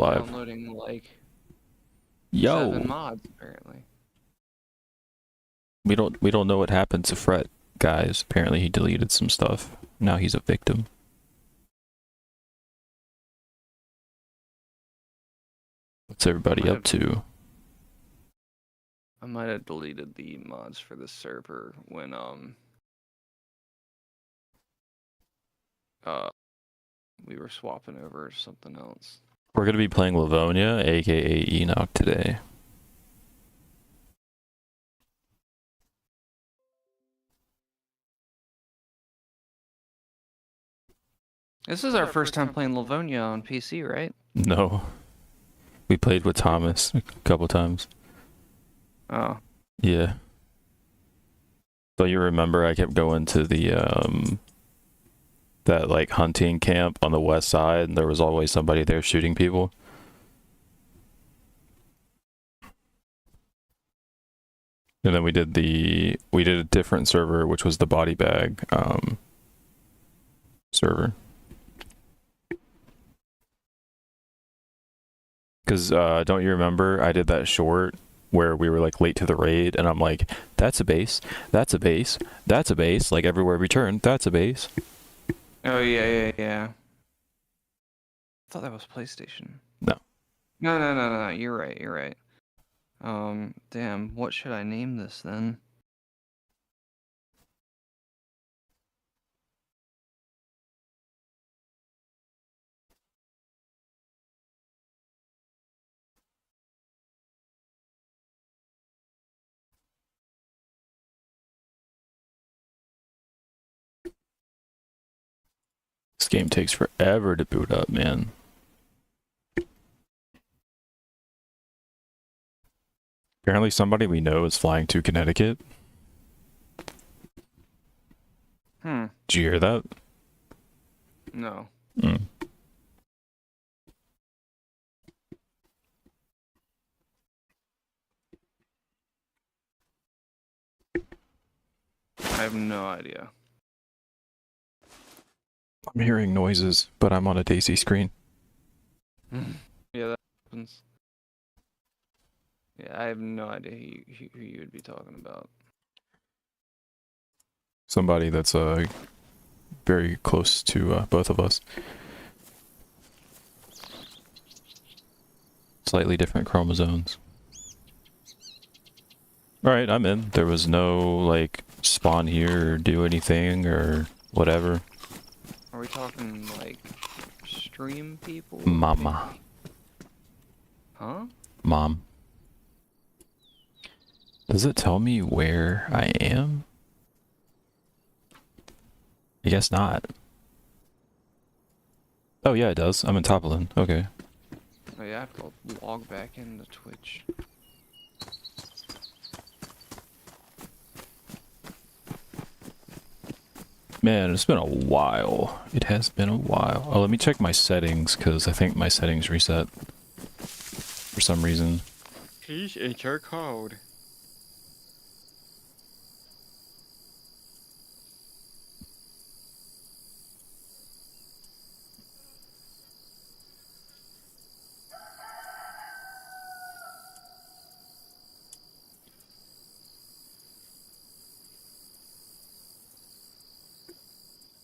live. Downloading like Yo, 7 mods apparently. we don't know what happened to Fret, guys. Apparently he deleted some stuff. Now he's a victim. What's everybody up to? I might have deleted the mods for the server when we were swapping over to something else. We're gonna be playing Livonia, aka Enoch, today. This is our first time playing Livonia on PC, right? No. We played with Thomas a couple times. Oh. Yeah. So you remember I kept going to the that like hunting camp on the west side and there was always somebody there shooting people? And then we did a different server which was the body bag server. Cause don't you remember I did that short where we were like late to the raid and I'm like, that's a base, that's a base, that's a base, like everywhere we turn, that's a base. Oh yeah. I thought that was PlayStation. No. No. You're right. Damn, what should I name this then? This game takes forever to boot up, man. Apparently somebody we know is flying to Connecticut. Did you hear that? No. Mm. I have no idea. I'm hearing noises, but I'm on a Daisy screen. Yeah, that happens. Yeah, I have no idea who you would be talking about. Somebody that's very close to both of us. Slightly different chromosomes. Alright, I'm in. There was no, like, spawn here or do anything or whatever. Are we talking, like, stream people? Mama. Huh? Mom. Does it tell me where I am? I guess not. Oh yeah, it does. I'm in Topolin. Okay. Oh yeah, I have to log back into Twitch. Man, it's been a while. It has been a while. Oh, let me check my settings, because I think my settings reset. For some reason. Please enter code.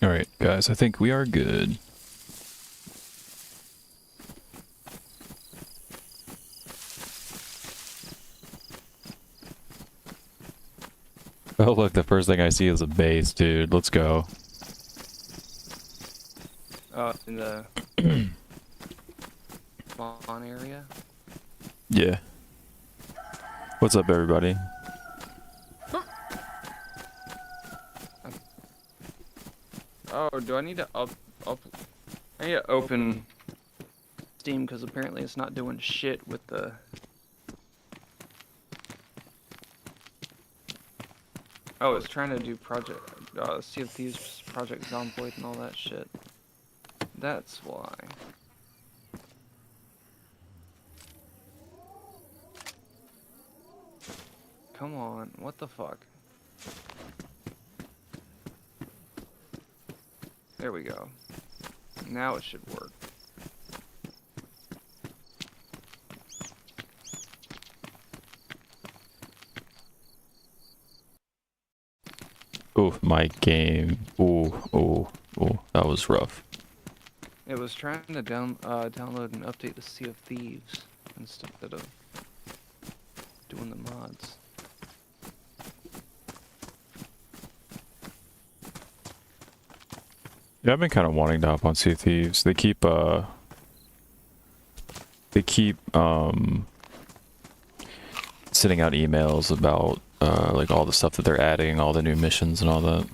Alright, guys, I think we are good. Oh look, the first thing I see is a base, dude. Let's go. In the spawn area? Yeah. What's up, everybody? Oh, do I need to I need to open Steam because apparently it's not doing shit with the... Oh, it's trying to do Sea of Thieves, Project Zomboid and all that shit. That's why. Come on, what the fuck? There we go. Now it should work. Ooh, my game. Ooh, ooh, ooh. That was rough. It was trying to download and update the Sea of Thieves instead of doing the mods. Yeah, I've been kind of wanting to hop on Sea of Thieves. They keep sending out emails about like all the stuff that they're adding, all the new missions and all that.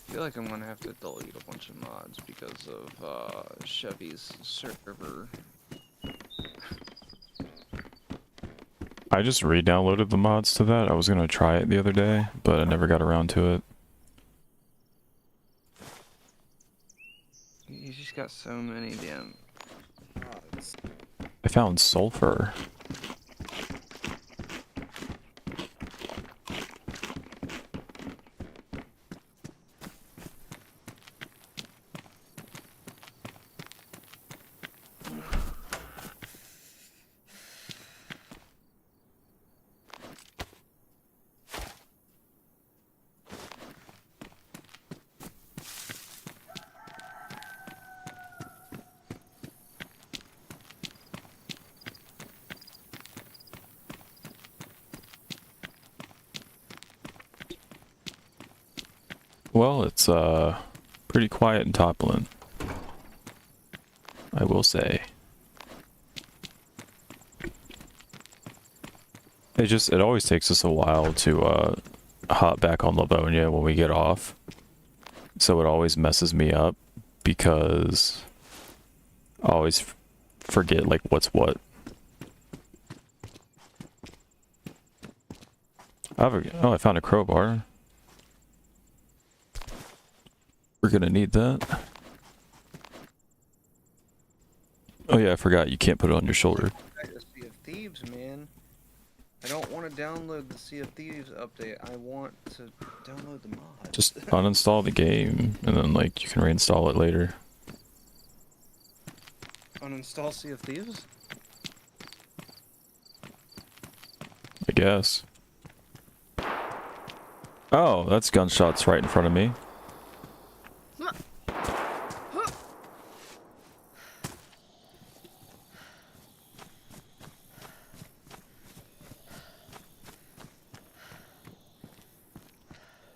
I feel like I'm gonna have to delete a bunch of mods because of Chevy's server. I just re-downloaded the mods to that. I was gonna try it the other day, but I never got around to it. You just got so many damn mods. I found sulfur. Well, it's pretty quiet in Toplin, I will say. It always takes us a while to hop back on Livonia when we get off. So it always messes me up because I always forget like what's what. Oh, I found a crowbar. We're gonna need that. Oh yeah, I forgot you can't put it on your shoulder. Back to Sea of Thieves, man. I don't want to download the Sea of Thieves update. I want to download the mod. Just uninstall the game and then like you can reinstall it later. Uninstall Sea of Thieves? I guess. Oh, that's gunshots right in front of me.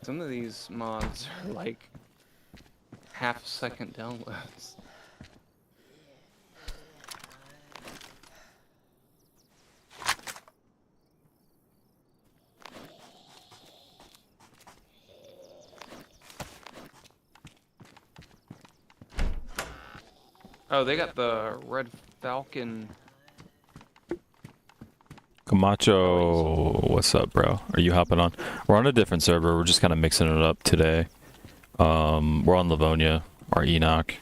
Some of these mods are like half-second downloads. Oh, they got the Red Falcon. Camacho, what's up, bro? Are you hopping on? We're on a different server. We're just kind of mixing it up today. We're on Livonia, our Enoch.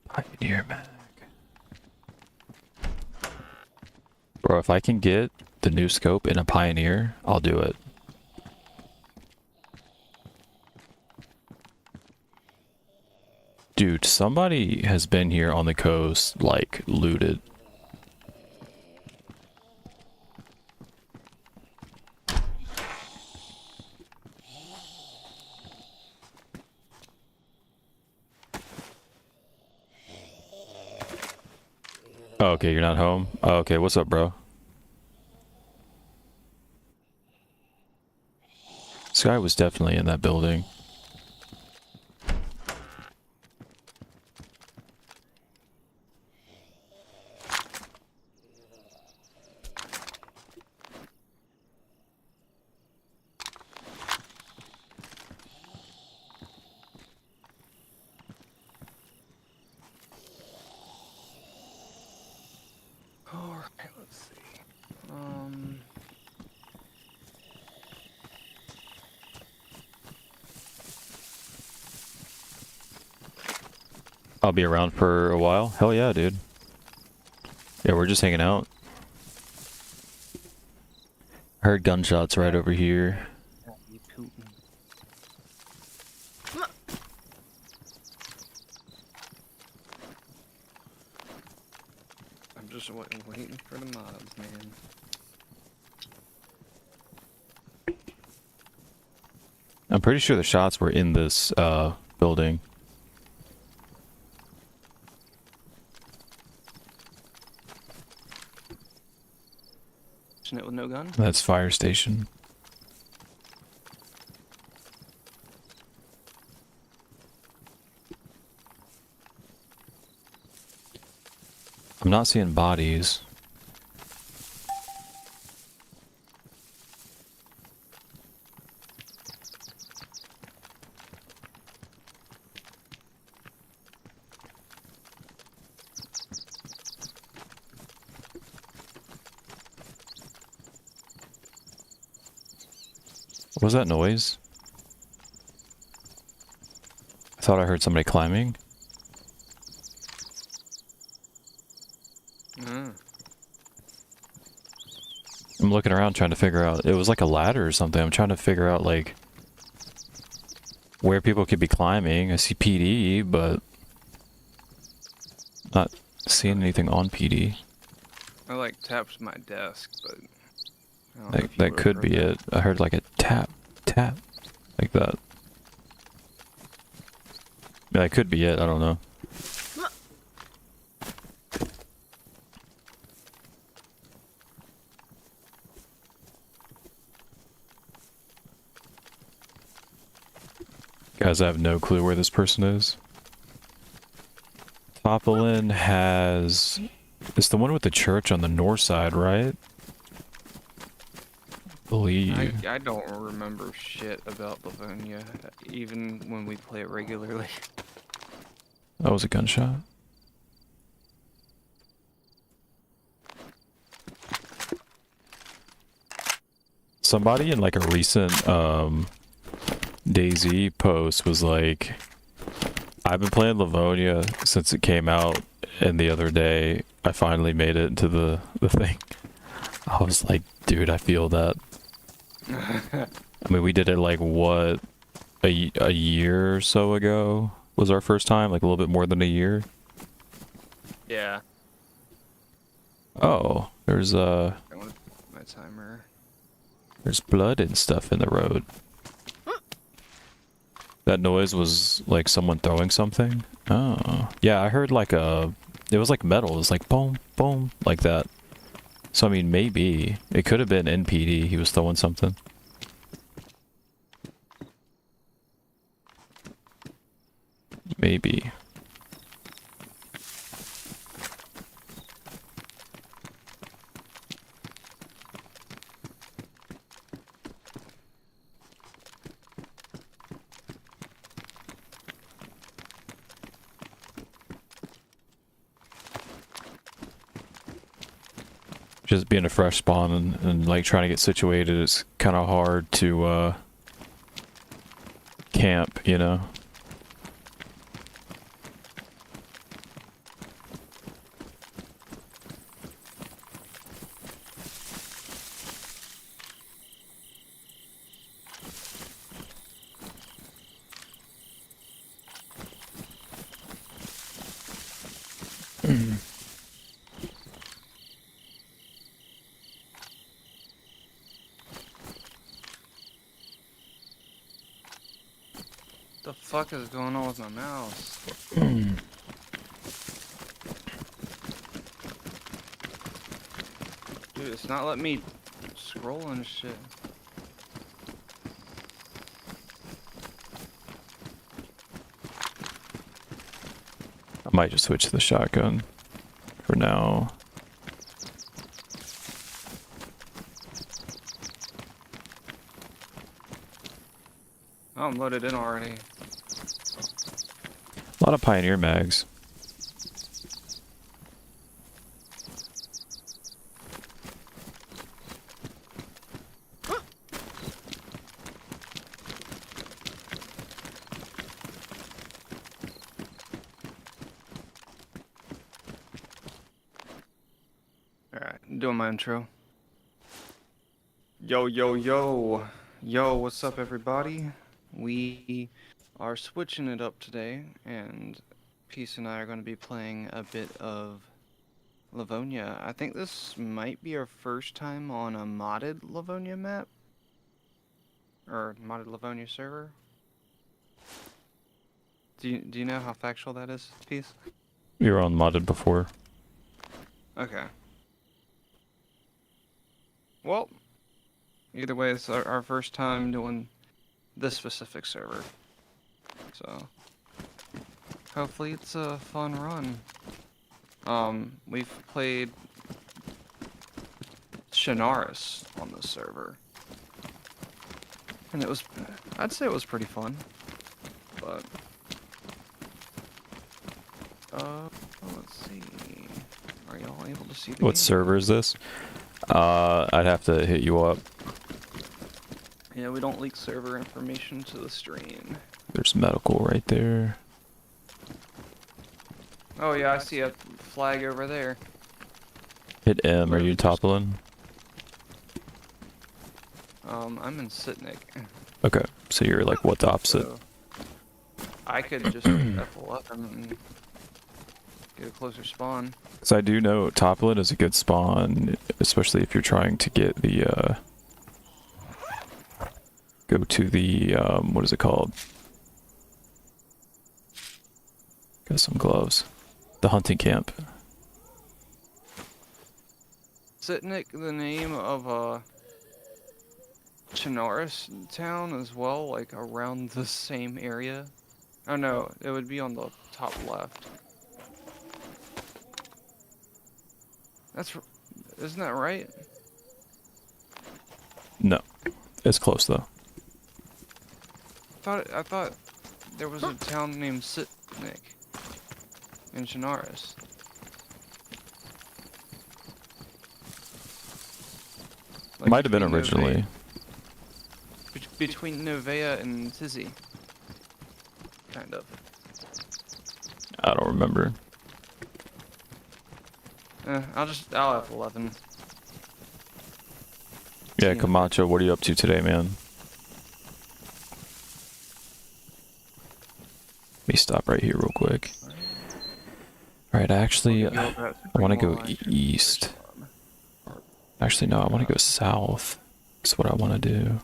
Pioneer Mag. Bro, if I can get the new scope in a Pioneer, I'll do it. Dude, somebody has been here on the coast, like, looted. Oh, okay, you're not home? Oh, okay, what's up, bro? This guy was definitely in that building. Alright, let's see. I'll be around for a while. Hell yeah, dude. Yeah, we're just hanging out. I heard gunshots right over here. You Putin. I'm just waiting for the mobs, man. I'm pretty sure the shots were in this building. Isn't it with no gun? That's fire station. I'm not seeing bodies. What was that noise? I thought I heard somebody climbing. I'm looking around trying to figure out. It was like a ladder or something. I'm trying to figure out like where people could be climbing. I see PD, but not seeing anything on PD. I like tapped my desk, but I don't know if you That would've could heard be that. it. I heard like a tap, tap, like that. Yeah, that could be it. I don't know. Guys, I have no clue where this person is. Topolin has... It's the one with the church on the north side, right? Believe. I don't remember shit about Livonia, even when we play it regularly. That was a gunshot. Somebody in like a recent DayZ post was like, I've been playing Livonia since it came out, and the other day I finally made it into the thing. I was like, dude, I feel that. I mean, we did it like what, a year or so ago was our first time, like a little bit more than a year. Yeah. Oh, there's I want my timer. there's blood and stuff in the road. That noise was like someone throwing something. Oh, yeah, I heard like a, it was like metal. It was like boom, boom, like that. So I mean, maybe it could have been NPD. He was throwing something. Maybe. Just being a fresh spawn and like trying to get situated, it's kind of hard to camp, you know? The fuck is going on with my mouse? Dude, it's not letting me scroll and shit. I might just switch to the shotgun for now. Oh, I'm loaded in already. A lot of Pioneer mags. Alright, doing my intro. Yo, yo, yo. Yo, what's up, everybody? We are switching it up today, and Peace and I are going to be playing a bit of Livonia. I think this might be our first time on a modded Livonia map. Or modded Livonia server. Do you know how factual that is, Peace? You were on modded before. Okay. Well, either way, it's our first time doing this specific server. So, hopefully it's a fun run. We've played Shinaris on this server. And I'd say it was pretty fun. But, let's see. Are y'all able to see the What game? server is this? I'd have to hit you up. Yeah, we don't leak server information to the stream. There's medical right there. Oh yeah, I see a flag over there. Hit M. Are you toppling? I'm in Sitnik. Okay, so you're like what the opposite? So I could just F11 and get a closer spawn. Because I do know Toppling is a good spawn, especially if you're trying to get the, go to the, what is it called? Got some gloves. The hunting camp. Sitnik, the name of a Chinaris town as well, like around the same area. Oh no, it would be on the top left. Isn't that right? No, it's close though. I thought there was a town named Sitnik in Chinaris. Like Might have been between originally. Between Novea and Tizzy. Kind of. I don't remember. I'll F11. Yeah, Camacho, what are you up to today, man? Let me stop right here real quick. Alright, actually, I want to go east. Actually, no, I want to go south. That's what I want to do.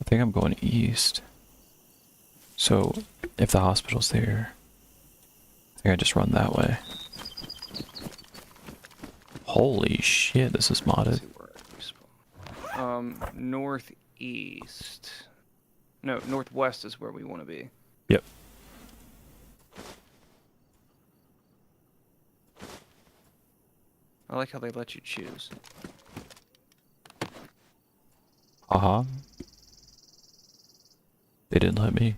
I think I'm going east. So, if the hospital's there, I think I just run that way. Holy shit, this is modded. Northeast. No, northwest is where we want to be. Yep. I like how they let you choose. Uh-huh. They didn't let me.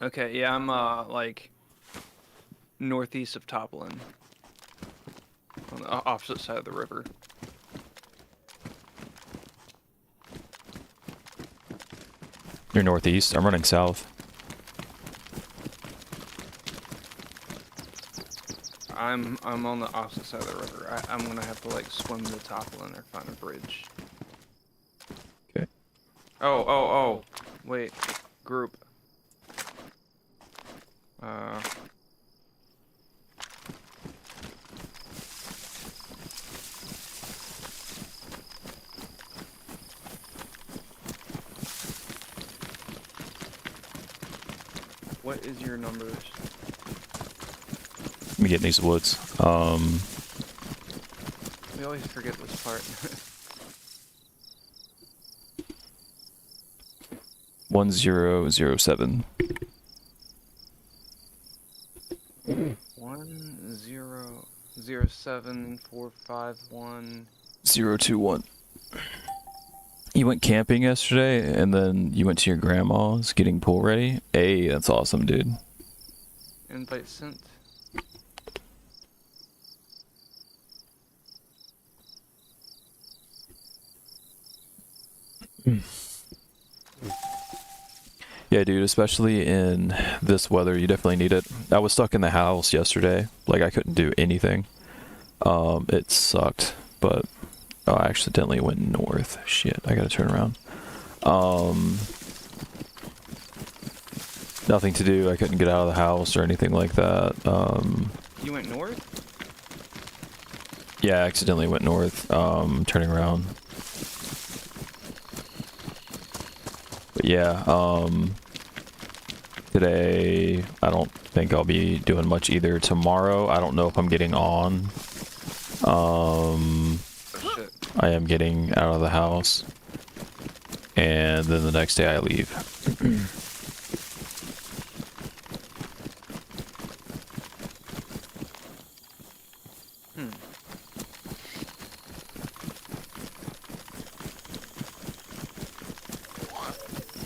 Okay, yeah, I'm like northeast of Toplin, on the opposite side of the river. You're northeast. I'm running south. I'm on the opposite side of the river. I'm gonna have to like swim to Toplin or find a bridge. Okay. Oh. Wait. Group. What is your numbers? Let me get in these woods. We always forget this part. 1007. 1007451. 021. You went camping yesterday, and then you went to your grandma's getting pool ready? Hey, that's awesome, dude. Invite sent. Yeah, dude, especially in this weather, you definitely need it. I was stuck in the house yesterday. Like, I couldn't do anything. It sucked, but oh, I accidentally went north. Shit, I gotta turn around. Um, Nothing to do. I couldn't get out of the house or anything like that. You went north? Yeah, I accidentally went north, turning around. But yeah, today, I don't think I'll be doing much either. Tomorrow, I don't know if I'm getting on. Oh, shit. I am getting out of the house. And then the next day I leave.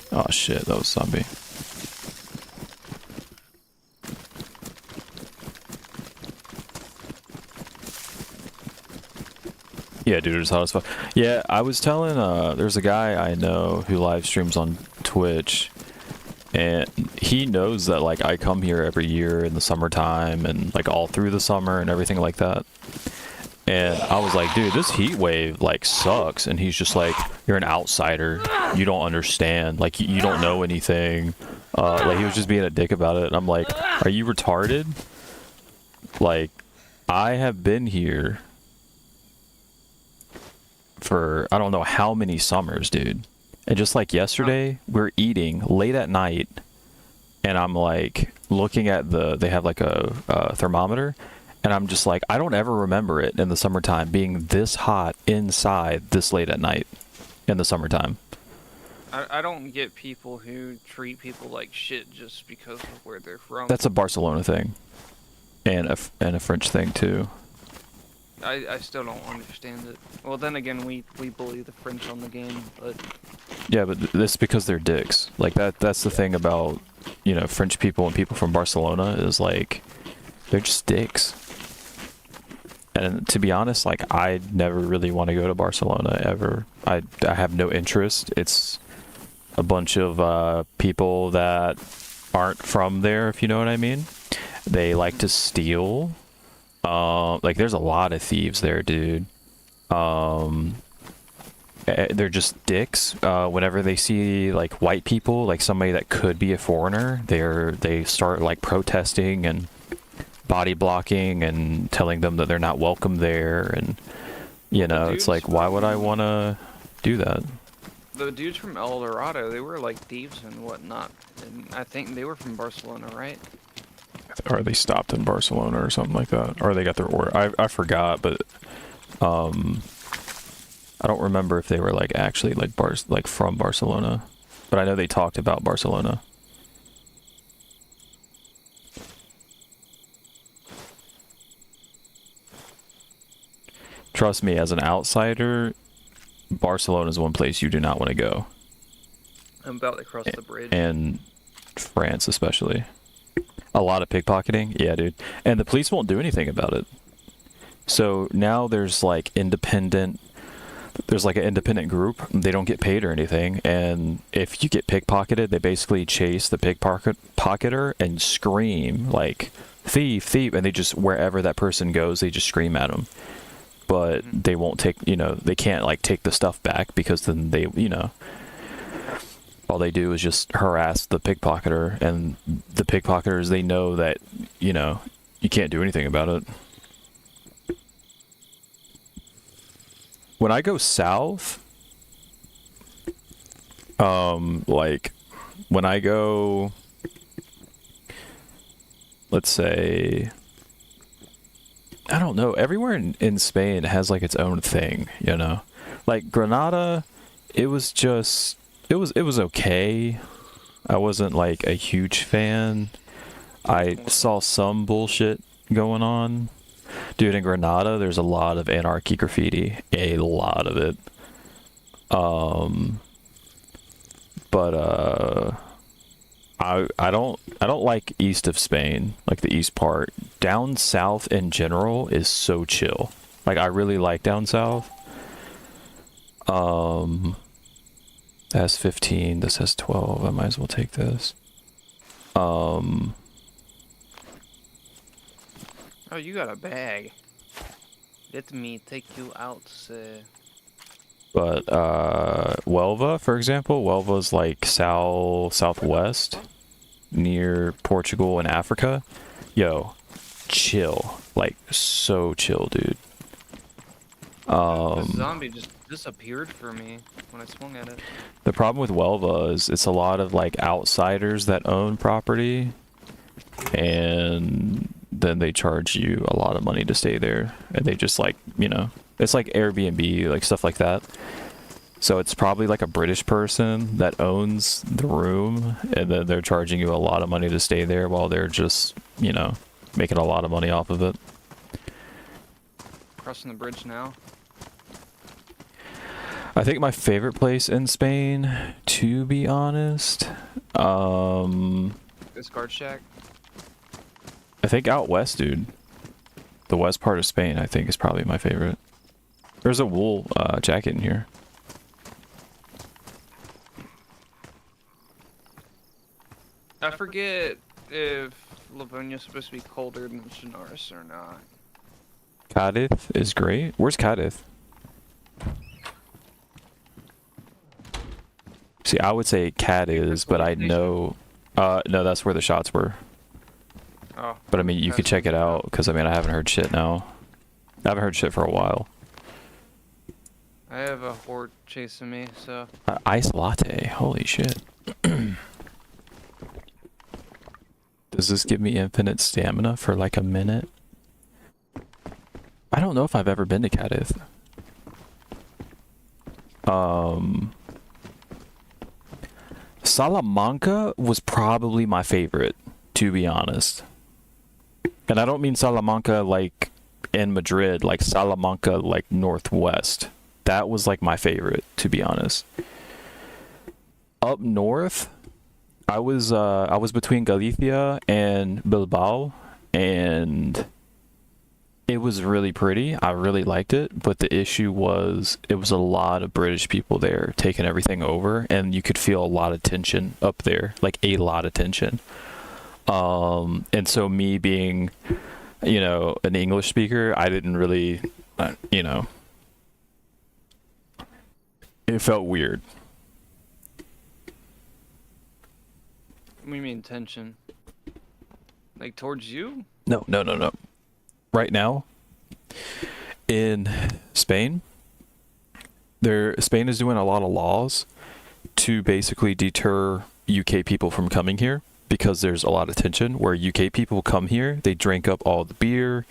Oh shit, that was zombie. Yeah, dude, it's hot as fuck. Yeah, I was telling, there's a guy I know who live streams on Twitch, and he knows that, like, I come here every year in the summertime, and, like, all through the summer and everything like that. And I was like, dude, this heat wave, like, sucks. And he's just like, you're an outsider. You don't understand. Like, you don't know anything. Like, he was just being a dick about it. And I'm like, are you retarded? Like, I have been here for I don't know how many summers, dude. And just like yesterday, we're eating late at night, and I'm like looking at they have like a thermometer, and I'm just like, I don't ever remember it in the summertime being this hot inside this late at night in the summertime. I don't get people who treat people like shit just because of where they're from. That's a Barcelona thing, and a French thing too. I still don't understand it. Well, then again, we bully the French on the game, but... Yeah, but that's because they're dicks. Like, that's the thing about, you know, French people and people from Barcelona is, like, they're just dicks. And to be honest, like, I never really want to go to Barcelona, ever. I have no interest. It's a bunch of people that aren't from there, if you know what I mean. They like to steal. Like, there's a lot of thieves there, dude. They're just dicks. Whenever they see, like, white people, like somebody that could be a foreigner, they start, like, protesting and body blocking and telling them that they're not welcome there. And, you know, it's like, why would I want to do that? The dudes from El Dorado, they were, like, thieves and whatnot. And I think they were from Barcelona, right? Or they stopped in Barcelona or something like that, or they got their order. I forgot, but I don't remember if they were like actually like from Barcelona, but I know they talked about Barcelona. Trust me, as an outsider, Barcelona is one place you do not want to go. I'm about to cross the bridge. And France especially. A lot of pickpocketing, yeah, dude. And the police won't do anything about it. So now there's like an independent group. They don't get paid or anything. And if you get pickpocketed, they basically chase the pickpocketer and scream like, thief, thief. And they just, wherever that person goes, they just scream at them. But they won't take, you know, they can't like take the stuff back because then they, you know, all they do is just harass the pickpocketer, and the pickpocketers, they know that, you know, you can't do anything about it. When I go south, like, when I go, let's say, I don't know, everywhere in Spain has, like, its own thing, you know? Like, Granada, it was just... It was okay. I wasn't like a huge fan. I saw some bullshit going on. Dude, in Granada, there's a lot of anarchy graffiti. A lot of it. But I don't like east of Spain, like the east part. Down south in general is so chill. Like, I really like down south. That has 15. This has 12. I might as well take this. Oh, you got a bag. Let me take you out, sir. But Huelva, for example, Huelva's like southwest near Portugal and Africa. Yo, chill. Like so chill, dude. This zombie just disappeared for me when I swung at it. The problem with Huelva is it's a lot of like outsiders that own property, and then they charge you a lot of money to stay there, and they just like, you know, it's like Airbnb, like stuff like that. So it's probably like a British person that owns the room, and then they're charging you a lot of money to stay there while they're just, you know, making a lot of money off of it. Crossing the bridge now. I think my favorite place in Spain, to be honest, This guard shack. I think out west, dude. The west part of Spain, I think, is probably my favorite. There's a wool jacket in here. I forget if Livonia's supposed to be colder than Chinaris or not. Cadiz is great. Where's Cadiz? See, I would say Cadiz, but I know... no, that's where the shots were. Oh. But I mean, you could check it out, because I mean, I haven't heard shit now. I haven't heard shit for a while. I have a horde chasing me, so... Ice latte. Holy shit. Does this give me infinite stamina for like a minute? I don't know if I've ever been to Cadiz. Salamanca was probably my favorite, to be honest. And I don't mean Salamanca like in Madrid, like Salamanca like northwest. That was like my favorite, to be honest. Up north, I was between Galicia and Bilbao, and it was really pretty. I really liked it, but the issue was it was a lot of British people there taking everything over, and you could feel a lot of tension up there, like a lot of tension. And so me being, you know, an English speaker, I didn't really, you know, it felt weird. What do you mean tension? Like towards you? No. Right now, in Spain, Spain is doing a lot of laws to basically deter UK people from coming here, because there's a lot of tension where UK people come here, they drink up all the beer,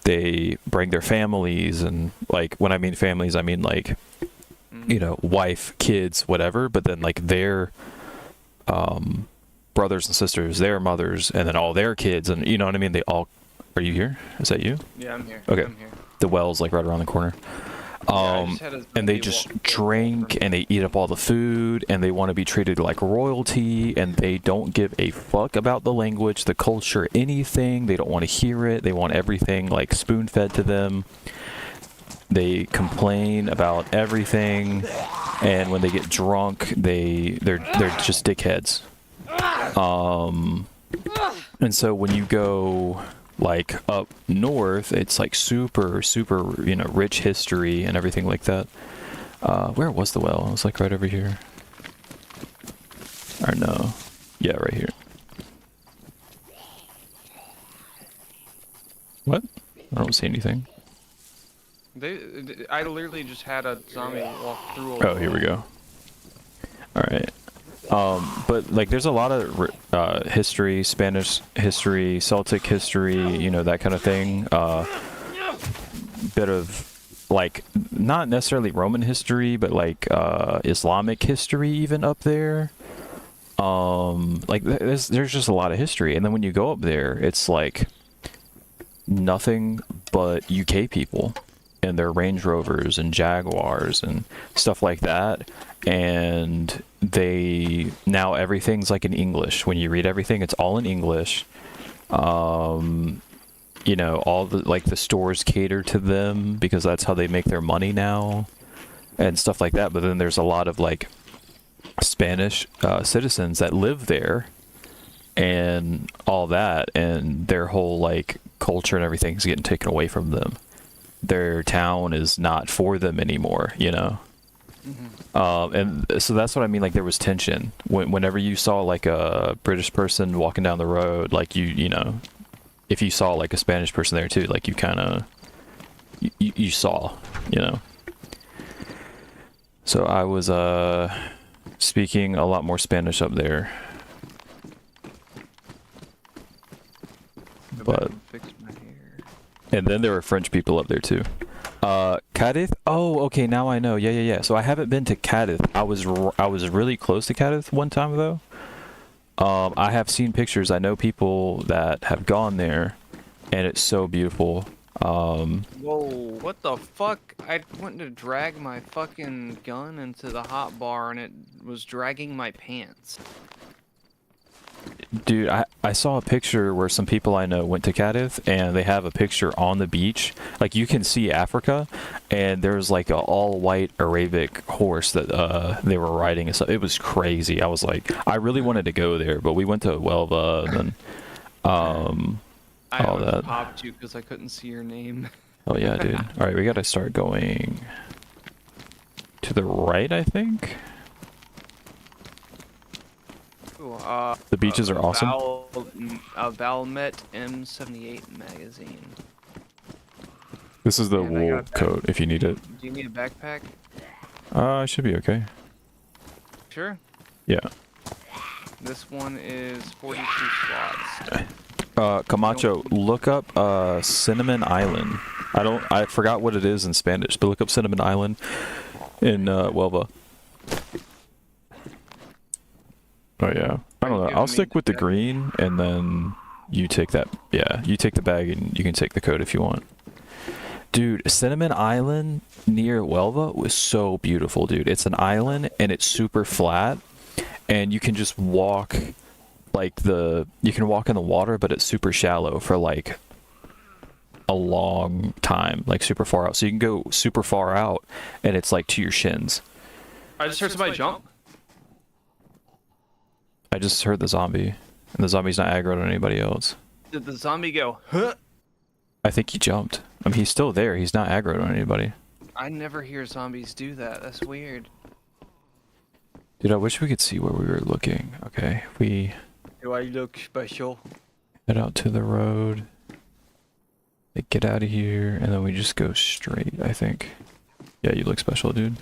they bring their families, and like, when I mean families, I mean like, you know, wife, kids, whatever, but then like their brothers and sisters, their mothers, and then all their kids, and you know what I mean, they all... Are you here? Is that you? Yeah, I'm here. Okay. I'm here. The well's like right around the corner. And they just drink and they eat up all the food, and they want to be treated like royalty, and they don't give a fuck about the language, the culture, anything. They don't want to hear it. They want everything like spoon-fed to them. They complain about everything, and when they get drunk, they're just dickheads. And so when you go like up north, it's like super, you know, rich history and everything like that. Where was the well? It was like right over here. Or no. Yeah, right here. What? I don't see anything. I literally just had a zombie walk through. Oh, here we go. Alright. But like there's a lot of history, Spanish history, Celtic history, you know, that kind of thing. Bit of like not necessarily Roman history, but like Islamic history even up there. Like there's just a lot of history, and then when you go up there, it's like nothing but UK people and their Range Rovers and Jaguars and stuff like that. And they now everything's like in English. When you read everything, it's all in English. You know, all the like the stores cater to them because that's how they make their money now and stuff like that. But then there's a lot of like Spanish citizens that live there and all that, and their whole like culture and everything's getting taken away from them. Their town is not for them anymore, you know. And so that's what I mean. Like there was tension whenever you saw like a British person walking down the road, like you know, if you saw like a Spanish person there too, like you kind of you saw, you know. So I was speaking a lot more Spanish up there. But Fix my hair. and then there were French people up there too. Cadiz? Oh, okay, now I know. Yeah. So I haven't been to Cadiz. I was really close to Cadiz one time though. I have seen pictures. I know people that have gone there, and it's so beautiful. Whoa, what the fuck? I went to drag my fucking gun into the hot bar and it was dragging my pants. Dude, I saw a picture where some people I know went to Cadiz, and they have a picture on the beach. Like you can see Africa, and there's like a all-white Arabic horse that they were riding and stuff. It was crazy. I was like, I really wanted to go there, but we went to Huelva and then I all that. popped you because I couldn't see your name. Oh yeah, dude. All right, we gotta start going to the right, I think. Ooh, The beaches are awesome. Valmet M78 magazine. This is the And I got wool that. coat if you need it. Do you need a backpack? It should be okay. Sure. Yeah. This one is 42 slots. Camacho, look up Cinnamon Island. I forgot what it is in Spanish, but look up Cinnamon Island in Huelva. Oh yeah. I don't know. I'll stick with the green, and then you take that. Yeah, you take the bag, and you can take the coat if you want. Dude, Cinnamon Island near Huelva was so beautiful, dude. It's an island, and it's super flat, and you can just walk, you can walk in the water, but it's super shallow for like a long time, like super far out. So you can go super far out, and it's like to your shins. I just heard somebody jump. I just heard the zombie, and the zombie's not aggroed on anybody else. Did the zombie go, huh? I think he jumped. I mean, he's still there. He's not aggroed on anybody. I never hear zombies do that. That's weird. Dude, I wish we could see where we were looking. Okay, we Do I look special? head out to the road. Like, get out of here, and then we just go straight, I think. Yeah, you look special, dude.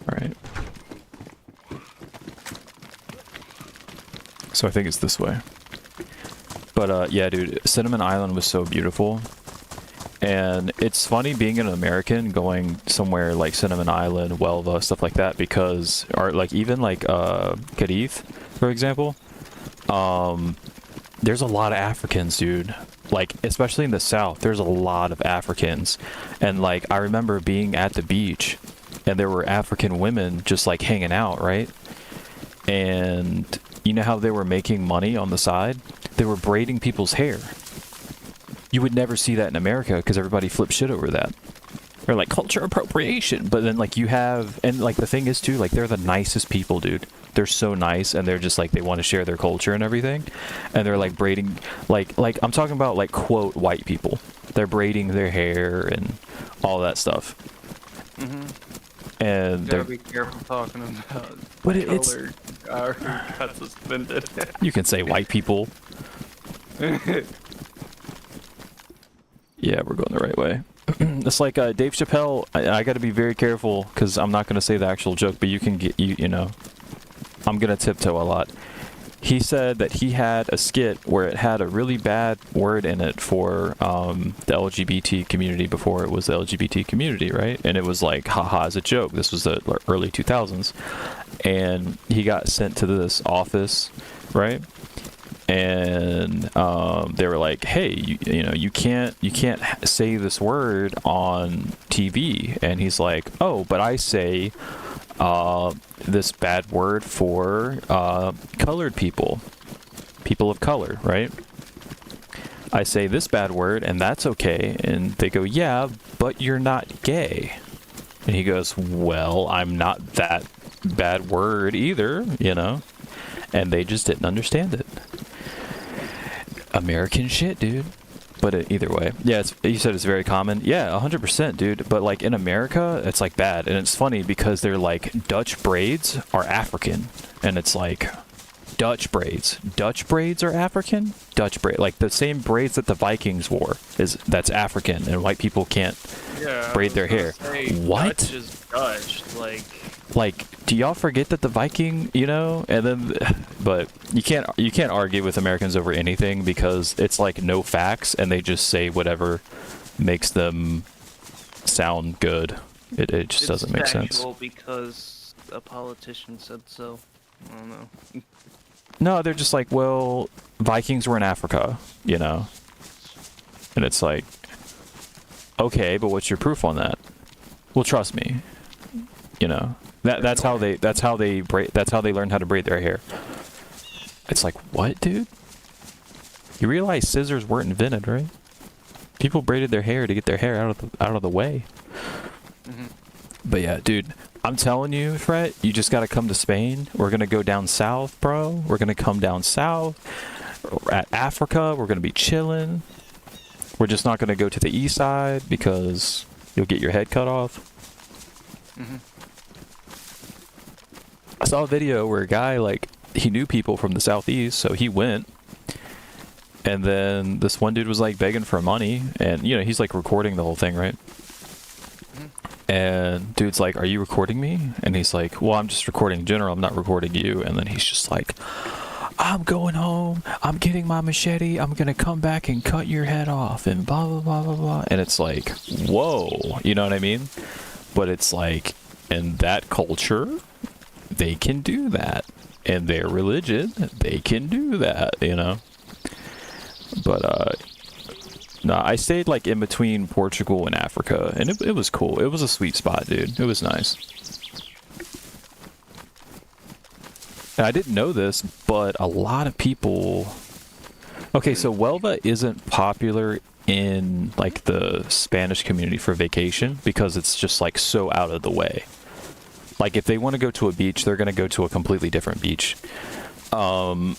Alright. So I think it's this way. But yeah, dude, Cinnamon Island was so beautiful. And it's funny being an American going somewhere like Cinnamon Island, Huelva, stuff like that, because, or like even like Cadiz, for example, there's a lot of Africans, dude. Like, especially in the south, there's a lot of Africans. And like, I remember being at the beach, and there were African women just like hanging out, right? And you know how they were making money on the side? They were braiding people's hair. You would never see that in America because everybody flips shit over that. They're like, culture appropriation. But then like you have, and like the thing is too, like they're the nicest people, dude. They're so nice, and they're just like, they want to share their culture and everything. And they're like braiding, like I'm talking about like quote white people. They're braiding their hair and all that stuff. And You they're, gotta be careful talking about but it's, color. I got suspended. you can say white people. Yeah, we're going the right way. It's like Dave Chappelle. I got to be very careful because I'm not going to say the actual joke, but you can get, you know, I'm going to tiptoe a lot. He said that he had a skit where it had a really bad word in it for the LGBT community before it was the LGBT community, right? And it was like, haha, as a joke. This was the early 2000s. And he got sent to this office, right? And they were like, hey, you know, you can't say this word on TV. And he's like, oh, but I say this bad word for colored people of color, right? I say this bad word, and that's okay. And they go, yeah, but you're not gay. And he goes, well, I'm not that bad word either, you know, and they just didn't understand it. American shit, dude. But either way, yeah, you said it's very common. Yeah, 100%, dude. But like in America, it's like bad, and it's funny because they're like Dutch braids are African, and it's like Dutch braids. Dutch braids are African. Dutch braid, like the same braids that the Vikings wore, that's African, and white people can't braid their hair. What? Dutch is Dutch, like, do y'all forget that the Viking, you know? And then, but you can't argue with Americans over anything because it's like no facts, and they just say whatever makes them sound good. It just doesn't make sense. Because a politician said so. I don't know. No, they're just like, well, Vikings were in Africa, you know? And it's like, okay, but what's your proof on that? Well, trust me, you know? That's how they learned how to braid their hair. It's like, what, dude? You realize scissors weren't invented, right? People braided their hair to get their hair out of the way. Mm-hmm. But yeah, dude, I'm telling you, Fred, you just gotta come to Spain. We're gonna go down south, bro. We're gonna come down south. At Africa, we're gonna be chilling. We're just not gonna go to the east side because you'll get your head cut off. Mm-hmm. I saw a video where a guy, like, he knew people from the southeast, so he went. And then this one dude was, like, begging for money. And, you know, he's, like, recording the whole thing, right? And dude's like, are you recording me? And he's like, well, I'm just recording in general. I'm not recording you. And then he's just like, I'm going home. I'm getting my machete. I'm going to come back and cut your head off and blah, blah, blah, blah, blah. And it's like, whoa. You know what I mean? But it's like, in that culture, they can do that. In their religion, they can do that, you know? But, no, I stayed like in between Portugal and Africa, and it was cool. It was a sweet spot, dude. It was nice. And I didn't know this, but a lot of people... Okay, so Huelva isn't popular in like the Spanish community for vacation because it's just like so out of the way. Like if they want to go to a beach, they're going to go to a completely different beach. But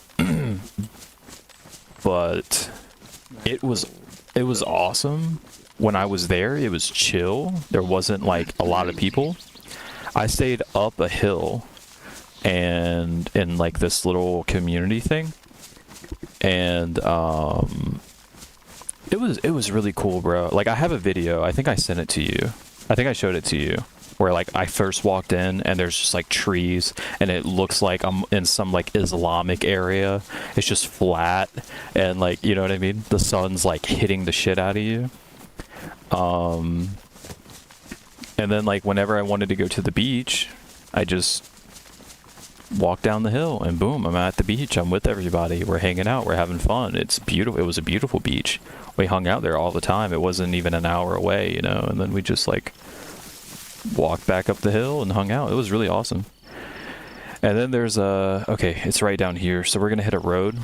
it was awesome. When I was there, it was chill. There wasn't like a lot of people. I stayed up a hill and in like this little community thing. And it was really cool, bro. Like I have a video. I think I sent it to you. I think I showed it to you. Where like I first walked in and there's just like trees and it looks like I'm in some like Islamic area. It's just flat and like, you know what I mean? The sun's like hitting the shit out of you. And then like whenever I wanted to go to the beach, I just walk down the hill and boom, I'm at the beach. I'm with everybody. We're hanging out. We're having fun. It's beautiful. It was a beautiful beach. We hung out there all the time. It wasn't even an hour away, you know, and then we just like walked back up the hill and hung out. It was really awesome. And then there's okay, it's right down here. So we're going to hit a road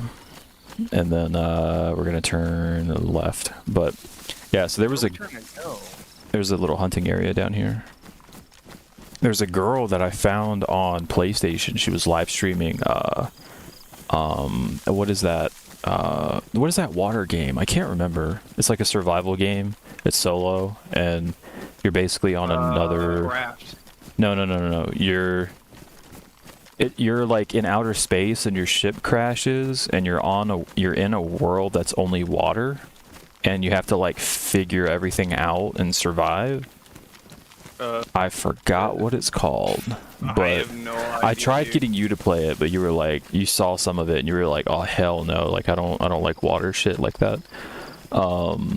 and then we're going to turn left. But yeah, so there was a little hunting area down here. There's a girl that I found on PlayStation. She was live streaming what is that water game? I can't remember. It's like a survival game. It's solo and you're basically on another Raft. No. You're like in outer space and your ship crashes and you're in a world that's only water and you have to like figure everything out and survive. I forgot what it's called, but I have no idea. I tried getting you to play it, but you were like, you saw some of it and you were like, oh hell no, like I don't like water shit like that. But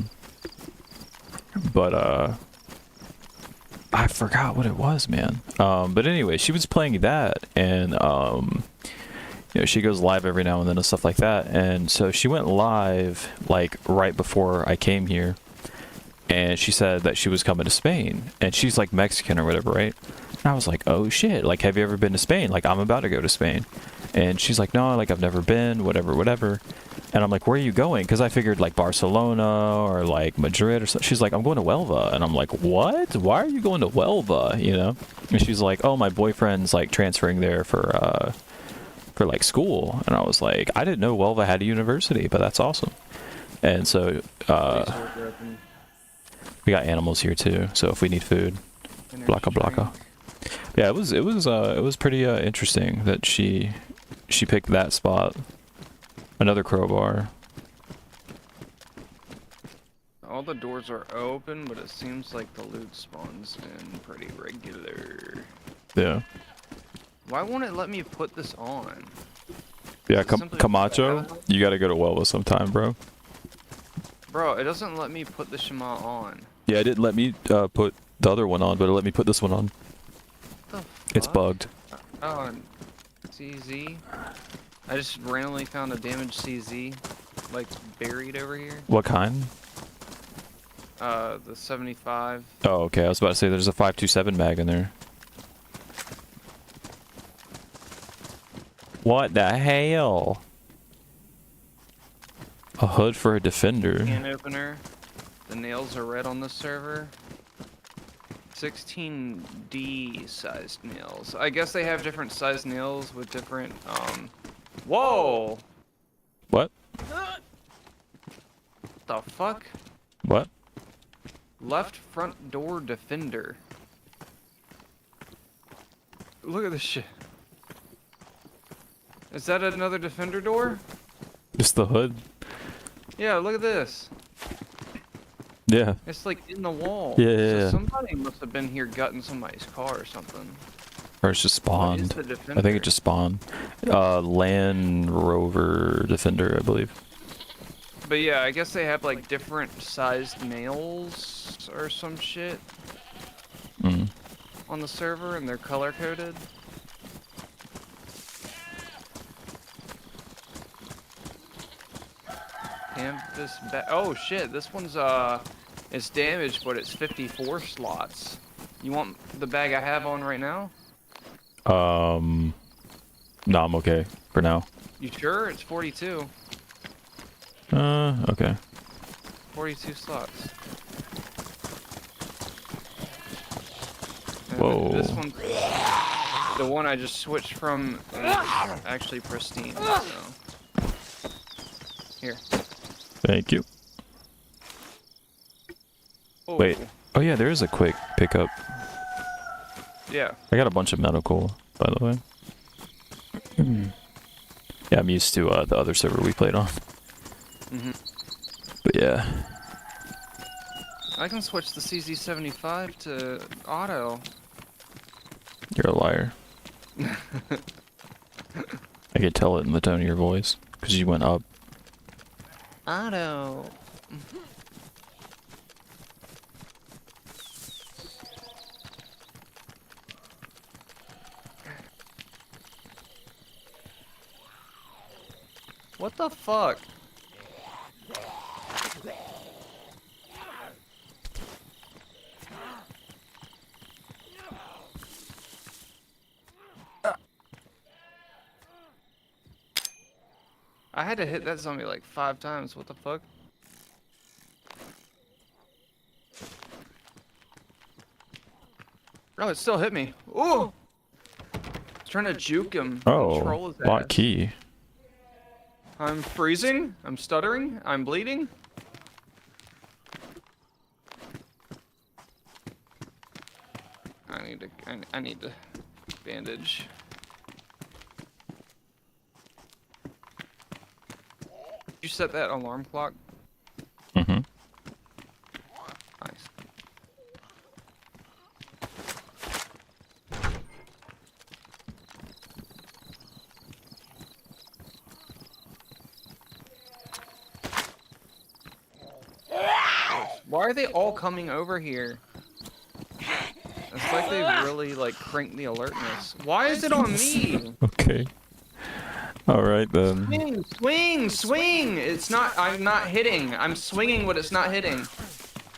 I forgot what it was, man. But anyway, she was playing that, and you know, she goes live every now and then and stuff like that. And so she went live like right before I came here, and she said that she was coming to Spain, and she's like Mexican or whatever, right? And I was like, oh shit, like have you ever been to Spain? Like I'm about to go to Spain. And she's like, no, like I've never been, whatever. And I'm like, where are you going? Because I figured like Barcelona or like Madrid or something. She's like, I'm going to Huelva. And I'm like, what? Why are you going to Huelva? You know? And she's like, oh, my boyfriend's like transferring there for like school. And I was like, I didn't know Huelva had a university, but that's awesome. And so we got animals here too. So if we need food, blaka. Yeah, it was pretty interesting that she picked that spot. Another crowbar. All the doors are open, but it seems like the loot spawns in pretty regular. Yeah. Why won't it let me put this on? Yeah, Is it simply Camacho, because you gotta go to Huelva sometime, bro. Bro, it doesn't let me put the Shema on. Yeah, it didn't let me put the other one on, but it let me put this one on. What the It's fuck? bugged. Oh, and CZ. I just randomly found a damaged CZ, like buried over here. What kind? The 75. Oh, okay. I was about to say there's a 5.27 mag in there. What the hell? A hood for a defender. Can opener. The nails are red on this server. 16D sized nails. I guess they have different sized nails with different, Whoa! What? The fuck? What? Left front door defender. Look at this shit. Is that another defender door? Just the hood? Yeah, look at this. Yeah. It's like in the wall. Yeah, So yeah. somebody must have been here gutting somebody's car or something. Or it's just What is spawned. the I defender? think it just spawned. Land Rover Defender, I believe. But yeah, I guess they have like different sized nails or some shit Mm. on the server, and they're color coded. Canvas bag. Oh shit, this one's it's damaged, but it's 54 slots. You want the bag I have on right now? No, I'm okay for now. You sure? It's 42. Okay. 42 slots. And Whoa. This one, the one I just switched from, is actually pristine. So. Here. Thank you. Oh. Wait. Oh yeah, there is a quick pickup. Yeah. I got a bunch of medical, by the way. Yeah, I'm used to the other server we played on. But yeah. I can switch the CZ75 to auto. You're a liar. I could tell it in the tone of your voice, because you went up. Auto. What the fuck? I had to hit that zombie like 5 times. What the fuck? Oh, it still hit me. Ooh! It's trying to juke him. Control Oh, his lock ass. key. I'm freezing. I'm stuttering. I'm bleeding. I need to bandage. You set that alarm clock? Mm-hmm. Nice. Why are they all coming over here? It's like they really like cranked the alertness. Why is it on me? Okay. Alright then. Swing, swing, swing! It's not, I'm not hitting. I'm swinging, but it's not hitting.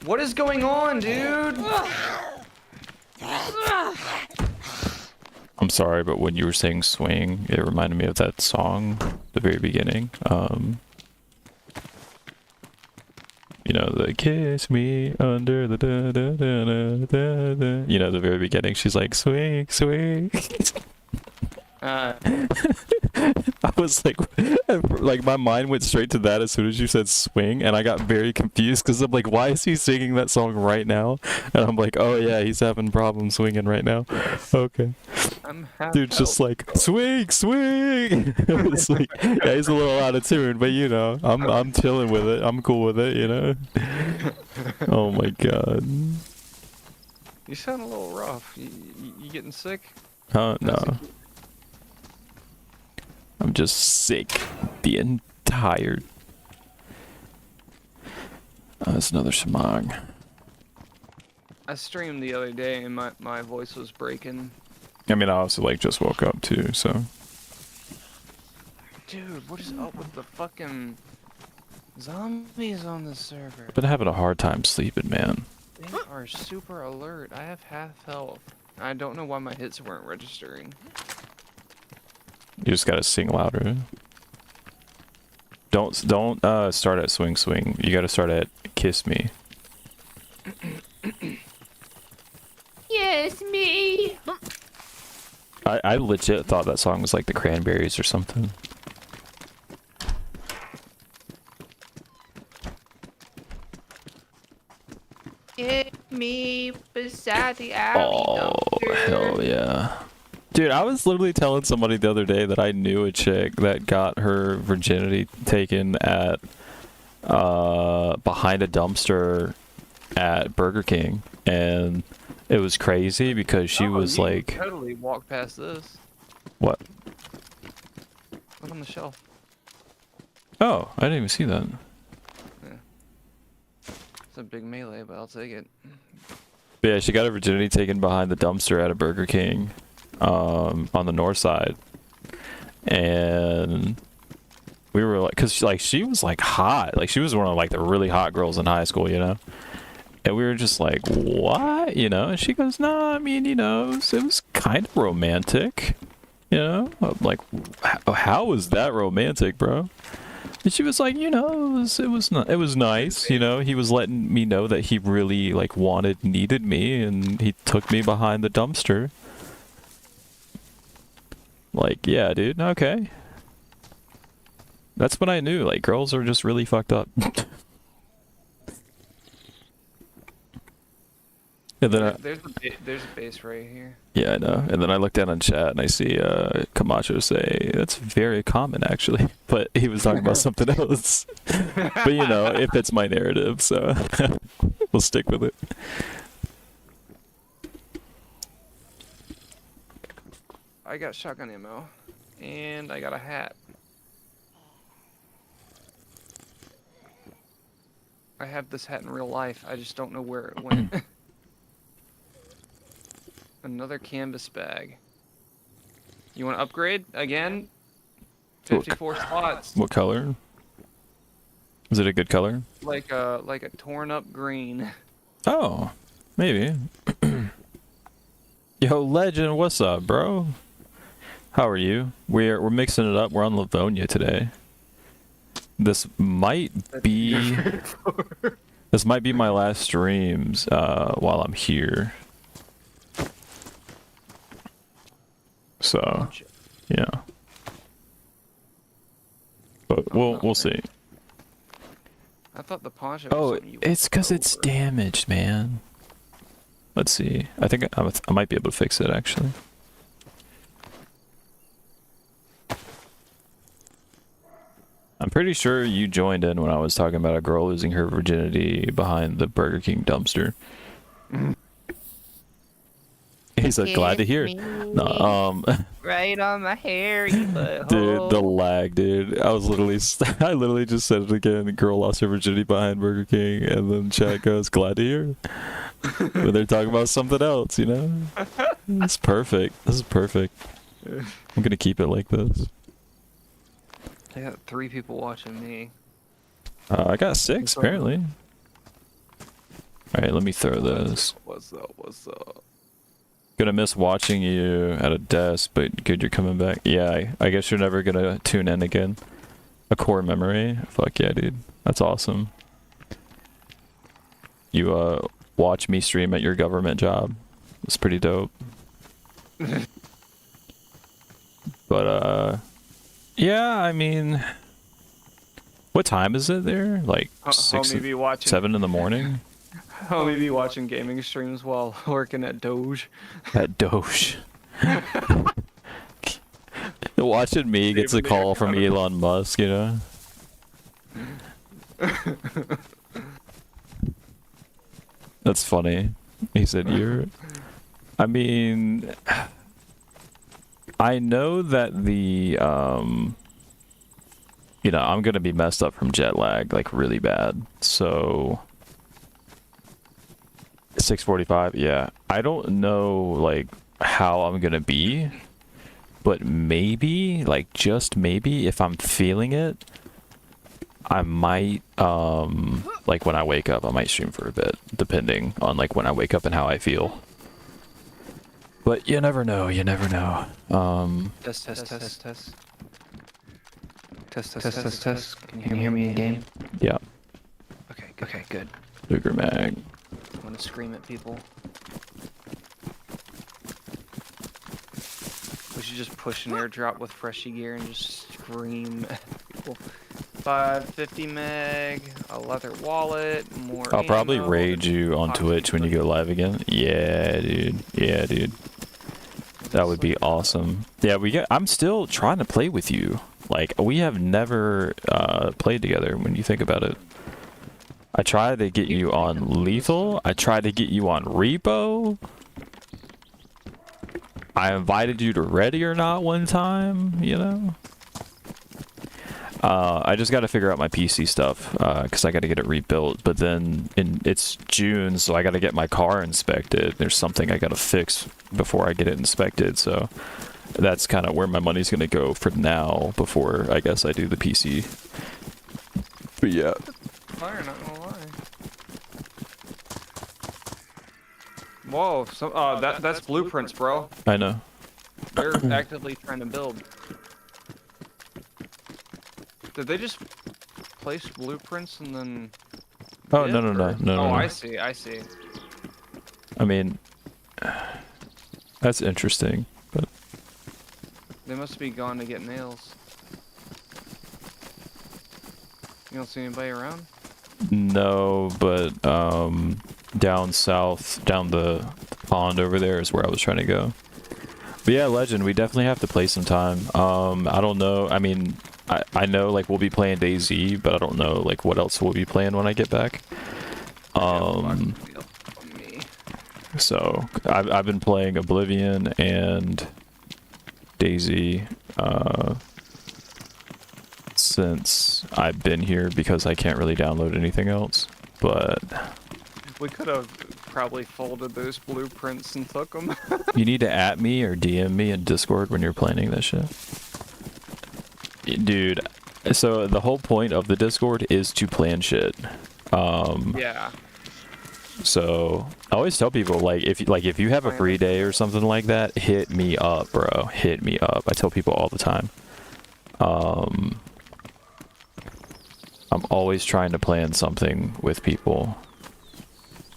What is going on, dude? I'm sorry, but when you were saying swing, it reminded me of that song, the very beginning. You know, the kiss me under the da da da da da da. You know, the very beginning, she's like, swing, swing. I was like my mind went straight to that as soon as you said swing, and I got very confused because I'm like, why is he singing that song right now? And I'm like, oh yeah, he's having problems swinging right now. Okay. I'm half Dude's just health. like, swing, swing. It's like, yeah, he's a little out of tune, but you know, I'm chilling with it. I'm cool with it, you know. Oh my god. You sound a little rough. You getting sick? No. I'm just sick. Being tired. That's another shamang. I streamed the other day and my voice was breaking. I mean, I also like just woke up too, so. Dude, what is up with the fucking zombies on the server? Been having a hard time sleeping, man. They are super alert. I have half health. I don't know why my hits weren't registering. You just gotta sing louder. Don't start at swing swing. You gotta start at kiss me. Yes, me. I legit thought that song was like the Cranberries or something. Get me beside the alley Oh, dumpster. hell yeah. Dude, I was literally telling somebody the other day that I knew a chick that got her virginity taken at behind a dumpster at Burger King, and it was crazy because she was you like, can totally walk past this. what? Look on the shelf. Oh, I didn't even see that. It's a big melee, but I'll take it. But yeah, she got her virginity taken behind the dumpster at a Burger King on the north side, and we were like, because like she was like hot, like she was one of like the really hot girls in high school, you know. And we were just like, what, you know? And she goes, no, I mean, you know, it was kind of romantic, you know. I'm like, how was that romantic, bro? And she was like, you know, it was nice, you know. He was letting me know that he really like needed me, and he took me behind the dumpster. Like, yeah, dude, okay. That's when I knew, like, girls are just really fucked up. And then There's a base right here. yeah, I know. And then I look down on chat and I see Camacho say, that's very common, actually. But he was talking about something else. But, you know, it fits my narrative, so we'll stick with it. I got shotgun ammo, and I got a hat. I have this hat in real life. I just don't know where it went. Another canvas bag. You want to upgrade again? 54 slots. What color? Is it a good color? Like a torn up green. Oh, maybe. Yo, Legend, what's up, bro? How are you? We're mixing it up. We're on Livonia today. This might be my last streams while I'm here. So, yeah. But we'll see. I thought the poncho was Oh, something you it's because would it's over. damaged, man. Let's see. I think I might be able to fix it, actually. I'm pretty sure you joined in when I was talking about a girl losing her virginity behind the Burger King dumpster. He's like, glad to hear it. No, Right on my hair, you butthole. dude, the lag, dude. I literally just said it again. The girl lost her virginity behind Burger King, and then chat goes, glad to hear it. But they're talking about something else, you know? It's perfect. This is perfect. I'm gonna keep it like this. I got 3 people watching me. I got 6, apparently. Alright, let me throw this. What's up? What's up? Gonna miss watching you at a desk, but good you're coming back. Yeah, I guess you're never gonna tune in again. A core memory? Fuck yeah, dude. That's awesome. You watch me stream at your government job. It's pretty dope. But yeah, I mean, what time is it there? Like Homie be watching 7 in the morning? Homie be watching gaming streams while working at Doge. At Doge. Watching me gets a call from Elon Musk, you know? That's funny. He said, I mean, I know that the, you know, I'm gonna be messed up from jet lag, like, really bad. So, 6:45, yeah. I don't know, like, how I'm gonna be, but maybe, like, just maybe, if I'm feeling it, I might, like, when I wake up, I might stream for a bit, depending on, like, when I wake up and how I feel. But you never know, you never know. Test. Test. Can you hear me in game? Yeah. Okay, good. Luger Mag. I want to scream at people. We should just push an airdrop with freshy gear and just scream at people. 550 meg, a leather wallet, more I'll probably ammo, raid you on Twitch when you go live again. Yeah, dude. Yeah, dude. That would be awesome. Yeah, I'm still trying to play with you. Like, we have never played together when you think about it. I tried to get you on Lethal. I tried to get you on Repo. I invited you to Ready or Not one time, you know? I just got to figure out my PC stuff because I got to get it rebuilt. But then it's June, so I got to get my car inspected. There's something I got to fix before I get it inspected. So that's kind of where my money's going to go for now before I guess I do the PC. But yeah. Fire, not gonna lie. Whoa, that's blueprints, bro. I know. They're actively trying to build. Did they just place blueprints and then... Oh, no. Oh, I see. I mean, that's interesting, but... They must be gone to get nails. You don't see anybody around? No, but down south, down the pond over there is where I was trying to go. But yeah, Legend, we definitely have to play sometime. I don't know, I mean... I know, like, we'll be playing DayZ, but I don't know, like, what else we'll be playing when I get back. So, I've been playing Oblivion and DayZ, since I've been here because I can't really download anything else, but... We could have probably folded those blueprints and took them. You need to at me or DM me in Discord when you're planning this shit. Dude, so the whole point of the Discord is to plan shit. Yeah. So I always tell people, like if you have a free day or something like that, hit me up, bro. Hit me up. I tell people all the time. I'm always trying to plan something with people.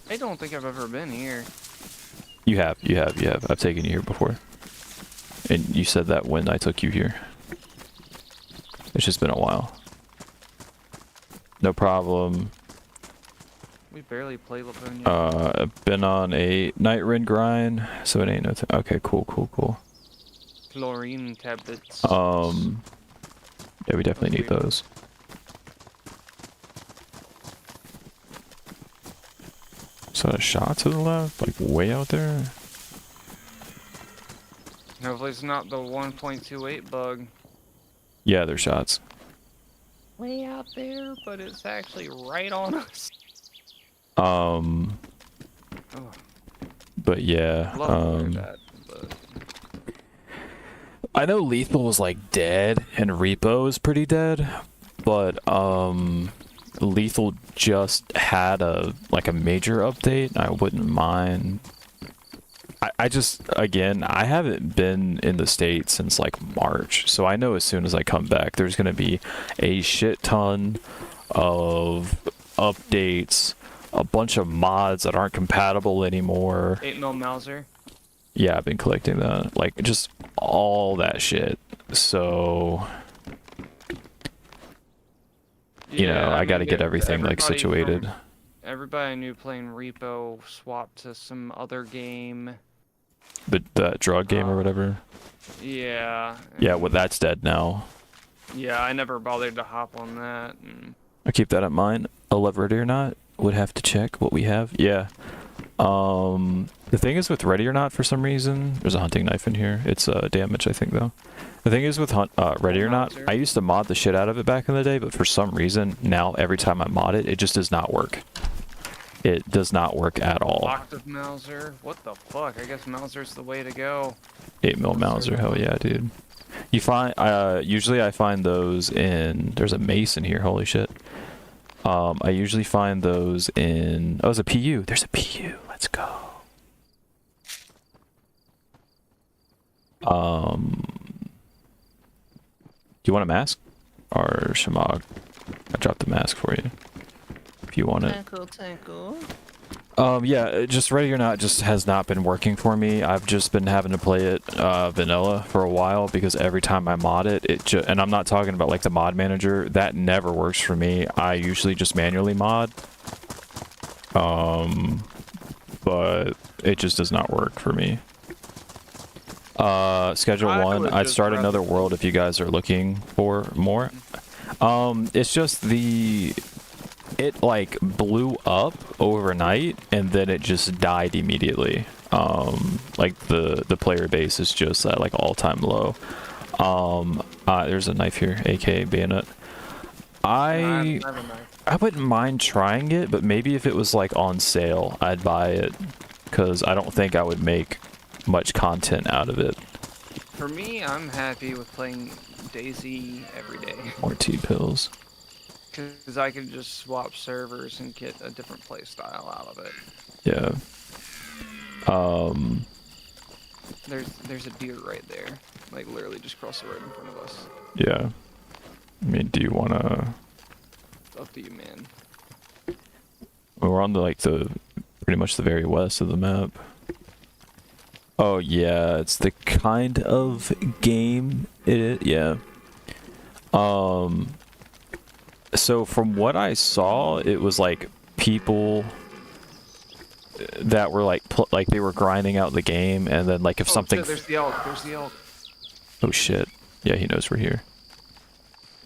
I don't think I've ever been here. You have. I've taken you here before. And you said that when I took you here. It's just been a while. No problem. We barely play Livonia. I've been on a night run grind, so it ain't nothing. Okay, cool. Chlorine tablets. Yeah, we definitely need those. So a shot to the left, like way out there. Hopefully it's not the 1.28 bug. Yeah, they're shots. Way out there, but it's actually right on us. But yeah, Love to hear that, but... I know Lethal was like dead and Repo is pretty dead, but Lethal just had a major update. I wouldn't mind I just, again, I haven't been in the States since like March, so I know as soon as I come back, there's going to be a shit ton of updates, a bunch of mods that aren't compatible anymore. 8mm Mauser. Yeah, I've been collecting that, like just all that shit. So, you know, I got to get everything like situated. Everybody I knew playing Repo swapped to some other game. The drug game or whatever. Yeah. Yeah, well, that's dead now. Yeah, I never bothered to hop on that. And I keep that in mind. A love Ready or Not would have to check what we have. Yeah. The thing is with Ready or Not, for some reason, there's a hunting knife in here. It's damage, I think, though. The thing is with Ready or Not, I used to mod the shit out of it back in the day, but for some reason, now every time I mod it, it just does not work. It does not work at all. Octave Mauser? What the fuck? I guess Mauser's the way to go. 8mm Mauser, hell yeah, dude. You find, usually I find those in, there's a mace in here, holy shit. I usually find those in, oh, there's a PU. There's a PU, let's go. Do you want a mask? Or Shamag? I dropped the mask for you. If you want it. Tinkle. Yeah, just Ready or Not just has not been working for me. I've just been having to play it vanilla for a while because every time I mod it, and I'm not talking about like the mod manager, that never works for me. I usually just manually mod. But it just does not work for me. Schedule 1, I'd start another world if you guys are looking for more. It's just it like blew up overnight and then it just died immediately. Like the player base is just at like all-time low. There's a knife here, aka bayonet. I wouldn't mind trying it, but maybe if it was like on sale, I'd buy it, because I don't think I would make much content out of it. For me, I'm happy with playing Daisy every day. More T-pills. Because I can just swap servers and get a different play style out of it. Yeah. There's a deer right there. Like, literally just across the road in front of us. Yeah. I mean, do you want to... It's up to you, man. We're on pretty much the very west of the map. Oh, yeah, it's the kind of game yeah. So from what I saw, it was like people that were like they were grinding out the game, and then like if something... Shit, there's the elk, there's the elk. Oh shit. Yeah, he knows we're here.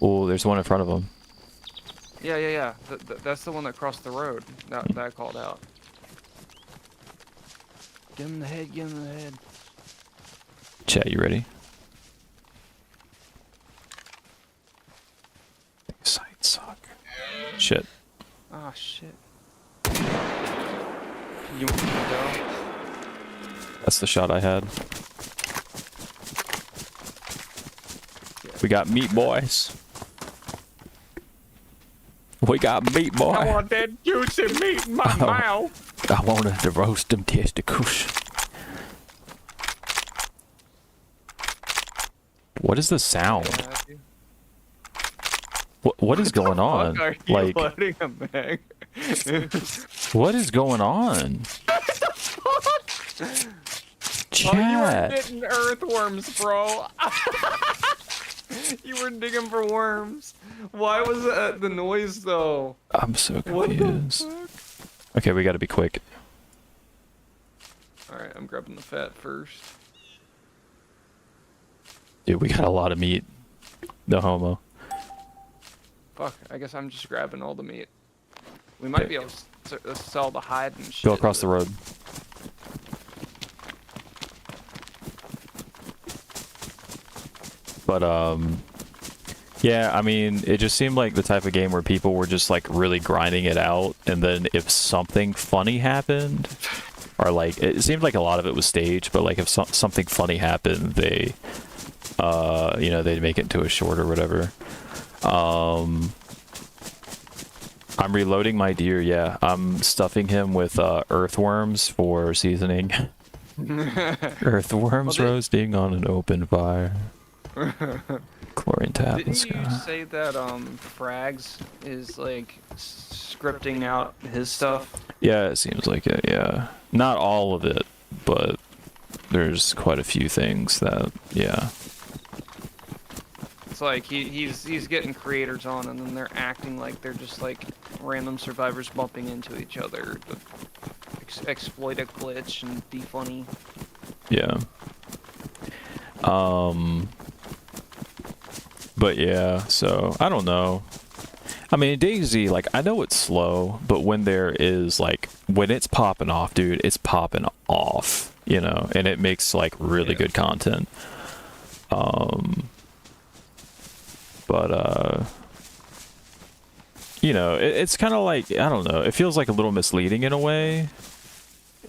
Oh, there's one in front of him. Yeah. That's the one that crossed the road that I called out. Get him in the head, get him in the head. Chat, you ready? Sights suck. Shit. Ah, shit. You want me to go? That's the shot I had. We got meat, boys. We got meat, boy. I want that juicy meat in my mouth. I wanted to roast them testicles. What is the sound? What is going on? Are you Like, letting him bang? what is going on? Chat. Oh, you were getting earthworms, bro. You were digging for worms. Why was that the noise, though? I'm so confused. What the fuck? Okay, we gotta be quick. Alright, I'm grabbing the fat first. Dude, we got a lot of meat. No homo. Fuck, I guess I'm just grabbing all the meat. We might be able to sell the hide and shit. Go across the road. But, yeah, I mean, it just seemed like the type of game where people were just, like, really grinding it out, and then if something funny happened, or, like, it seemed like a lot of it was staged, but, like, if something funny happened, they, you know, they'd make it into a short or whatever. I'm reloading my deer, yeah. I'm stuffing him with, earthworms for seasoning. Earthworms Well, roasting on an open fire. Chlorine Didn't you tablets. say that Frags is like scripting out his stuff? Yeah, it seems like it. Yeah, not all of it, but there's quite a few things that. Yeah. It's like he's getting creators on, and then they're acting like they're just like random survivors bumping into each other to exploit a glitch and be funny. Yeah. But yeah, so I don't know. I mean, DayZ, like, I know it's slow, but when when it's popping off, dude, it's popping off, you know, and it makes, like, really good content. But, you know, it's kind of like, I don't know, it feels like a little misleading in a way,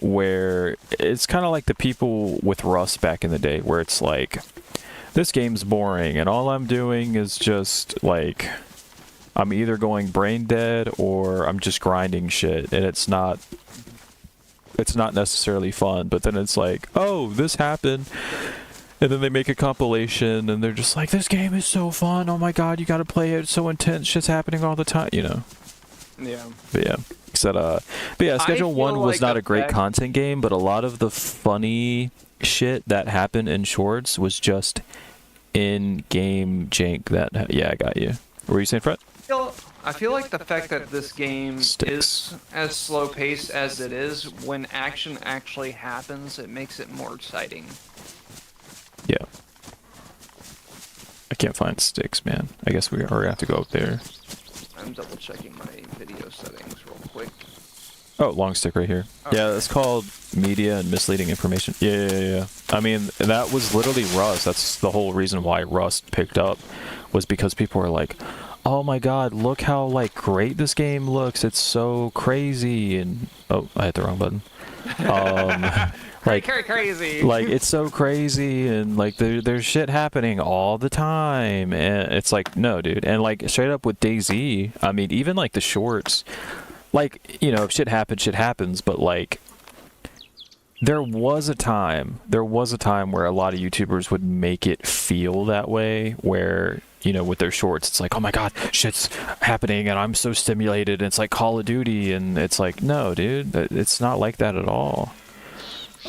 where it's kind of like the people with Rust back in the day, where it's like, this game's boring, and all I'm doing is just, like, I'm either going brain dead or I'm just grinding shit, and it's not necessarily fun. But then it's like, oh, this happened, and then they make a compilation, and they're just like, this game is so fun. Oh my god, you gotta play it. It's so intense. Shit's happening all the time, you know. Yeah. But yeah, but yeah, Schedule feel 1 was like not the a great fact- content game, but a lot of the funny shit that happened in shorts was just in-game jank. Yeah, I got you. What were you saying, Fred? I feel like the fact that this game Sticks. is as slow paced as it is, when action actually happens, it makes it more exciting. Yeah. I can't find sticks, man. I guess we're gonna have to go up there. I'm double checking my video settings real quick. Oh, long stick right here. Yeah, it's called media and misleading information. Yeah. I mean, that was literally Rust. That's the whole reason why Rust picked up, was because people were like, oh my god, look how, like, great this game looks. It's so crazy. And, oh, I hit the wrong button. Like, Crazy. like, it's so crazy, and like there's shit happening all the time, and it's like, no, dude. And like, straight up with DayZ, I mean, even like the shorts, like, you know, if shit happens, but like, there was a time where a lot of YouTubers would make it feel that way, where, you know, with their shorts, it's like, oh my god, shit's happening and I'm so stimulated, and it's like Call of Duty, and it's like, no, dude, it's not like that at all.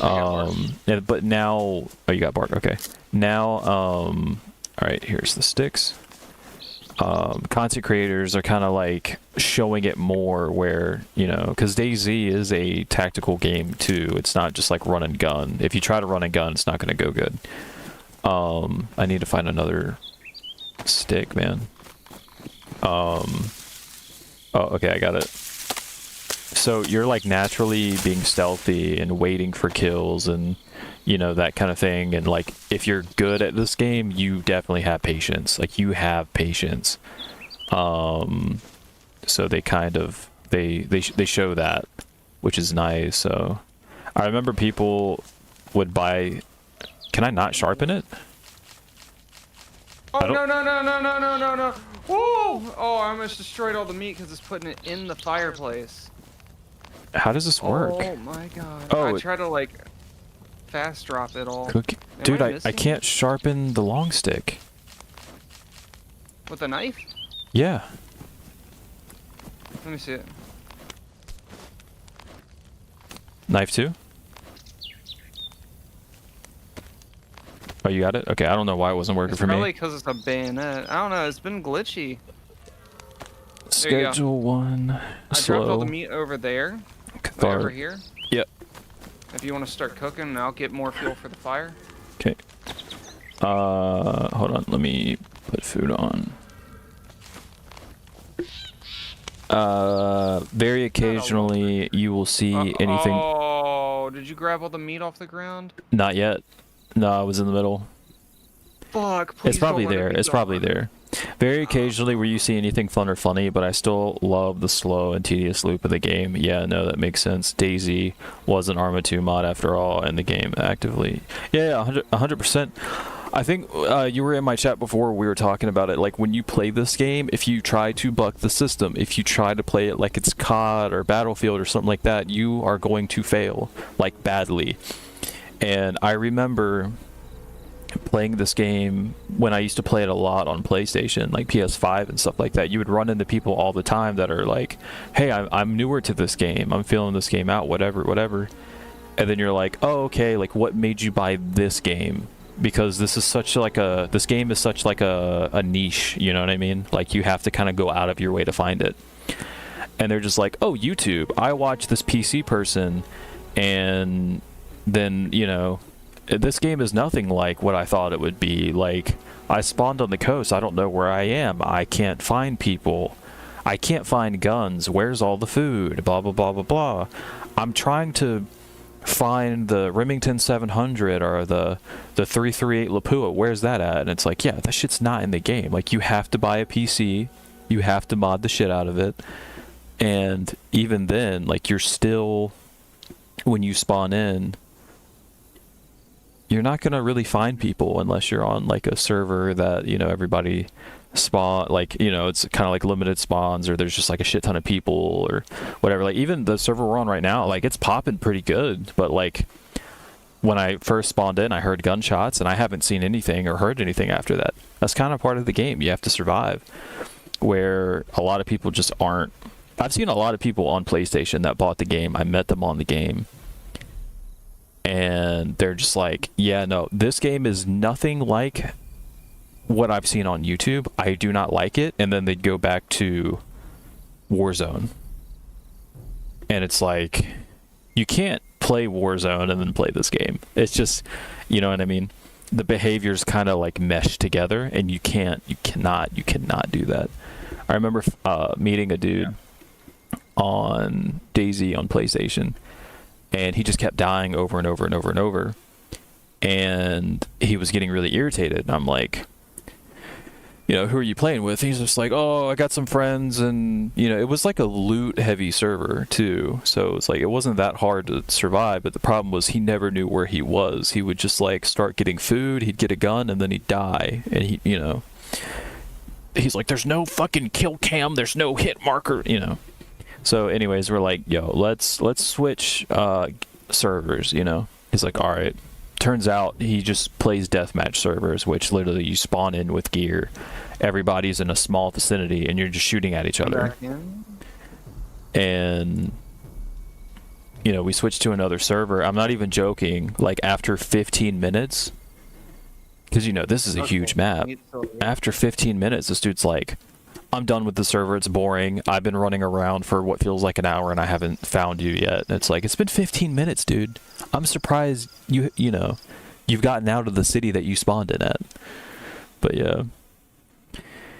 But now, oh, you got Bart. Okay. Now, all right, here's the sticks. Content creators are kind of like showing it more, where, you know, because DayZ is a tactical game too. It's not just like run and gun. If you try to run and gun, it's not going to go good. I need to find another stick, man. Oh, okay, I got it. So you're like naturally being stealthy and waiting for kills, and, you know, that kind of thing. And like, if you're good at this game, you definitely have patience. Like, you have patience. So they kind of they show that, which is nice. So I remember people would buy. Can I not sharpen it? Oh, no. Whoa! Oh, I almost destroyed all the meat because it's putting it in the fireplace. How does this work? Oh my god. Oh, I try to like fast drop it all. Dude, I missing? can't sharpen the long stick. With a knife? Yeah. Let me see it. Knife too? Oh, you got it? Okay, I don't know why it wasn't working It's for probably me. because it's a bayonet. I don't know. It's been glitchy. There you go. Schedule 1. I dropped all the meat over there. Like over here. Yep. If you want to start cooking, I'll get more fuel for the fire. Okay. Hold on. Let me put food on. Very occasionally you will see anything. Oh, did you grab all the meat off the ground? Not yet. No, I was in the middle. Fuck, please It's probably don't let it there. be It's probably gone. there. Very occasionally where you see anything fun or funny, but I still love the slow and tedious loop of the game. Yeah, no, that makes sense. DayZ was an Arma 2 mod after all, and the game actively. Yeah, 100%. I think you were in my chat before, we were talking about it. Like, when you play this game, if you try to buck the system, if you try to play it like it's COD or Battlefield or something like that, you are going to fail, like, badly. And I remember playing this game when I used to play it a lot on PlayStation, like PS5 and stuff like that. You would run into people all the time that are like, hey, I'm newer to this game, I'm feeling this game out, whatever. And then you're like, oh, okay, like what made you buy this game? Because this game is such like a niche, you know what I mean? Like you have to kind of go out of your way to find it. And they're just like, oh, YouTube, I watch this PC person, and then, you know, this game is nothing like what I thought it would be. Like, I spawned on the coast, I don't know where I am, I can't find people, I can't find guns, where's all the food, blah blah blah blah blah. I'm trying to find the Remington 700 or the 338 Lapua, where's that at? And it's like, yeah, that shit's not in the game. Like, you have to buy a PC, you have to mod the shit out of it, and even then, like, you're still, when you spawn in, you're not gonna really find people unless you're on like a server that, you know, everybody spawn, like, you know, it's kind of like limited spawns, or there's just like a shit ton of people or whatever. Like even the server we're on right now, like it's popping pretty good, but like when I first spawned in, I heard gunshots and I haven't seen anything or heard anything after that. That's kind of part of the game. You have to survive, where a lot of people just aren't. I've seen a lot of people on PlayStation that bought the game, I met them on the game, and they're just like, yeah, no, this game is nothing like what I've seen on YouTube. I do not like it. And then they'd go back to Warzone. And it's like, you can't play Warzone and then play this game. It's just, you know what I mean? The behaviors kind of like mesh together, and you cannot do that. I remember meeting a dude on DayZ on PlayStation, and he just kept dying over and over and over and over, and he was getting really irritated. And I'm like, you know, who are you playing with? He's just like, oh, I got some friends, and, you know, it was like a loot heavy server too, so it's like it wasn't that hard to survive. But the problem was he never knew where he was. He would just like start getting food, he'd get a gun, and then he'd die. And he, you know, he's like, there's no fucking kill cam, there's no hit marker, you know. So anyways, we're like, yo, let's switch servers, you know. He's like, all right. Turns out he just plays deathmatch servers, which literally you spawn in with gear, everybody's in a small vicinity, and you're just shooting at each other. And, you know, we switched to another server. I'm not even joking, like after 15 minutes, because, you know, this is a huge map. After 15 minutes, this dude's like, I'm done with the server, it's boring, I've been running around for what feels like an hour and I haven't found you yet. And it's like, it's been 15 minutes, dude. I'm surprised you know, you've gotten out of the city that you spawned in at. But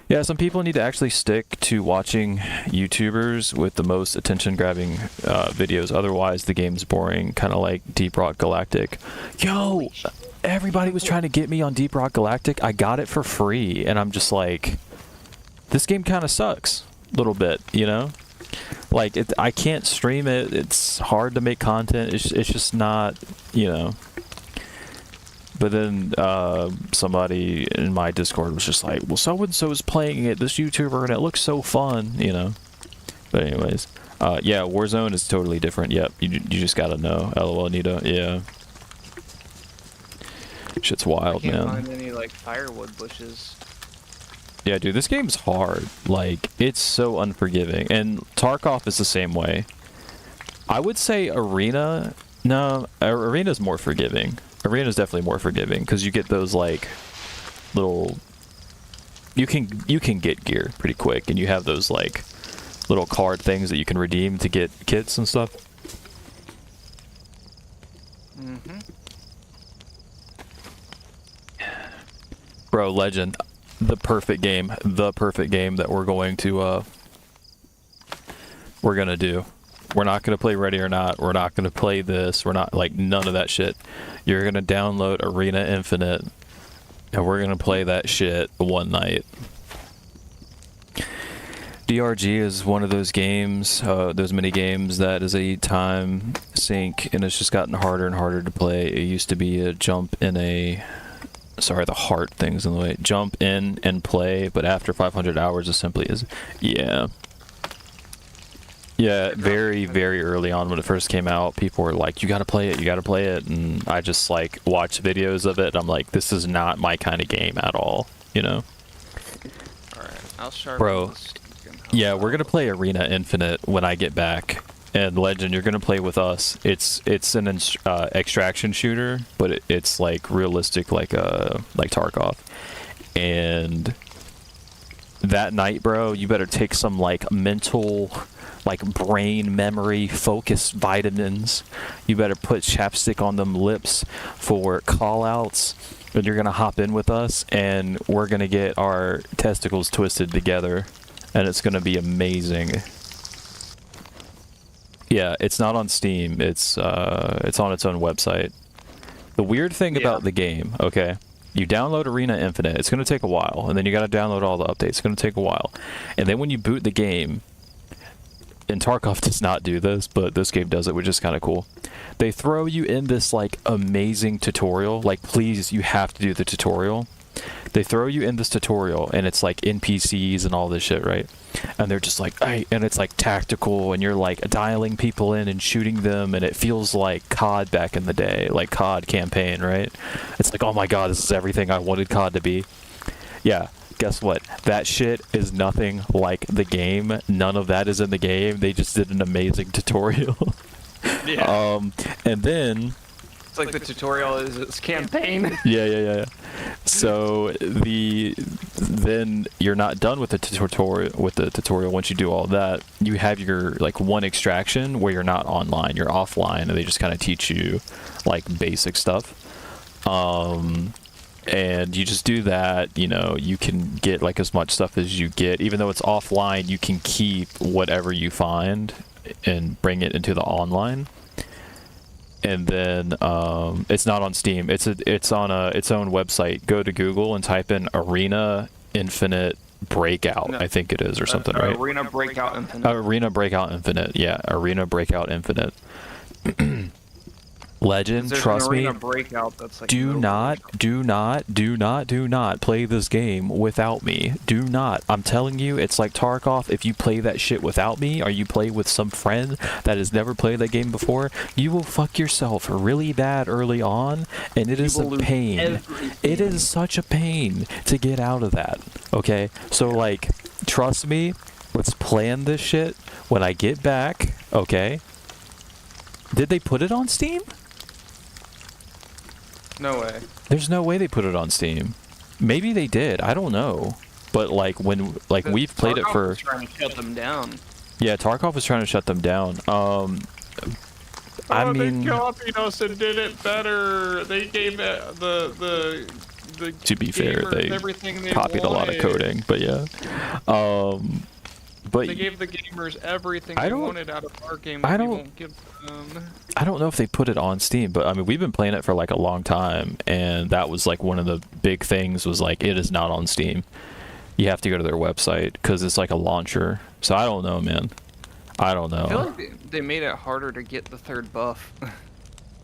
yeah, some people need to actually stick to watching YouTubers with the most attention-grabbing videos. Otherwise, the game's boring, kind of like Deep Rock Galactic. Yo, everybody was trying to get me on Deep Rock Galactic. I got it for free, and I'm just like, this game kind of sucks a little bit, you know? Like, I can't stream it. It's hard to make content. It's just not, you know. But then somebody in my Discord was just like, well, so-and-so is playing it, this YouTuber, and it looks so fun, you know. But anyways, yeah, Warzone is totally different. Yep, you just gotta know. LOL, Nita. Yeah. Shit's wild, man. I can't find any, like, firewood bushes. Yeah, dude, this game's hard. Like, it's so unforgiving. And Tarkov is the same way. I would say Arena... No, Arena's more forgiving. Arena's definitely more forgiving, because you get those, like, little... You can get gear pretty quick, and you have those, like, little card things that you can redeem to get kits and stuff. Mm-hmm. Bro, Legend... The perfect game that we're going to we're gonna do. We're not gonna play Ready or Not. We're not gonna play this. We're not, like, none of that shit. You're gonna download Arena Infinite, and we're gonna play that shit one night. DRG is one of those games, those mini games that is a time sink, and it's just gotten harder and harder to play. It used to be a jump in a... Sorry, the heart thing's in the way. Jump in and play, but after 500 hours, it simply is. Yeah. Yeah, very, very early on when it first came out, people were like, you gotta play it, you gotta play it. And I just like watched videos of it and I'm like, this is not my kind of game at all, you know? Alright, I'll sharpen Bro, the stick and Yeah, help we're gonna out. play Arena Infinite when I get back. And Legend, you're gonna play with us. It's an extraction shooter, but it's like realistic, like Tarkov. And that night, bro, you better take some like mental, like brain memory focus vitamins. You better put chapstick on them lips for call outs. And you're gonna hop in with us and we're gonna get our testicles twisted together and it's gonna be amazing. Yeah, it's not on Steam. It's on its own website. The weird thing about the game, okay, you download Arena Infinite. It's going to take a while, and then you got to download all the updates. It's going to take a while. And then when you boot the game, and Tarkov does not do this, but this game does it, which is kind of cool. They throw you in this like amazing tutorial. Like, please, you have to do the tutorial. They throw you in this tutorial, and it's like NPCs and all this shit, right? And they're just like, hey, and it's like tactical, and you're like dialing people in and shooting them, and it feels like COD back in the day, like COD campaign, right? It's like, oh my god, this is everything I wanted COD to be. Yeah, guess what? That shit is nothing like the game. None of that is in the game. They just did an amazing tutorial. Yeah. And then It's like the tutorial is its campaign. Yeah. So then you're not done with the tutorial. Once you do all that, you have your like one extraction where you're not online, you're offline, and they just kind of teach you like basic stuff. And you just do that. You know, you can get like as much stuff as you get, even though it's offline. You can keep whatever you find and bring it into the online. And then it's not on Steam. It's on its own website. Go to Google and type in Arena Infinite Breakout. No. I think it is, or something, right? Arena Breakout Infinite. Arena Breakout Infinite. Yeah, Arena Breakout Infinite. Legend, There's trust an me. Arena Breakout that's like Do not play this game without me. Do not. I'm telling you, it's like Tarkov. If you play that shit without me, or you play with some friend that has never played that game before, you will fuck yourself really bad early on, and it is a pain. It is such a pain to get out of that. Okay? So, like, trust me, let's plan this shit when I get back, okay? Did they put it on Steam? No way. There's no way they put it on Steam. Maybe they did. I don't know. But like when we've played it Tarkov for was trying to shut them down. Yeah, Tarkov was trying to shut them down. I mean, they copied us and did it better. They gave it the to be fair, gamers they everything they copied a lot of wanted. coding, but yeah. But They gave the gamers everything I they don't- wanted out of our game. I that we don't- won't give them. I don't know if they put it on Steam, but I mean, we've been playing it for like a long time, and that was like one of the big things was like it is not on Steam. You have to go to their website because it's like a launcher. So I don't know, man. I don't know. I feel like they made it harder to get the third buff.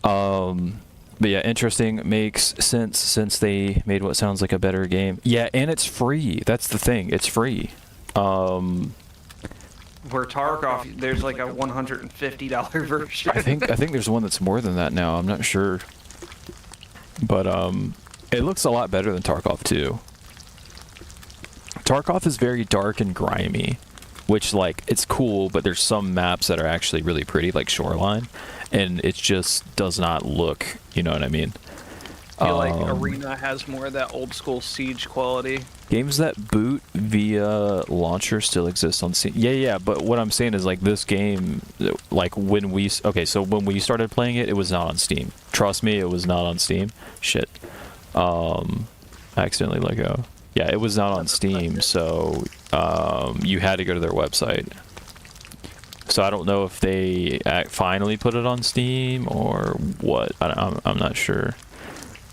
But yeah, interesting. Makes sense since they made what sounds like a better game. Yeah, and it's free. That's the thing. It's free. Where Tarkov, there's like a $150 version. I think there's one that's more than that now. I'm not sure. But it looks a lot better than Tarkov 2. Tarkov is very dark and grimy, which like it's cool, but there's some maps that are actually really pretty, like Shoreline, and it just does not look, you know what I mean? I feel like Arena has more of that old school Siege quality. Games that boot via launcher still exist on Steam. Yeah, but what I'm saying is like this game, like when we started playing it, it was not on Steam. Trust me, it was not on Steam. Shit. I accidentally let go. Yeah, it was not on Steam, so you had to go to their website. So I don't know if they finally put it on Steam or what. I'm not sure.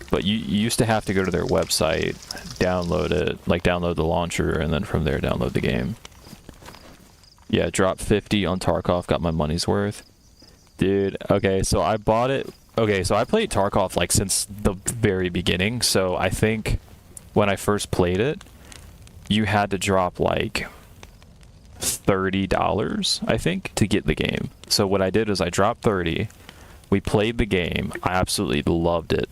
But you used to have to go to their website, download it, like download the launcher, and then from there download the game. Yeah, dropped 50 on Tarkov, got my money's worth. Dude, okay, so I bought it. Okay, so I played Tarkov like since the very beginning, so I think when I first played it, you had to drop like $30, I think, to get the game. So what I did is I dropped 30. We played the game. I absolutely loved it.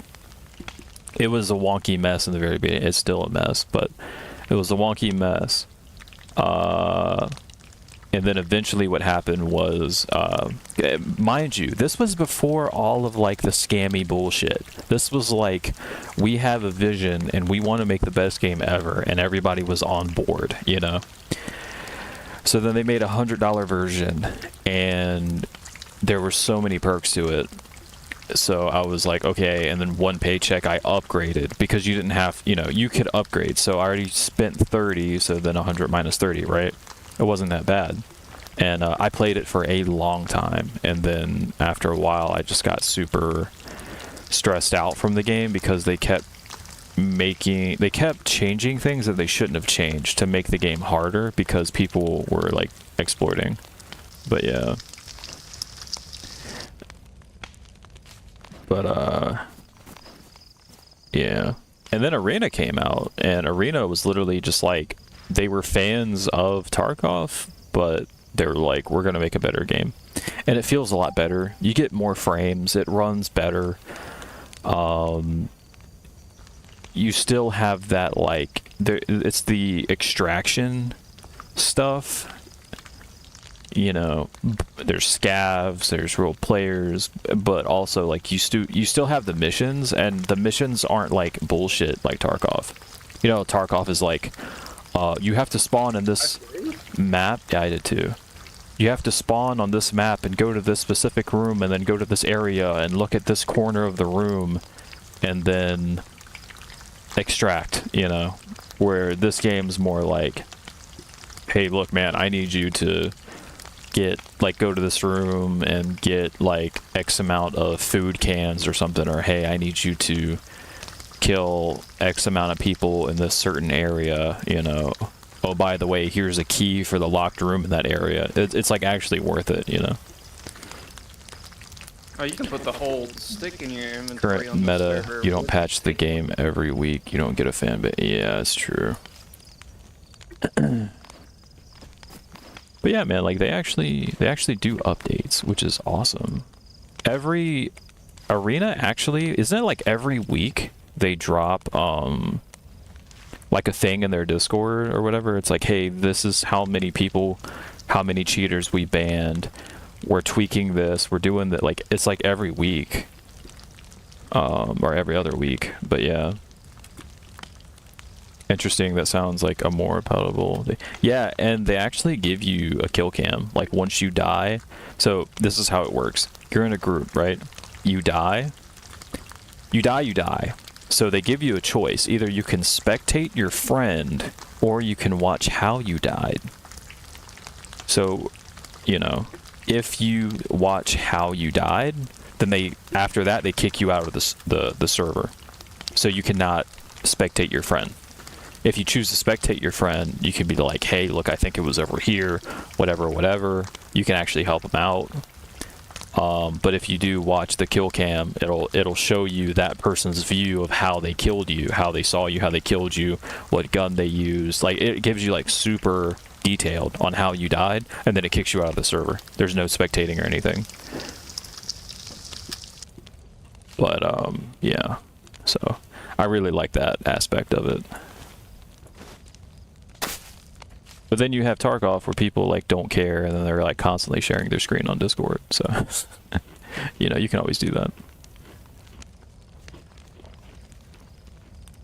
It was a wonky mess in the very beginning. It's still a mess, but it was a wonky mess. And then eventually what happened was, mind you, this was before all of like the scammy bullshit. This was like, we have a vision and we want to make the best game ever, and everybody was on board, you know? So then they made a $100 version, and there were so many perks to it. So I was like, okay, and then one paycheck I upgraded, because you didn't have, you know, you could upgrade. So I already spent 30, so then 100 minus 30, right? It wasn't that bad. And I played it for a long time, and then after a while I just got super stressed out from the game, because they kept changing things that they shouldn't have changed to make the game harder, because people were like exploiting. But yeah. But yeah. And then Arena came out, and Arena was literally just like, they were fans of Tarkov, but they were like, we're gonna make a better game. And it feels a lot better. You get more frames, it runs better. You still have that, like, it's the extraction stuff. You know, there's scavs, there's real players, but also like you still have the missions, and the missions aren't like bullshit like Tarkov. You know, Tarkov is like, you have to spawn in this map. Yeah, I did too. You have to spawn on this map and go to this specific room, and then go to this area and look at this corner of the room, and then extract, you know. Where this game's more like, hey, look, man, I need you to go to this room and get like X amount of food cans or something, or hey, I need you to kill X amount of people in this certain area, you know. Oh, by the way, here's a key for the locked room in that area. It's like actually worth it, you know. Oh, you can put the whole stick in your inventory. Current on the meta, server. you don't patch the game every week, you don't get a fan base. Yeah, it's true. But yeah, man, like they actually do updates, which is awesome. Every Arena actually, isn't it like every week they drop like a thing in their Discord or whatever? It's like, hey, this is how many people, how many cheaters we banned. We're tweaking this, we're doing that. Like, it's like every week. Or every other week. But yeah. Interesting, that sounds like a more palatable. Yeah, and they actually give you a kill cam, like once you die. So this is how it works. You're in a group, right? You die. So they give you a choice. Either you can spectate your friend, or you can watch how you died. So, you know, if you watch how you died, then after that they kick you out of the server. So you cannot spectate your friend. If you choose to spectate your friend, you can be like, hey, look, I think it was over here, whatever. You can actually help them out. But if you do watch the kill cam, it'll show you that person's view of how they killed you, how they saw you, how they killed you, what gun they used. Like, it gives you like super detailed on how you died, and then it kicks you out of the server. There's no spectating or anything. But yeah. So I really like that aspect of it. But then you have Tarkov where people like don't care, and then they're like constantly sharing their screen on Discord. So, you know, you can always do that.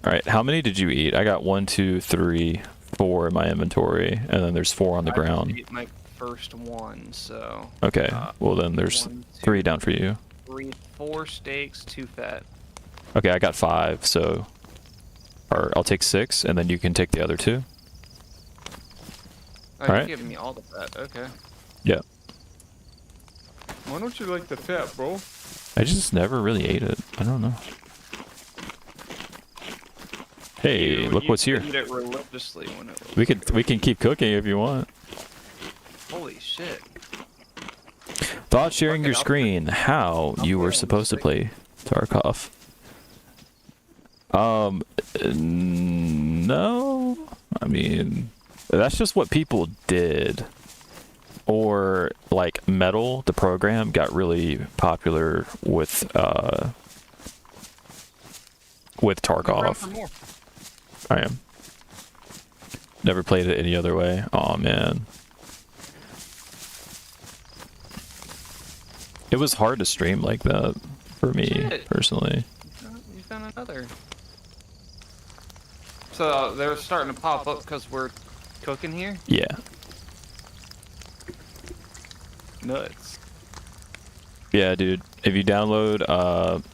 All right, how many did you eat? I got 1, 2, 3, 4 in my inventory, and then there's 4 on the ground. I ate my first one, so. Okay, well then there's 1, 2, 3 down for you. 3, 4 steaks, 2 fat. Okay, I got 5, so, or I'll take 6, and then you can take the other 2. Oh, All you're right. giving me all the fat. Okay. Yeah. Why don't you like the fat, bro? I just never really ate it. I don't know. Hey, You look what's here. Eat it religiously when it was We can keep cooking if you want. Holy shit. Thought sharing Okay, your screen. How you were supposed to play Tarkov. No. I mean, that's just what people did. or like Metal, the program got really popular with Look around Tarkov. for more. I am. Never played it any other way. Oh man. It was hard to stream like that for me Shit. personally. You found another. So they're starting to pop up because we're cooking here? Yeah. Nuts. Yeah, dude. If you download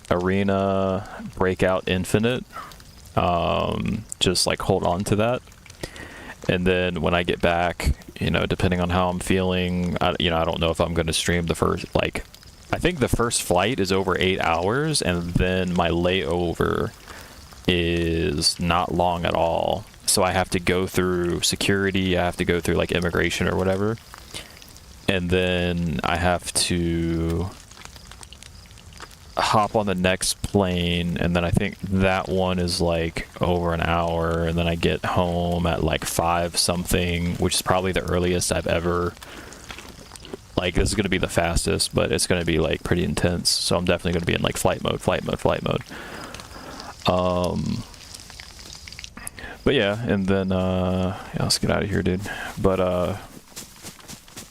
Arena Breakout Infinite, just like hold on to that. And then when I get back, you know, depending on how I'm feeling, I don't know if I'm going to stream the first, like, I think the first flight is over 8 hours, and then my layover is not long at all. So I have to go through security, I have to go through like immigration or whatever. And then I have to hop on the next plane, and then I think that one is like over an hour, and then I get home at like 5 something, which is probably the earliest I've ever, like, this is going to be the fastest, but it's going to be like pretty intense, so I'm definitely going to be in like flight mode. But yeah, and then yeah, let's get out of here, dude. But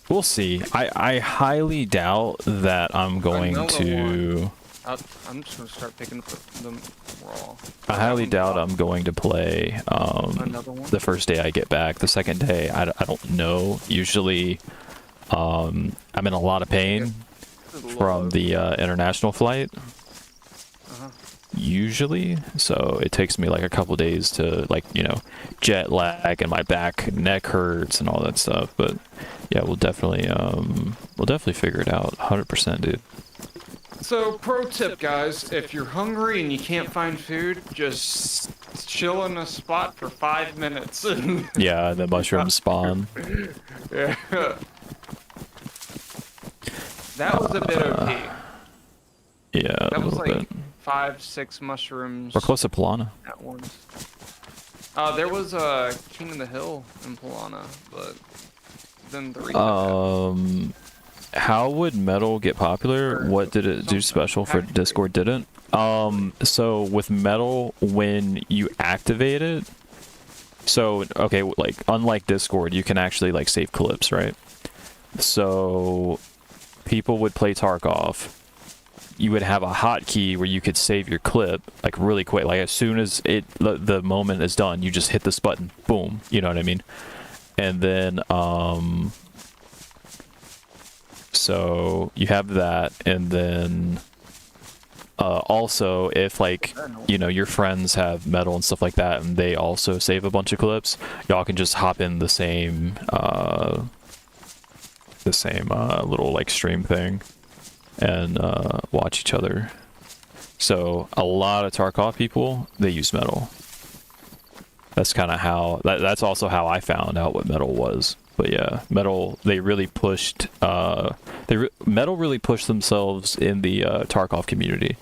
we'll see. I highly doubt that I'm going to I'm just gonna start picking up them raw. I highly doubt I'm going to play Another one? the first day I get back. The second day, I don't know. Usually, I'm in a lot of pain from the international flight. Usually, so it takes me like a couple days to, like, you know, jet lag, and my neck hurts and all that stuff. But yeah, we'll definitely figure it out. 100%, dude. So, pro tip, guys, if you're hungry and you can't find food, just chill in a spot for 5 minutes. Yeah, the mushrooms spawn. Yeah. That was a bit OP. Yeah, a That was little like bit. 5-6 mushrooms We're close to Pilana. at once. There was a King of the Hill in Pilana, but then the reason How would Metal get popular? What did it do special for Discord didn't? So with Metal, when you activate it, so okay, like unlike Discord, you can actually like save clips, right? So people would play Tarkov. You would have a hotkey where you could save your clip like really quick. Like as soon as the moment is done, you just hit this button, boom. You know what I mean? And then so you have that, and then also if like, you know, your friends have Metal and stuff like that, and they also save a bunch of clips, y'all can just hop in the same little like stream thing and watch each other. So a lot of Tarkov people, they use Metal. That's kind of how that's also how I found out what Metal was. But yeah, Metal, they really pushed Metal really pushed themselves in the Tarkov community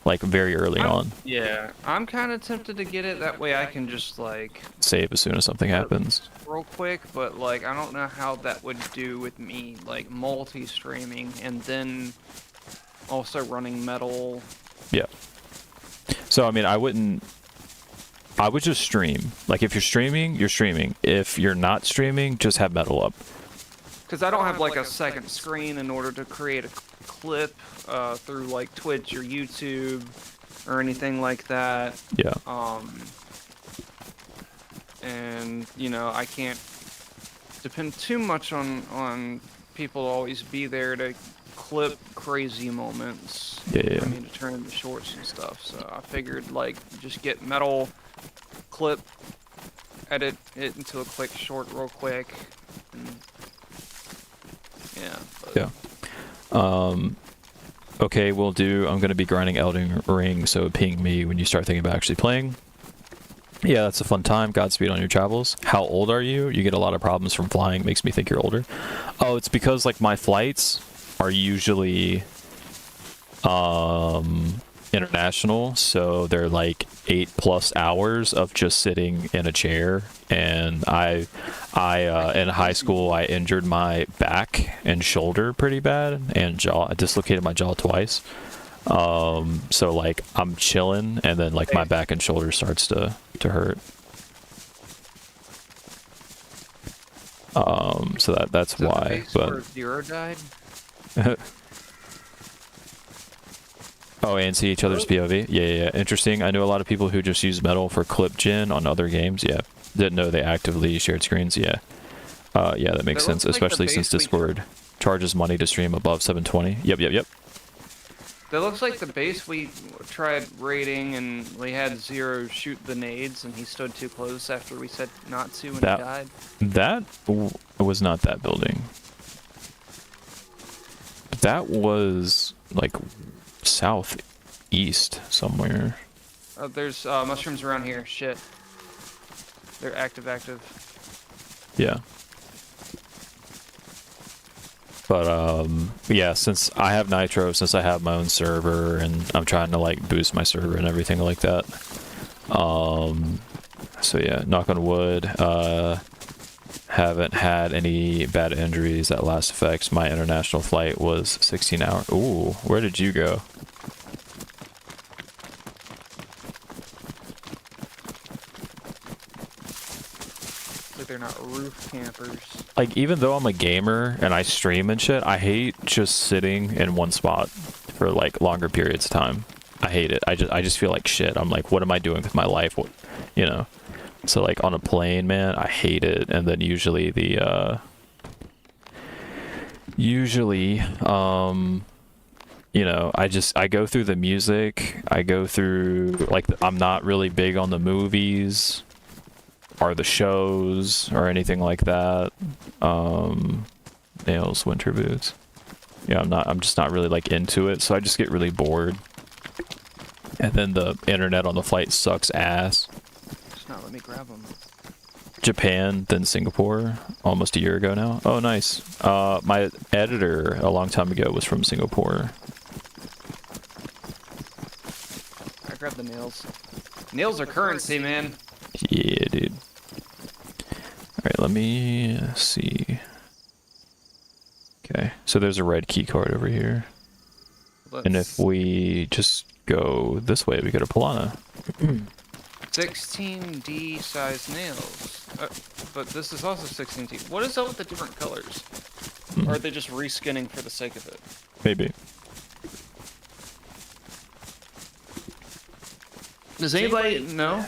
like very early on. Yeah, I'm kind of tempted to get it. That way I can just like Save as soon as something happens. real quick, but like I don't know how that would do with me like multi-streaming and then also running Metal. Yeah. So I mean, I would just stream. Like if you're streaming, you're streaming. If you're not streaming, just have Metal up. Because I don't have like a second screen in order to create a clip through like Twitch or YouTube or anything like that. Yeah. And you know, I can't depend too much on people to always be there to clip crazy moments. Yeah. I mean, to turn into shorts and stuff. So I figured like just get Metal, clip, edit it into a quick short real quick. And yeah. But Yeah. Okay, we'll do. I'm going to be grinding Elden Ring, so ping me when you start thinking about actually playing. Yeah, that's a fun time. Godspeed on your travels. How old are you? You get a lot of problems from flying. Makes me think you're older. Oh, it's because like my flights are usually international, so they're like 8+ hours of just sitting in a chair. And I in high school I injured my back and shoulder pretty bad, and jaw. I dislocated my jaw twice. So like I'm chilling, and then like my back and shoulder starts to hurt. So that's Is that the why. base But where Zero died? oh, and see each other's POV. Yeah. Interesting. I know a lot of people who just use metal for clip gen on other games. Yeah, didn't know they actively shared screens. Yeah, yeah, that makes That sense, looks like the especially since base we- Discord charges money to stream above 720. Yep. That looks like the base we tried raiding, and we had Zero shoot the nades, and he stood too close after we said not to, and That- he died. That was not that building. That was like southeast somewhere. There's mushrooms around here. Shit. They're active. Yeah. But yeah, since I have Nitro, since I have my own server, and I'm trying to like boost my server and everything like that. So yeah, knock on wood. Haven't had any bad injuries at Last Effects. My international flight was 16 hours. Ooh, where did you go? Like they're not roof campers. Like, even though I'm a gamer and I stream and shit, I hate just sitting in one spot for like longer periods of time. I hate it. I just feel like shit. I'm like, what am I doing with my life? What, you know? So like on a plane, man, I hate it. And then usually you know, I go through the music. I go through like I'm not really big on the movies or the shows or anything like that. Nails, winter boots. Yeah, I'm just not really like into it, so I just get really bored. And then the internet on the flight sucks ass. Just not let me grab them. Japan, then Singapore, almost a year ago now. Oh, nice. My editor a long time ago was from Singapore. I grabbed the nails. Nails are currency, man. Yeah, dude. Alright, let me see. Okay, so there's a red key card over here. And if we just go this way, we go to Pilana. 16D size nails. But this is also 16D. What is up with the different colors? Or are they just reskinning for the sake of it? Maybe. Does anybody know?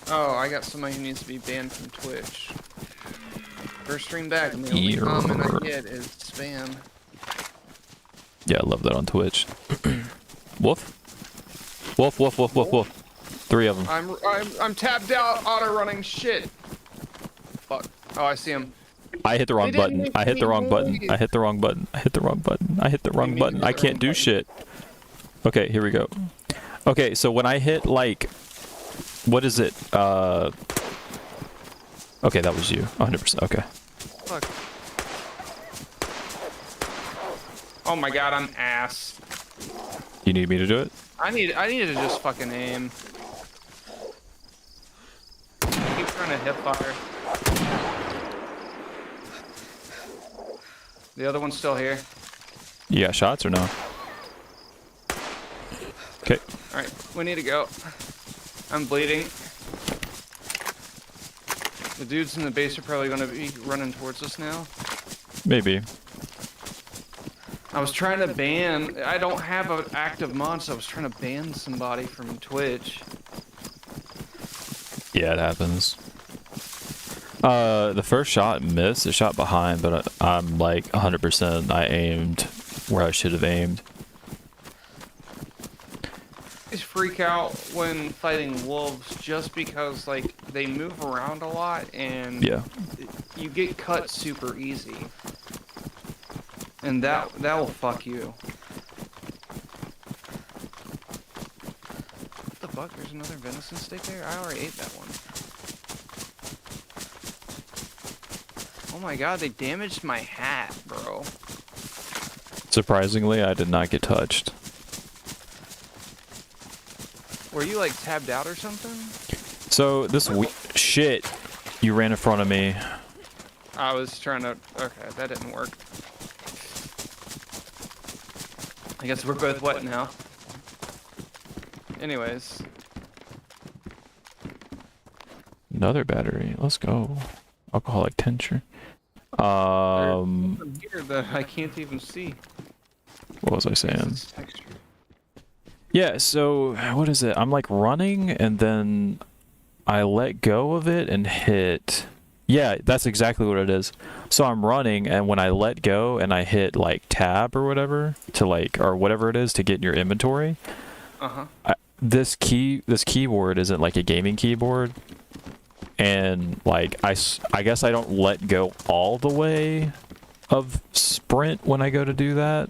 Oh, I got somebody who needs to be banned from Twitch. First stream back, and the only comment I get is spam. Yeah, I love that on Twitch. Wolf? Wolf. 3 of them. I'm tapped out, auto running. Shit. Fuck. Oh, I see him. I hit the wrong button. I hit the wrong button. I hit the wrong button. I hit the wrong button. I hit the wrong button. I can't do shit. Okay, here we go. Okay, so when I hit like, what is it? Okay, that was you. 100%. Okay. Fuck. Oh my god, I'm ass. You need me to do it? I need to just fucking aim. I keep trying to hip fire. The other one's still here. You got shots or no? Okay. Alright, we need to go. I'm bleeding. The dudes in the base are probably gonna be running towards us now. Maybe. I was trying to ban. I don't have an active mod, so I was trying to ban somebody from Twitch. Yeah, it happens. The first shot missed. It shot behind, but I'm like 100%. I aimed where I should have aimed. I just freak out when fighting wolves just because like they move around a lot and Yeah. you get cut super easy. And that will fuck you. What the fuck? There's another venison steak there? I already ate that one. Oh my god, they damaged my hat, bro. Surprisingly, I did not get touched. Were you like tabbed out or something? So this shit, you ran in front of me. I was trying to. Okay, that didn't work. I guess we're both wet now. Anyways. Another battery. Let's go. Alcoholic tincture. There's something here that I can't even see. What was I saying? This texture. Yeah, so what is it? I'm like running and then I let go of it and hit. Yeah, that's exactly what it is. So I'm running and when I let go and I hit like tab or whatever to like, or whatever it is to get in your inventory. Uh-huh. This keyboard isn't like a gaming keyboard. And like I guess I don't let go all the way of sprint when I go to do that.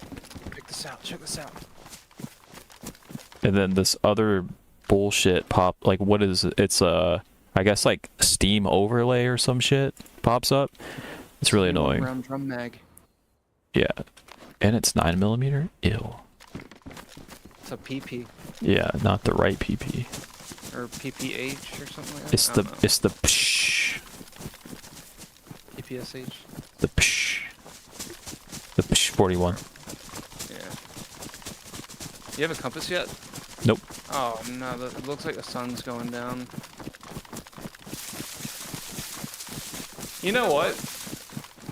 Check this out. Check this out. And then this other bullshit like what is it? It's I guess like Steam overlay or some shit pops up. It's really annoying. Round drum mag. Yeah. And it's 9mm. Ew. It's a PP Yeah, not the right PP. or PPH or something like that. It's I the don't know. it's the psh. PPSH. The psh. The psh 41. Yeah. You have a compass yet? Nope. Oh no, it looks like the sun's going down. You know what?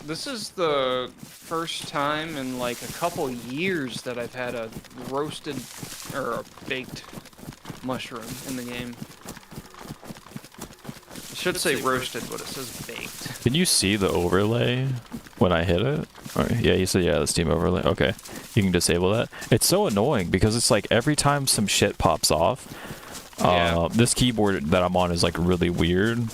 This is the first time in like a couple years that I've had a roasted or a baked mushroom in the game. It should say roasted, but it says baked. Can you see the overlay when I hit it? Or, yeah, you said yeah, the Steam overlay. Okay, you can disable that. It's so annoying because it's like every time some shit pops off. Yeah. This keyboard that I'm on is like really weird.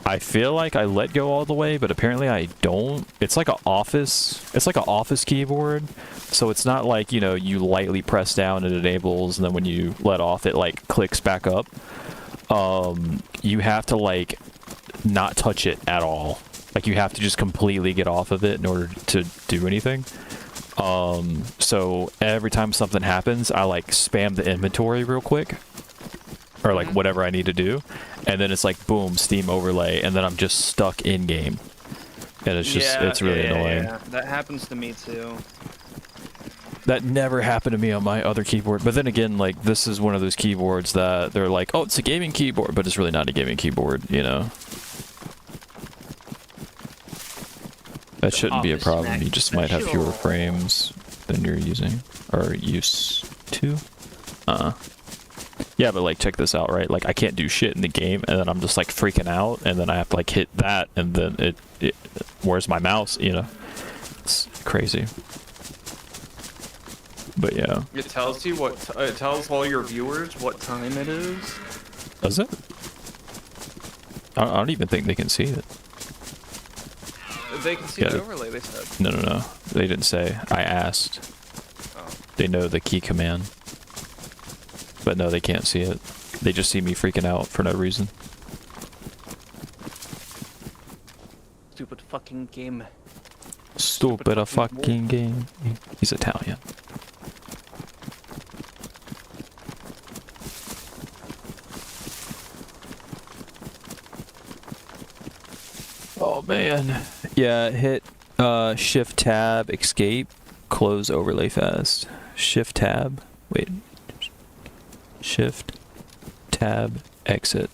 I feel like I let go all the way, but apparently I don't. It's like an office keyboard. So it's not like, you know, you lightly press down and it enables, and then when you let off, it like clicks back up. You have to like not touch it at all. Like you have to just completely get off of it in order to do anything. So every time something happens, I like spam the inventory real quick. Or like whatever I need to do. And then it's like boom, Steam overlay, and then I'm just stuck in game. And it's just it's really annoying. Yeah. That happens to me too. That never happened to me on my other keyboard. But then again, like this is one of those keyboards that they're like, oh, it's a gaming keyboard, but it's really not a gaming keyboard, you know. That shouldn't be a Office problem. Mac You just might have fewer Special. frames than you're using or used to. Yeah, but like check this out, right? Like I can't do shit in the game, and then I'm just like freaking out, and then I have to like hit that, and then it where's my mouse? You know, it's crazy. But yeah, It tells you what. It tells all your viewers what time it is. does it? I don't even think they can see it. They can see Yeah, the they- overlay. They said. No. They didn't say. I asked. Oh. They know the key command. But no, they can't see it. They just see me freaking out for no reason. Stupid fucking game. Stupid a fucking fucking game. He's Italian. Oh man. Yeah, hit shift tab, escape, close overlay fast. Shift tab. Wait. Shift tab, exit.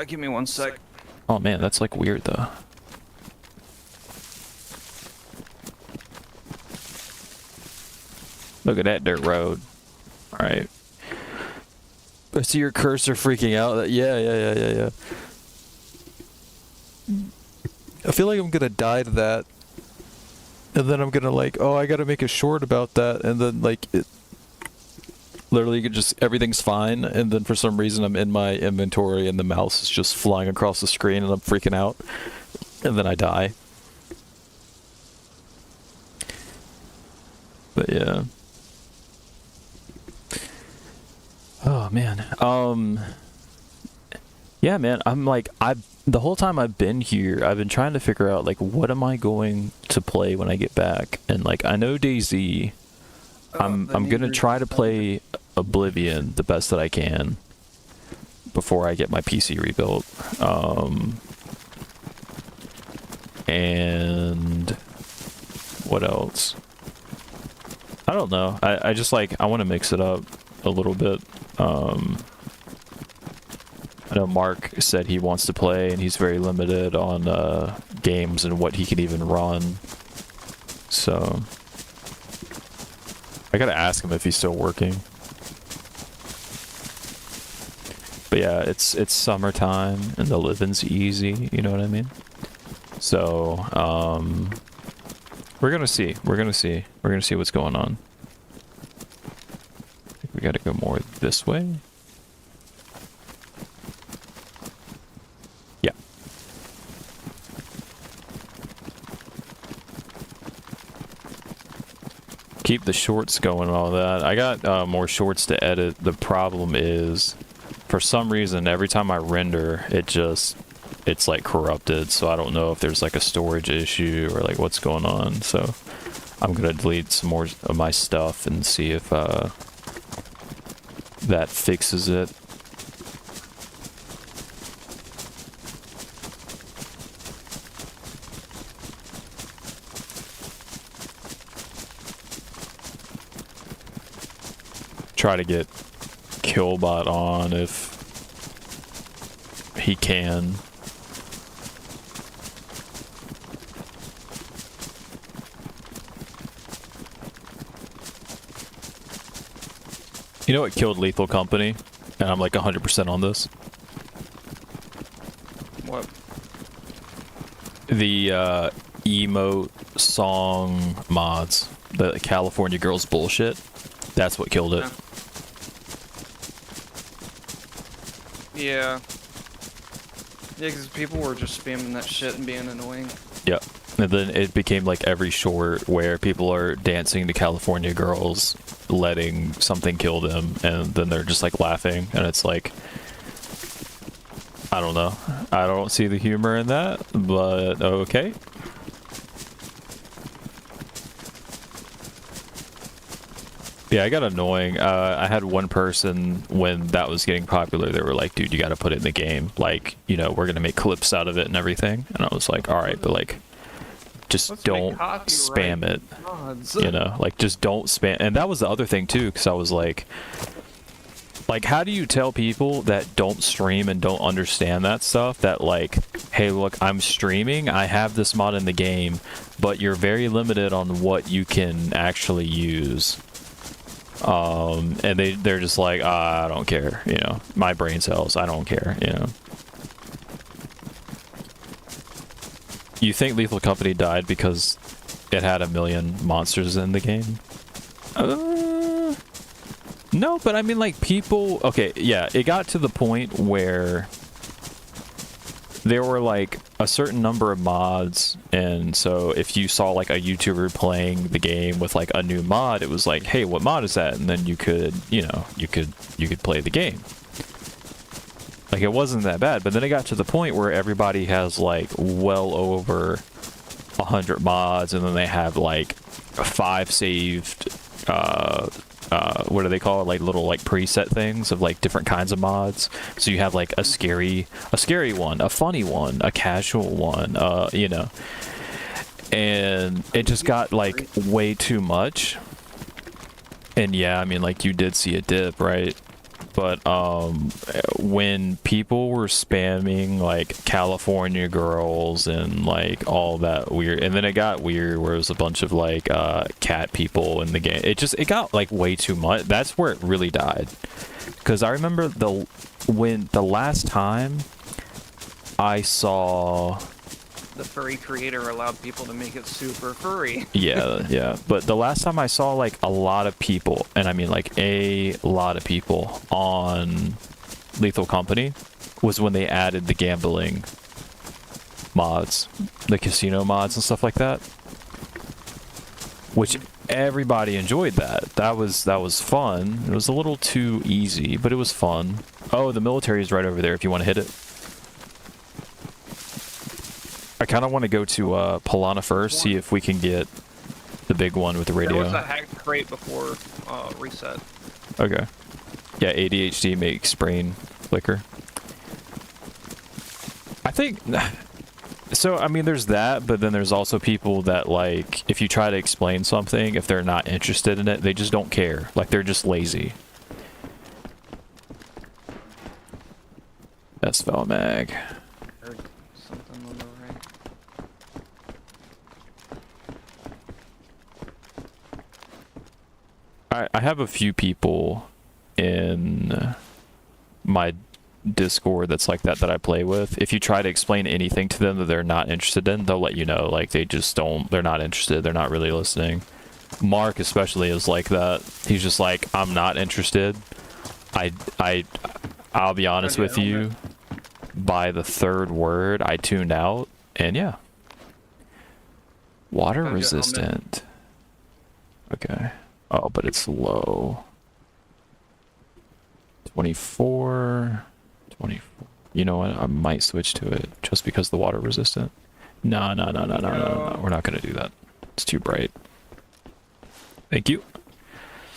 Give me 1 sec. Oh man, that's like weird though. Look at that dirt road. Alright. I see your cursor freaking out. Yeah. I feel like I'm gonna die to that. And then I'm gonna like, oh, I gotta make a short about that. And then like, it literally just, everything's fine. And then for some reason I'm in my inventory and the mouse is just flying across the screen and I'm freaking out. And then I die. But yeah. Oh man. Yeah, man. I'm like, the whole time I've been here, I've been trying to figure out like what am I going to play when I get back. And like I know DayZ, I'm gonna try to play Oblivion the best that I can before I get my PC rebuilt. And what else? I don't know. I just like, I want to mix it up a little bit. I know Mark said he wants to play and he's very limited on games and what he can even run. So I gotta ask him if he's still working. But yeah, it's summertime and the living's easy, you know what I mean? So, we're gonna see. We're gonna see what's going on. I think we gotta go more this way. Yeah. Keep the shorts going and all that. I got more shorts to edit. The problem is, for some reason, every time I render, it's like corrupted, so I don't know if there's like a storage issue or like what's going on. So I'm gonna delete some more of my stuff and see if that fixes it. Try to get Killbot on if he can. You know what killed Lethal Company? And I'm like 100% on this. What? The emote song mods. The California Girls bullshit. That's what killed it. Yeah. Yeah, because people were just spamming that shit and being annoying. Yep. And then it became like every short where people are dancing to California Girls, letting something kill them, and then they're just like laughing, and it's like, I don't know. I don't see the humor in that, but okay. Yeah, I got annoying. I had one person, when that was getting popular, they were like, dude, you gotta put it in the game. Like, you know, we're gonna make clips out of it and everything. And I was like, alright, but like, just don't spam it. Mods. You know, like, just don't spam. And that was the other thing, too, because I was like, how do you tell people that don't stream and don't understand that stuff that, like, hey, look, I'm streaming, I have this mod in the game, but you're very limited on what you can actually use. And they're just like, I don't care, you know, my brain cells, I don't care, you know. You think Lethal Company died because it had 1 million monsters in the game? No, but I mean, like, people... Okay, yeah, it got to the point where there were, like, a certain number of mods, and so if you saw, like, a YouTuber playing the game with, like, a new mod, it was like, hey, what mod is that? And then you could, you know, you could play the game. Like, it wasn't that bad, but then it got to the point where everybody has, like, well over 100 mods, and then they have, like, 5 saved, what do they call it? Like, little, like, preset things of, like, different kinds of mods. So you have, like, a scary one, a funny one, a casual one, you know. And it just got, like, way too much. And yeah, I mean, like, you did see a dip, right? But when people were spamming like California Girls and like all that weird, and then it got weird where it was a bunch of like cat people in the game. It got like way too much. That's where it really died. Because I remember when the last time I saw The furry creator allowed people to make it super furry. yeah. But the last time I saw like a lot of people, and I mean like a lot of people on Lethal Company, was when they added the gambling mods, the casino mods and stuff like that. Which everybody enjoyed that. That was fun. It was a little too easy, but it was fun. Oh, the military is right over there if you want to hit it. I kind of want to go to Polana first, see if we can get the big one with the radio. There was a hacked crate before reset. Okay. Yeah, ADHD makes brain flicker. I think so. I mean, there's that, but then there's also people that, like, if you try to explain something, if they're not interested in it, they just don't care. Like, they're just lazy. That's mag. Heard something on the right. I have a few people in my Discord that's like that I play with. If you try to explain anything to them that they're not interested in, they'll let you know. Like, they just don't, they're not interested, they're not really listening. Mark especially is like that. He's just like, I'm not interested. I'll be honest with you, by the third word I tuned out, and yeah. Water resistant. Okay. Oh, but it's low. 24. 24. You know what? I might switch to it just because the water resistant. No. We're not gonna do that. It's too bright. Thank you.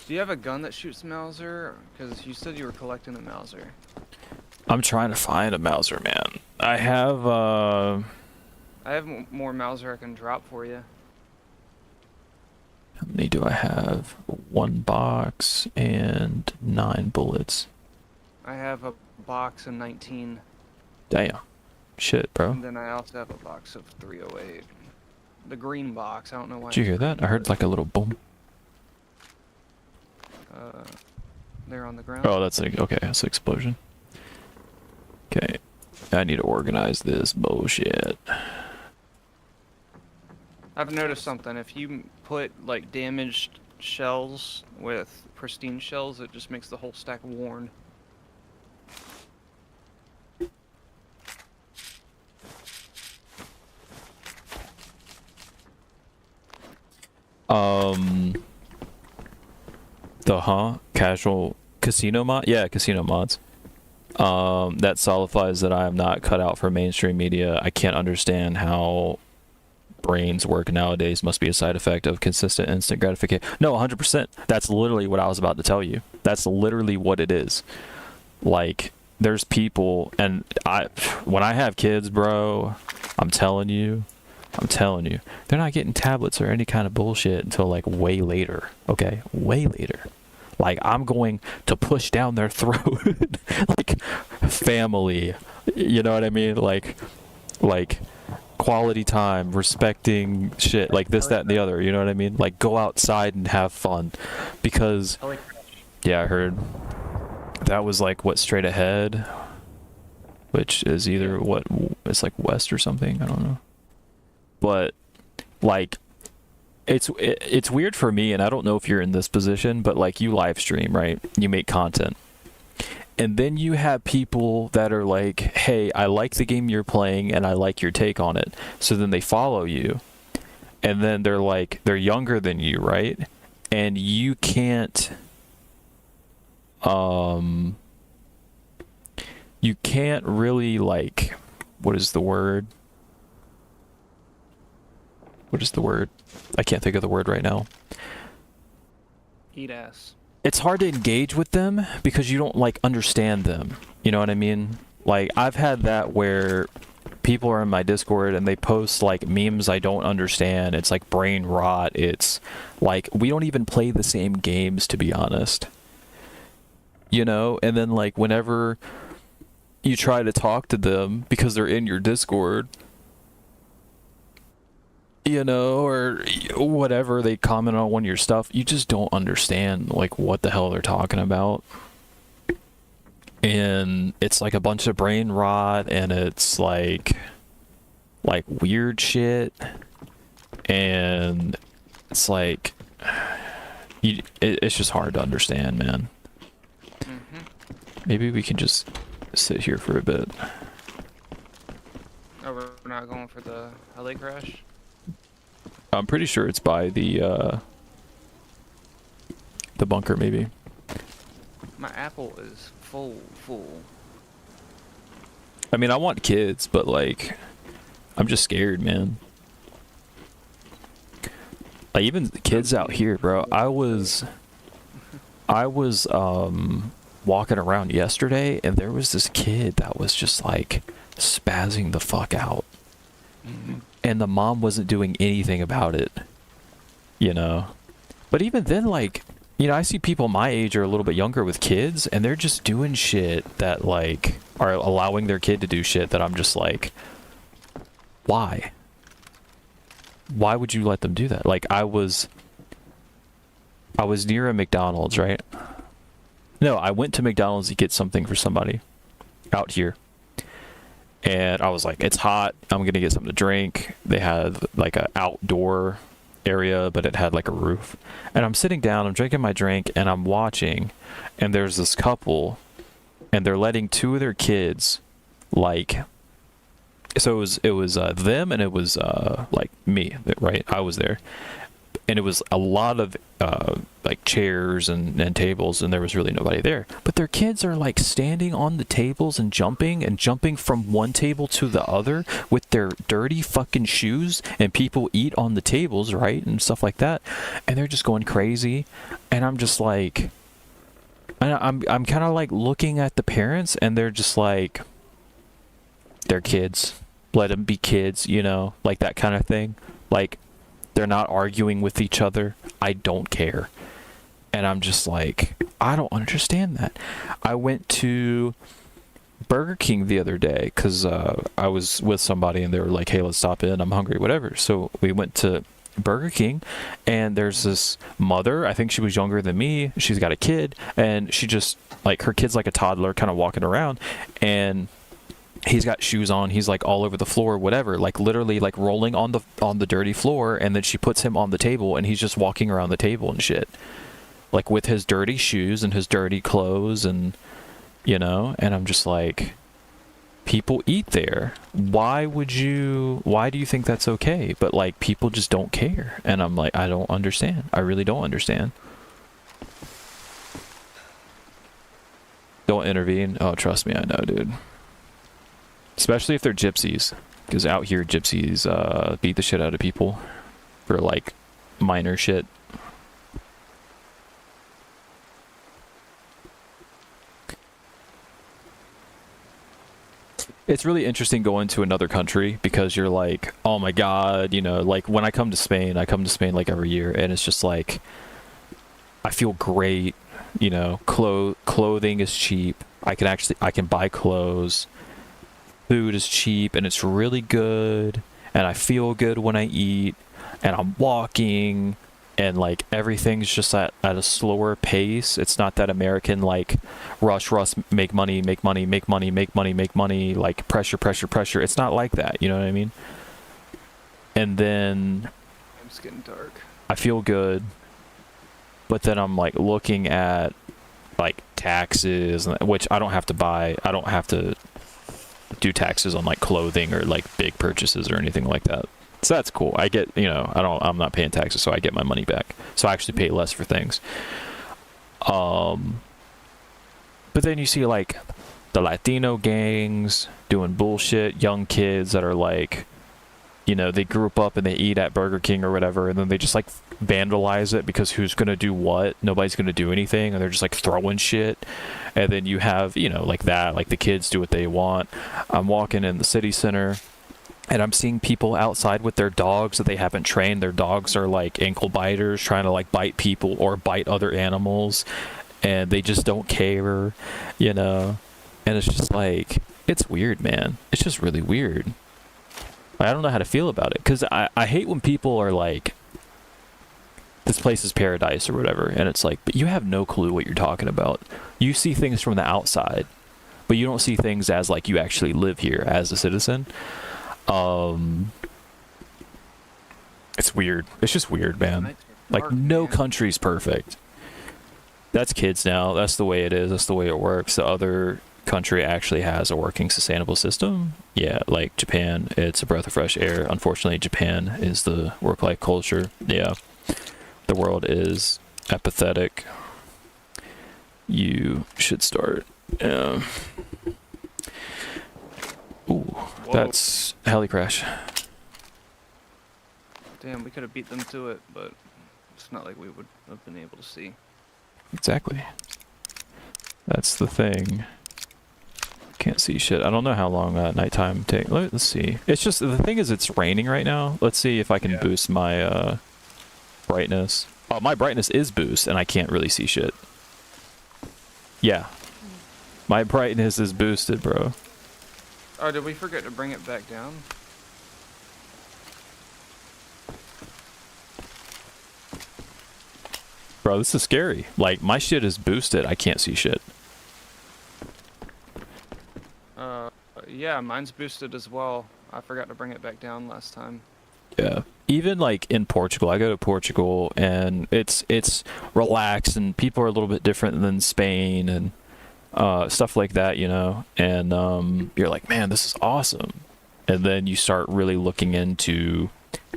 Do you have a gun that shoots Mauser? Because you said you were collecting the Mauser. I'm trying to find a Mauser, man. I have I have more Mauser I can drop for you. how many do I have? 1 box and 9 bullets. I have a box of 19. Damn. Shit, bro. And then I also have a box of 308. The green box. I don't know why. Did you hear that? I heard like a little boom. They're on the ground. Oh, that's like, okay, that's an explosion. Okay. I need to organize this bullshit. I've noticed something. If you put like damaged shells with pristine shells, it just makes the whole stack worn. Casual casino mod? Yeah, casino mods. That solidifies that I am not cut out for mainstream media. I can't understand how brains work nowadays. Must be a side effect of consistent instant gratification. No, 100%. That's literally what I was about to tell you. That's literally what it is. Like, there's people, and when I have kids, bro, I'm telling you, they're not getting tablets or any kind of bullshit until like way later. Okay, way later. Like, I'm going to push down their throat. Like, family, you know what I mean? Like quality time, respecting shit, like this, that, and the other, you know what I mean? Like, go outside and have fun. Because, yeah, I heard that was like, what, straight ahead? Which is either, what, it's like west or something, I don't know. But, like, it's weird for me, and I don't know if you're in this position, but like, you live stream, right? You make content. And then you have people that are like, hey, I like the game you're playing and I like your take on it. So then they follow you. And then they're like, they're younger than you, right? And you can't really, like, what is the word? I can't think of the word right now. Eat ass. It's hard to engage with them because you don't, like, understand them. You know what I mean? Like, I've had that where people are in my Discord and they post, like, memes I don't understand. It's like brain rot. It's like, we don't even play the same games, to be honest. You know? And then, like, whenever you try to talk to them because they're in your Discord, you know, or whatever, they comment on one of your stuff, you just don't understand, like, what the hell they're talking about. And it's like a bunch of brain rot, and it's like weird shit, and it's like, it's just hard to understand, man. Maybe we can just sit here for a bit. Oh, we're not going for the LA crash? I'm pretty sure it's by the bunker, maybe. My apple is full. I mean, I want kids, but, like, I'm just scared, man. Like even the kids out here, bro. I was walking around yesterday, and there was this kid that was just like spazzing the fuck out, and the mom wasn't doing anything about it, you know. But even then, like, you know, I see people my age or a little bit younger with kids, and they're just doing shit that like are allowing their kid to do shit that I'm just like, why? Why would you let them do that? Like I was near a McDonald's, right? No, I went to McDonald's to get something for somebody out here. And I was like, it's hot. I'm going to get something to drink. They had like an outdoor area, but it had like a roof. And I'm sitting down, I'm drinking my drink, and I'm watching. And there's this couple, and they're letting two of their kids, like, so it was them, and it was like me, right? I was there. And it was a lot of like chairs and tables, and there was really nobody there. But their kids are like standing on the tables and jumping from one table to the other with their dirty fucking shoes, and people eat on the tables, right? And stuff like that. And they're just going crazy. And I'm just like, I'm kind of like looking at the parents, and they're just like, they're kids. Let them be kids, you know, like that kind of thing. Like, they're not arguing with each other. I don't care. And I'm just like, I don't understand that. I went to Burger King the other day because I was with somebody, and they were like, hey, let's stop in. I'm hungry, whatever. So we went to Burger King, and there's this mother. I think she was younger than me. She's got a kid, and she just, like, her kid's like a toddler kind of walking around, and he's got shoes on. He's like all over the floor, whatever, like literally like rolling on the dirty floor. And then she puts him on the table, and he's just walking around the table and shit, like with his dirty shoes and his dirty clothes, and you know. And I'm just like, people eat there. Why do you think that's okay? But like, people just don't care. And I'm like, I don't understand. I really don't understand. Don't intervene. Oh, trust me, I know, dude. Especially if they're gypsies, because out here gypsies beat the shit out of people for like minor shit. It's really interesting going to another country, because you're like, oh my god, you know, like when I come to Spain like every year, and it's just like, I feel great, you know. Clothing is cheap. I can buy clothes. Food is cheap, and it's really good, and I feel good when I eat, and I'm walking, and like everything's just at a slower pace. It's not that American like rush, make money, like pressure. It's not like that, you know what I mean? And then It's getting dark. I feel good, but then I'm like looking at like taxes, which I don't have to do taxes on like clothing or like big purchases or anything like that. So that's cool. I get, you know, I'm not paying taxes, so I get my money back. So I actually pay less for things. But then you see like the Latino gangs doing bullshit, young kids that are like, you know, they group up and they eat at Burger King or whatever, and then they just like vandalize it, because who's gonna do what? Nobody's gonna do anything, and they're just like throwing shit. And then you have, you know, like that, like the kids do what they want. I'm walking in the city center, and I'm seeing people outside with their dogs that they haven't trained. Their dogs are like ankle biters, trying to like bite people or bite other animals, and they just don't care, you know. And it's just like, it's weird, man. It's just really weird. I don't know how to feel about it, because I hate when people are like, this place is paradise or whatever, and it's like, but you have no clue what you're talking about. You see things from the outside, but you don't see things as like you actually live here as a citizen. It's weird. It's just weird, man. Like, no country's perfect. That's kids now. That's the way it is. That's the way it works. The other country actually has a working, sustainable system. Yeah, like Japan, it's a breath of fresh air. Unfortunately, Japan is the work-life culture. Yeah. The world is apathetic. You should start. Ooh, Whoa. that's heli crash. Damn, we could have beat them to it, but it's not like we would have been able to see. Exactly. That's the thing. Can't see shit. I don't know how long nighttime take. Let's see. It's just the thing is it's raining right now. Let's see if I can boost my brightness. Oh, my brightness is boost and I can't really see shit. Yeah. My brightness is boosted, bro. Oh, did we forget to bring it back down? Bro, this is scary. Like, my shit is boosted. I can't see shit. Yeah, mine's boosted as well. I forgot to bring it back down last time. Yeah. Even like in Portugal, I go to Portugal and it's relaxed and people are a little bit different than Spain and stuff like that, you know. And you're like, man, this is awesome. And then you start really looking into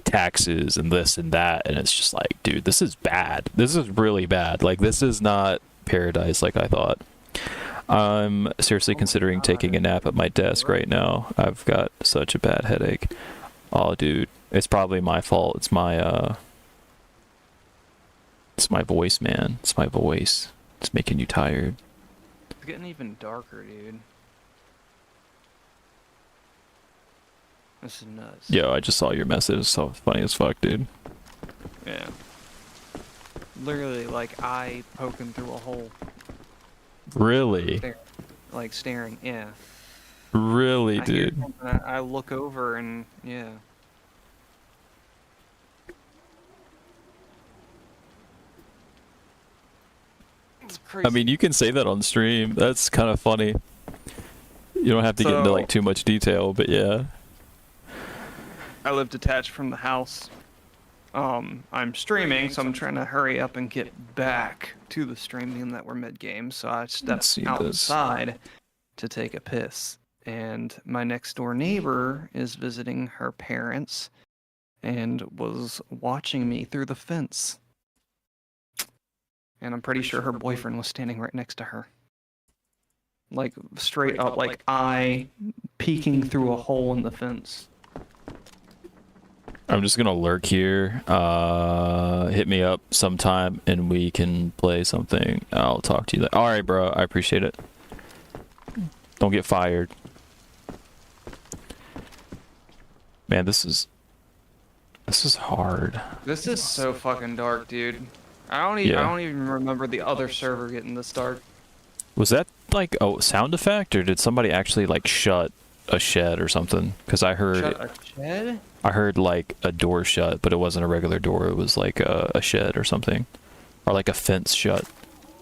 taxes and this and that, and it's just like, dude, this is bad. This is really bad. Like, this is not paradise like I thought. I'm seriously considering taking a nap at my desk right now. I've got such a bad headache. Oh, dude, it's probably my fault. It's my voice, man. It's my voice. It's making you tired. It's getting even darker, dude. This is nuts. Yo, I just saw your message. It's so funny as fuck, dude. Yeah. Literally, like, eye poking through a hole. Really? Like, staring, yeah. Really, I hear dude? something, I look over and, yeah. It's crazy. I mean, you can say that on stream. That's kind of funny. You don't have to get into like too much detail, but yeah. I live detached from the house. I'm streaming, so I'm trying to hurry up and get back to the streaming that we're mid-game, so I stepped outside to take a piss. And my next door neighbor is visiting her parents and was watching me through the fence. And I'm pretty sure her boyfriend was standing right next to her. Like, straight up, like, eye peeking through a hole in the fence. I'm just gonna lurk here. Hit me up sometime and we can play something. I'll talk to you. All right, bro. I appreciate it. Don't get fired. Man, this is hard. This is so fucking dark, dude. I don't even remember the other server getting this dark. Was that like a sound effect, or did somebody actually like shut a shed or something? Because I heard Shut a shed? I heard like a door shut, but it wasn't a regular door. It was like a shed or something, or like a fence shut.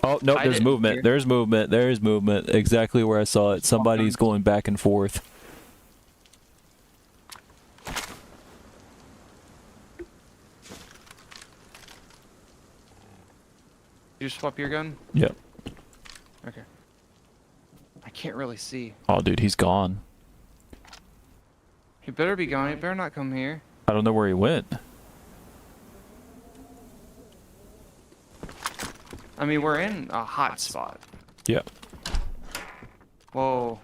Oh no, there's movement. There's movement. There's movement. Exactly where I saw it. Somebody's going back and forth. You swap your gun? Yep. Okay. I can't really see. Oh, dude, he's gone. He better be gone. He better not come here. I don't know where he went. I mean, we're in a hot spot. Yeah. Whoa.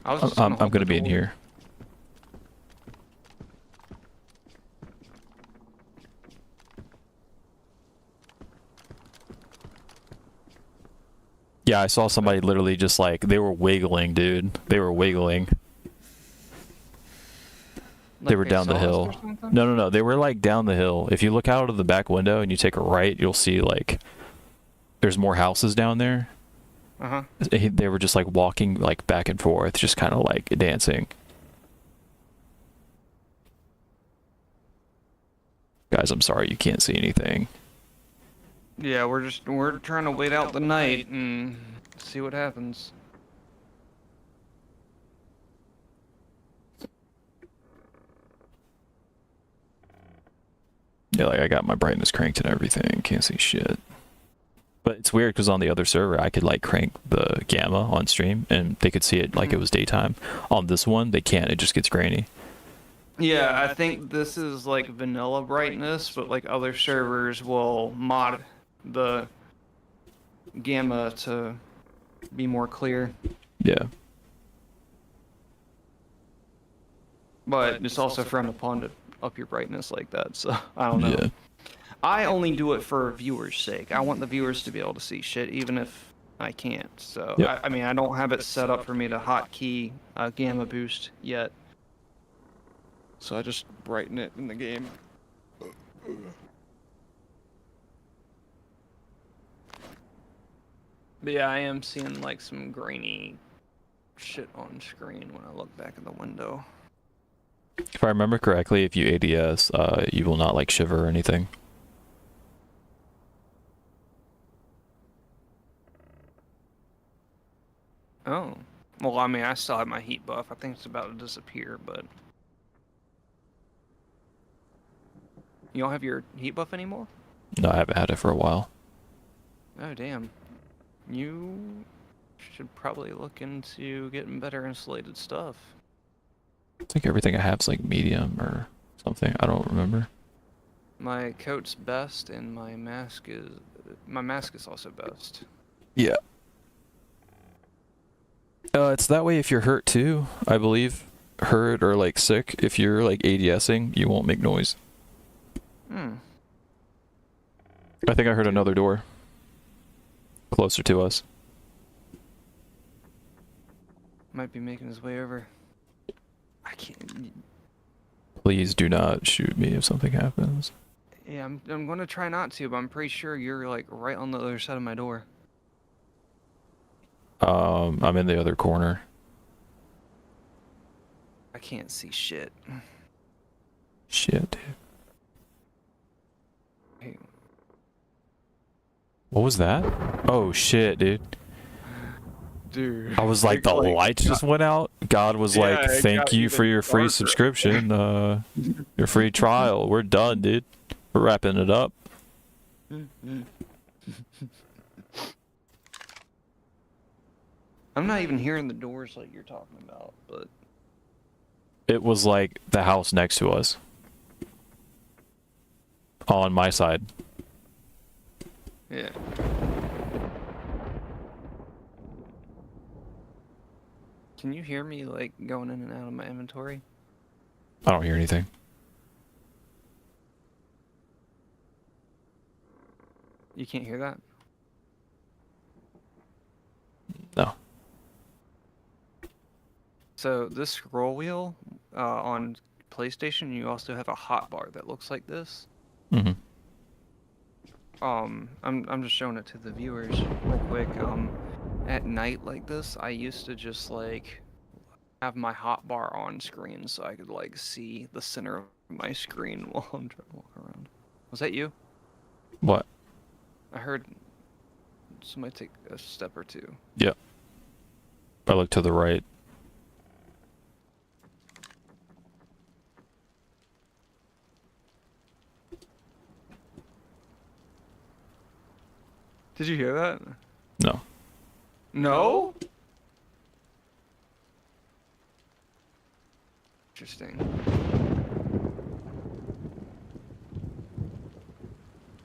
I was just I'm hold gonna the be in door. here. Yeah, I saw somebody literally just like, they were wiggling, dude. They were wiggling. They Like were down the saw us hill. or something? No, they were like down the hill. If you look out of the back window and you take a right, you'll see like there's more houses down there. Uh-huh. They were just like walking like back and forth, just kind of like dancing. Guys, I'm sorry you can't see anything. Yeah, we're trying to wait out the night and see what happens. Yeah, like I got my brightness cranked and everything. Can't see shit. But it's weird because on the other server, I could like crank the gamma on stream and they could see it like it was daytime. On this one, they can't. It just gets grainy. Yeah, I think this is like vanilla brightness, but like other servers will mod the gamma to be more clear. Yeah. But it's also frowned upon to up your brightness like that. So I don't know. Yeah. I only do it for viewers' sake. I want the viewers to be able to see shit, even if I can't. So Yep. I mean, I don't have it set up for me to hotkey gamma boost yet. So I just brighten it in the game. But yeah, I am seeing like some grainy shit on screen when I look back in the window. If I remember correctly, if you ADS, you will not like shiver or anything. Oh. Well, I mean, I still have my heat buff. I think it's about to disappear, but... You don't have your heat buff anymore? No, I haven't had it for a while. Oh, damn. You should probably look into getting better insulated stuff. I think everything I have is like medium or something. I don't remember. My coat's best, and my mask is also best. Yeah. It's that way if you're hurt too, I believe. Hurt or like sick. If you're like ADSing, you won't make noise. Hmm. I think I heard another door. Closer to us. Might be making his way over. I can't... Please do not shoot me if something happens. Yeah, I'm gonna try not to, but I'm pretty sure you're like right on the other side of my door. I'm in the other corner. I can't see shit. Shit, dude. Hey, What was that? Oh shit, dude. dude. I was like, the lights just went out. God was like, Yeah, it thank got you for even your free darker. subscription, your free trial. We're done, dude. We're wrapping it up. I'm not even hearing the doors like you're talking about, but It was like the house next to us. On my side. yeah. Can you hear me like going in and out of my inventory? I don't hear anything. You can't hear that? No. So this scroll wheel on PlayStation, you also have a hotbar that looks like this. Mm-hmm. I'm just showing it to the viewers real quick. At night like this, I used to just like have my hotbar on screen so I could like see the center of my screen while I'm trying to walk around. Was that you? What? I heard somebody take a step or two. Yep. I look to the right. Did you hear that? No. No? Interesting.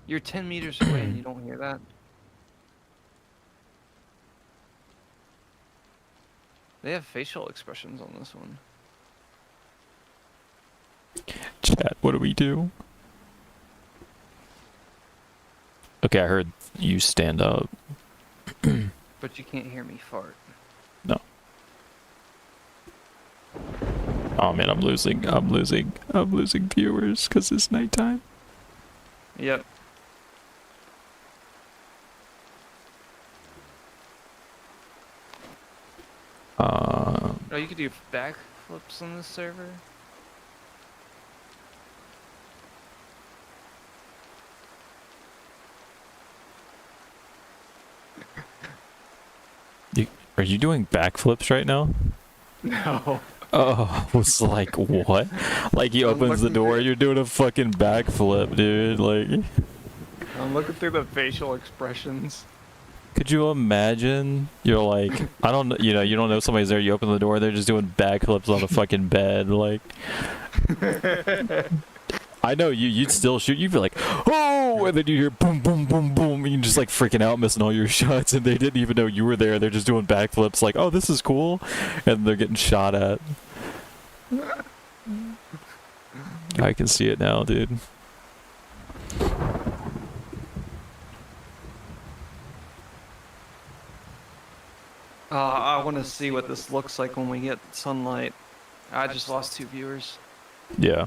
You're 10 meters away and you don't hear that? They have facial expressions on this one. Chat, what do we do? Okay, I heard you stand up. But you can't hear me fart. No. Oh man, I'm losing viewers because it's nighttime. Yep. Oh, you could do backflips on this server? Are you doing backflips right now? No. Oh, I was like, what? Like he I'm opens the looking door, through- you're doing a fucking backflip, dude. Like, I'm looking through the facial expressions. could you imagine? You're like, I don't know, you don't know somebody's there. You open the door, they're just doing backflips on a fucking bed. Like, I know you'd still shoot. You'd be like, oh, and then you hear boom, boom, boom, boom, and you're just like freaking out, missing all your shots, and they didn't even know you were there. They're just doing backflips, like, oh, this is cool, and they're getting shot at. I can see it now, dude. I want to see what this looks like when we get sunlight. I just lost 2 viewers. Yeah.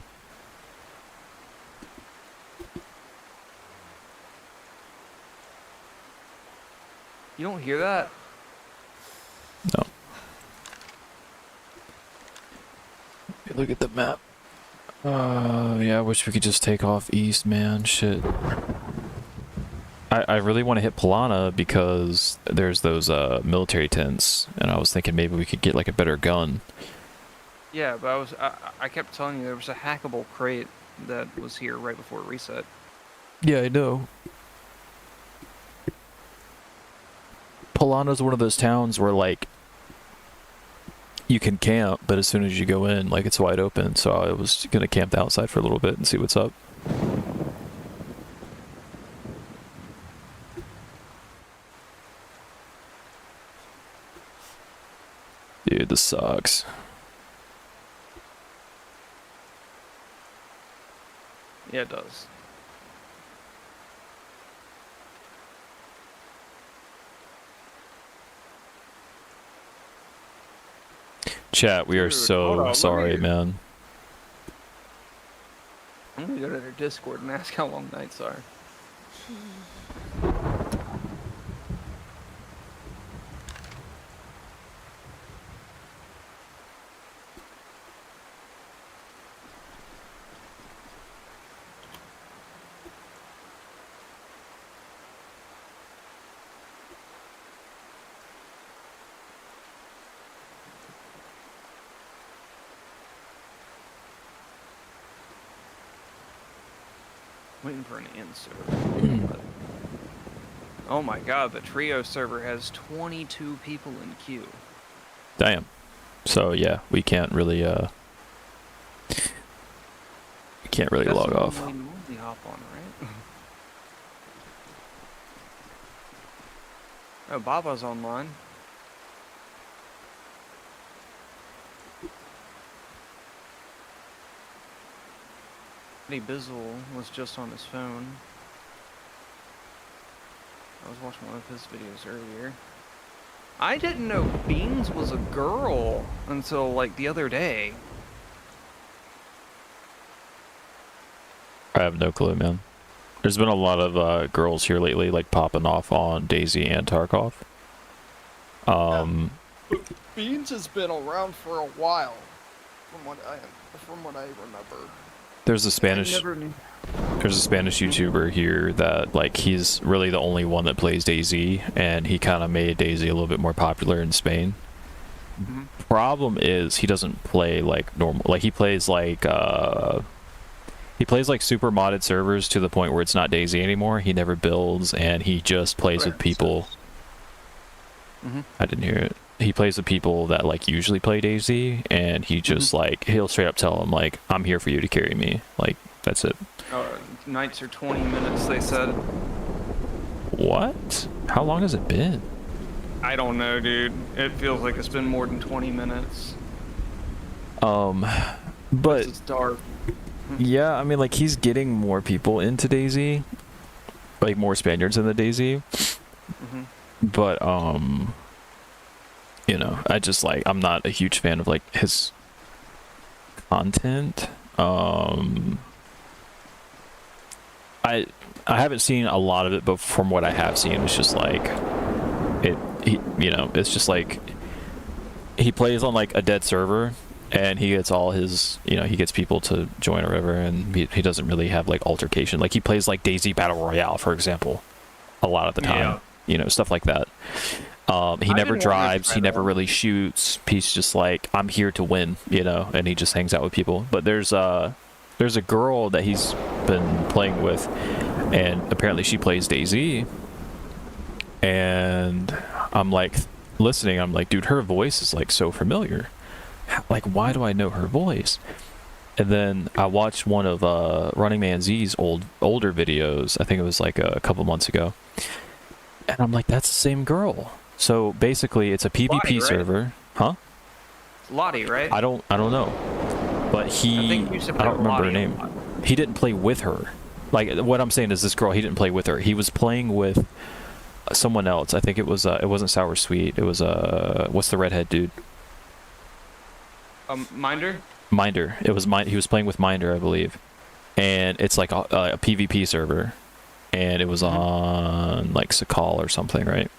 You don't hear that? No. Look at the map. Yeah, I wish we could just take off east, man. Shit. I really want to hit Pilana because there's those military tents, and I was thinking maybe we could get like a better gun. Yeah, but I kept telling you there was a hackable crate that was here right before reset. Yeah, I know. Pilana's one of those towns where like you can camp, but as soon as you go in, like it's wide open. So I was gonna camp outside for a little bit and see what's up. Dude, this sucks. Yeah, it does. Chat, we are Dude, hold so on, let sorry, me- man. I'm gonna go to their Discord and ask how long nights are. Waiting for an answer. But- oh my god, the trio server has 22 people in queue. Damn. So yeah, we can't really log That's off. when we normally hop on, right? Oh, Baba's online. Eddie Bizzle was just on his phone. I was watching one of his videos earlier. I didn't know Beans was a girl until like the other day. I have no clue, man. There's been a lot of girls here lately, like popping off on Daisy and Tarkov. Beans has been around for a while, from what I remember. There's a Spanish YouTuber here that like he's really the only one that plays Daisy, and he kind of made Daisy a little bit more popular in Spain. Mhm. Problem is he doesn't play like normal. Like he plays like super modded servers to the point where it's not Daisy anymore. He never builds, and he just plays with people. Mhm. I didn't hear it. He plays with people that like usually play Daisy, and he just like he'll straight up tell them like, "I'm here for you to carry me." Like that's it. Nights are 20 minutes, they said. What? How long has it been? I don't know, dude. It feels like it's been more than 20 minutes. But It's dark. yeah, I mean like he's getting more people into Daisy, like more Spaniards in the Daisy. Mhm. But you know, I just like I'm not a huge fan of like his content. I haven't seen a lot of it, but from what I have seen, it's just like it's just like he plays on like a dead server, and he gets all his, he gets people to join or whatever, and he doesn't really have like altercation. Like he plays like Daisy Battle Royale, for example, a lot of the time. Stuff like that. He never drives. He never really shoots. He's just like, I'm here to win, and he just hangs out with people. But there's a girl that he's been playing with, and apparently she plays Daisy. And I'm like listening. I'm like, dude, her voice is like so familiar. Like, why do I know her voice? And then I watched one of Running Man Z's older videos. I think it was like a couple months ago. And I'm like, that's the same girl. So basically, it's a PvP Lottie, right? server, huh? Lottie, right? I don't know. but I think he used to I play don't with remember her Lottie a name. lot. He didn't play with her. Like what I'm saying is this girl, he didn't play with her. He was playing with someone else. I think it wasn't Sour Sweet. It was what's the redhead dude? Minder? Minder. It was He was playing with Minder, I believe. And it's like a PvP server, and it was on like Sakal or something, right?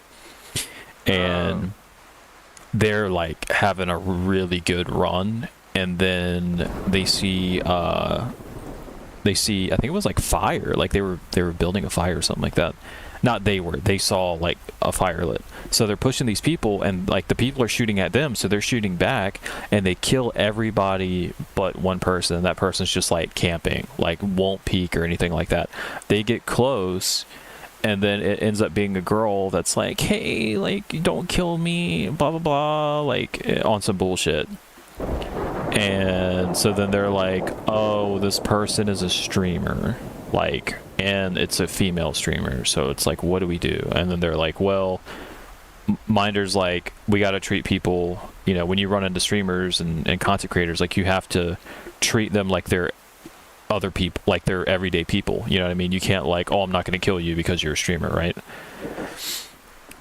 And they're like having a really good run, and then they see I think it was like fire, like they were building a fire or something like that. Not they saw like a fire lit. So they're pushing these people, and like the people are shooting at them, so they're shooting back, and they kill everybody but one person. That person's just like camping, like won't peek or anything like that. They get close, and then it ends up being a girl that's like, hey, like, don't kill me, blah blah blah, like on some bullshit. And so then they're like, oh, this person is a streamer, like, and it's a female streamer, so it's like, what do we do? And then they're like, well, Minder's like, we got to treat people, you know, when you run into streamers and content creators, like, you have to treat them like they're other people, like they're everyday people, you know what I mean? You can't like, oh, I'm not going to kill you because you're a streamer, right?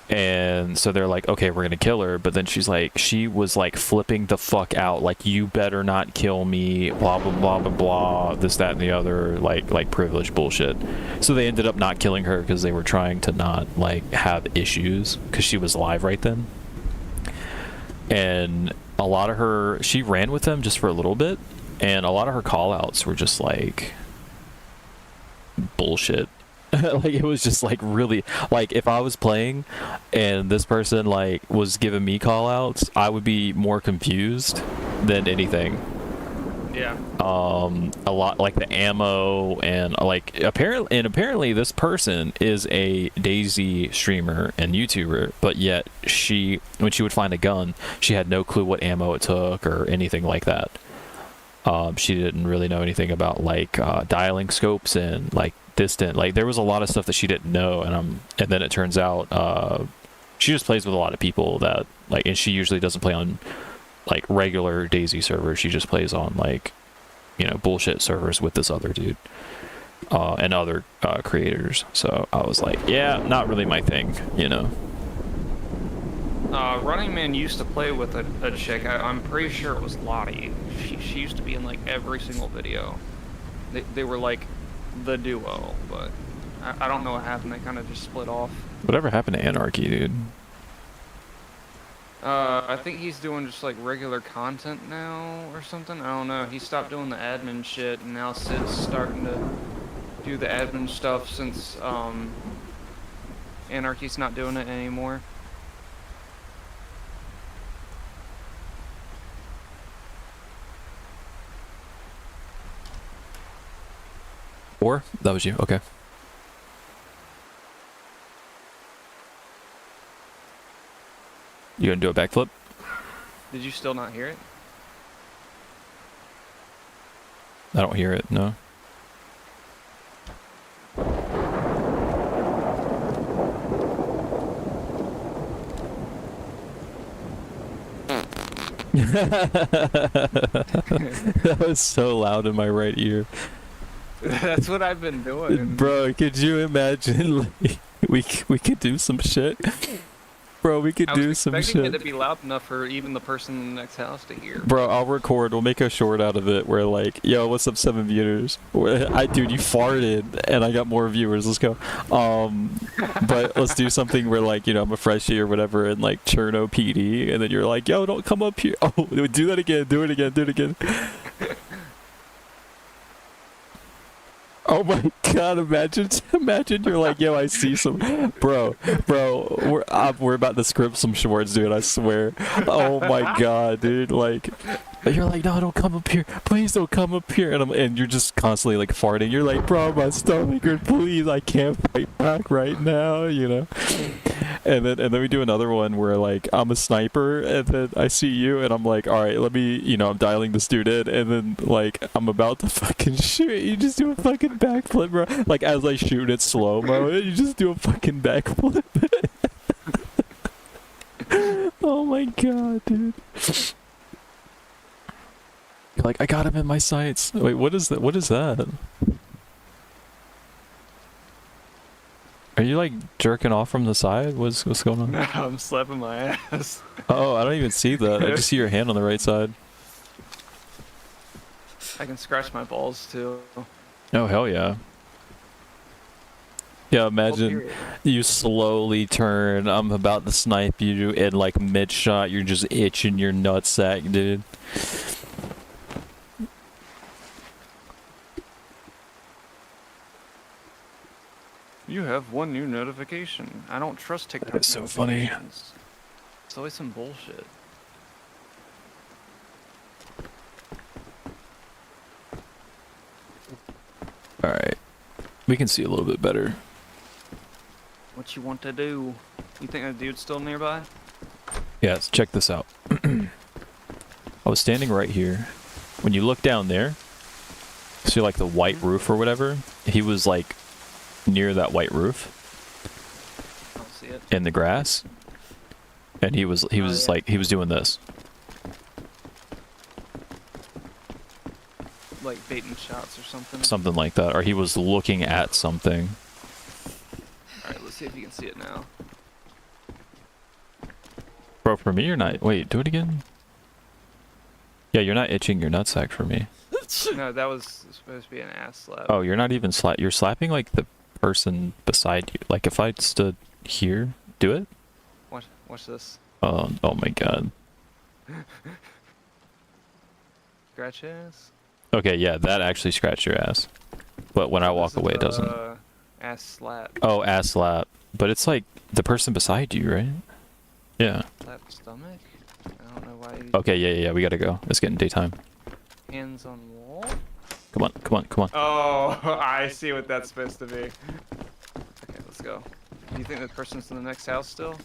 And so they're like, okay, we're gonna kill her. But then she was like flipping the fuck out, like, you better not kill me, blah blah blah blah blah, this, that, and the other, like privilege bullshit. So they ended up not killing her because they were trying to not like have issues, because she was live right then. And a lot of her, she ran with them just for a little bit, and a lot of her call outs were just like bullshit. Like, it was just like really, like, if I was playing and this person like was giving me call outs, I would be more confused than anything. Yeah. A lot, like the ammo, and like apparently this person is a Daisy streamer and YouTuber, but yet when she would find a gun, she had no clue what ammo it took or anything like that. She didn't really know anything about like dialing scopes and like distant, like there was a lot of stuff that she didn't know. And then it turns out she just plays with a lot of people that like, and she usually doesn't play on like regular Daisy servers. She just plays on like, you know, bullshit servers with this other dude and other creators. So I was like, yeah, not really my thing, you know. Running Man used to play with a chick. I'm pretty sure it was Lottie. She used to be in like every single video. They were like the duo, but I don't know what happened. They kind of just split off. Whatever happened to Anarchy, dude? I think he's doing just like regular content now or something. I don't know. He stopped doing the admin shit, and now Sid's starting to do the admin stuff since Anarchy's not doing it anymore. Or that was you? Okay. You gonna do a backflip? Did you still not hear it? I don't hear it. No. That was so loud in my right ear. That's what I've been doing. Bro, could you imagine, like, we could do some shit? Bro, we could do some I was expecting shit. it to be loud enough for even the person in the next house to hear. Bro, I'll record. We'll make a short out of it where like, yo, what's up, 7 viewers? Dude, you farted and I got more viewers. Let's go. But let's do something where like, you know, I'm a freshie or whatever, and like Cherno PD, and then you're like, yo, don't come up here. Oh, do that again. Do it again. Do it again. Oh my god, imagine you're like, yo, I see some, bro, we're about to script some shorts, dude, I swear. Oh my god, dude, like, you're like, no, don't come up here, please don't come up here, and you're just constantly like farting, you're like, bro, my stomach hurts, please, I can't fight back right now, you know. And then we do another one where like I'm a sniper, and then I see you and I'm like, all right, let me, you know, I'm dialing this dude in, and then like I'm about to fucking shoot, you just do a fucking backflip, bro. Like as I shoot it slow mo, you just do a fucking backflip. Oh my god, dude. Like, I got him in my sights. Wait, what is that? What is that? Are you like jerking off from the side? What's going on? I'm slapping my ass. Oh, I don't even see that. I just see your hand on the right side. I can scratch my balls too. Oh, hell yeah. Yeah, imagine period. you slowly turn. I'm about to snipe you, and like mid shot, you're just itching your nutsack, dude. You have one new notification. I don't trust TikTok That's so funny. notifications. It's always some bullshit. Alright. We can see a little bit better. What you want to do? You think that dude's still nearby? Yeah, let's check this out. I was standing right here. When you look down there, see like the white roof or whatever? He was like near that white roof I don't see it. in the grass. And he was yeah. like, he was doing this. Like baiting shots or something. Something like that. Or he was looking at something. Alright, let's see if you can see it now. Bro, for me, you're not. Wait, do it again. Yeah, you're not itching your nutsack for me. No, that was supposed to be an ass slap. Oh, you're not even slap. You're slapping like the person beside you. Like if I stood here, do it. Watch this. Oh my god. Scratch ass. Okay, yeah, that actually scratched your ass. But when I walk This is, away, it doesn't. Ass slap. Oh, ass slap. But it's like the person beside you, right? Yeah. Slap stomach? I don't know why you... Okay, yeah, we gotta go. It's getting daytime. Hands on wall? Come on. Oh, I see what that's supposed to be. Okay, let's go. Do you think the person's in the next house still?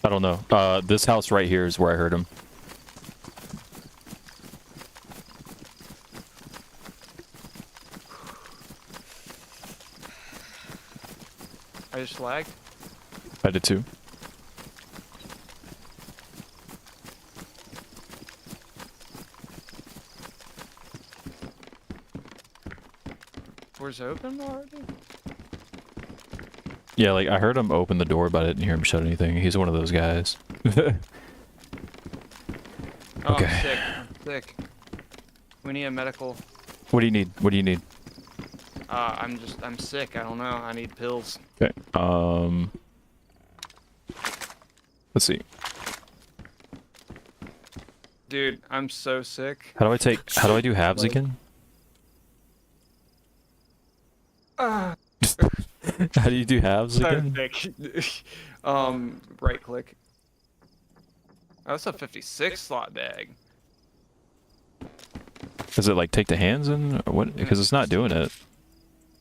I don't know. This house right here is where I heard him. I just lagged? I did too. Doors open already? Yeah, like I heard him open the door, but I didn't hear him shut anything. He's one of those guys. Oh, Okay. I'm sick. I'm sick. We need a medical. What do you need? What do you need? I'm sick. I don't know. I need pills. Okay. Let's see. Dude, I'm so sick. How do I do halves again? Ah, How do you do halves so again? sick. Right click. Oh, that's a 56 slot bag. Is it like take the hands in or what? Because it's not doing it.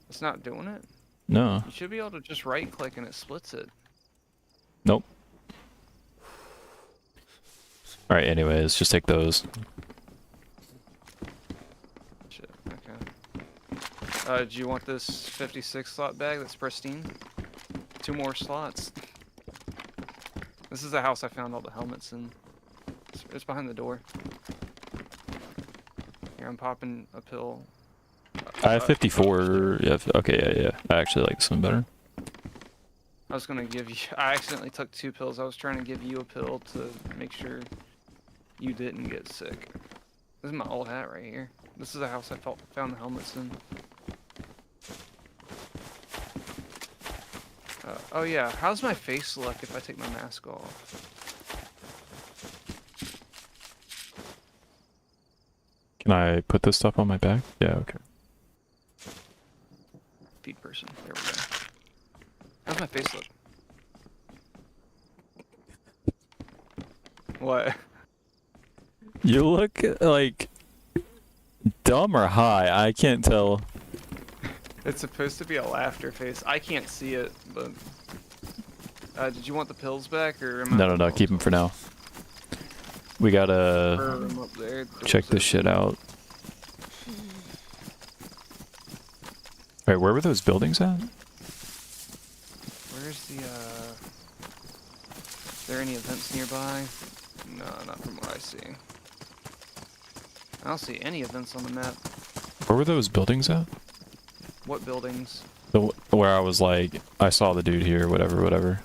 It's not doing it? No. You should be able to just right click and it splits it. Nope. Alright, anyways, just take those. Shit, okay. Do you want this 56 slot bag that's pristine? 2 more slots. This is the house I found all the helmets in. It's behind the door. Here, I'm popping a pill. I have 54. Yeah, okay, yeah. I actually like this one better. I was gonna give you. I accidentally took 2 pills. I was trying to give you a pill to make sure you didn't get sick. This is my old hat right here. This is the house I found the helmets in. Oh yeah, how's my face look if I take my mask off? Can I put this stuff on my back? Yeah, okay. Feed person. There we go. How's my face look? What? You look like dumb or high. I can't tell. It's supposed to be a laughter face. I can't see it, but... did you want the pills back, or am I... No. Keep them for now. We gotta Them up there. check Doors this shit out. Alright, where were those buildings at? Where's the, Are there any events nearby? No, not from what I see. I don't see any events on the map. Where were those buildings at? What buildings? Where I was like, I saw the dude here, whatever.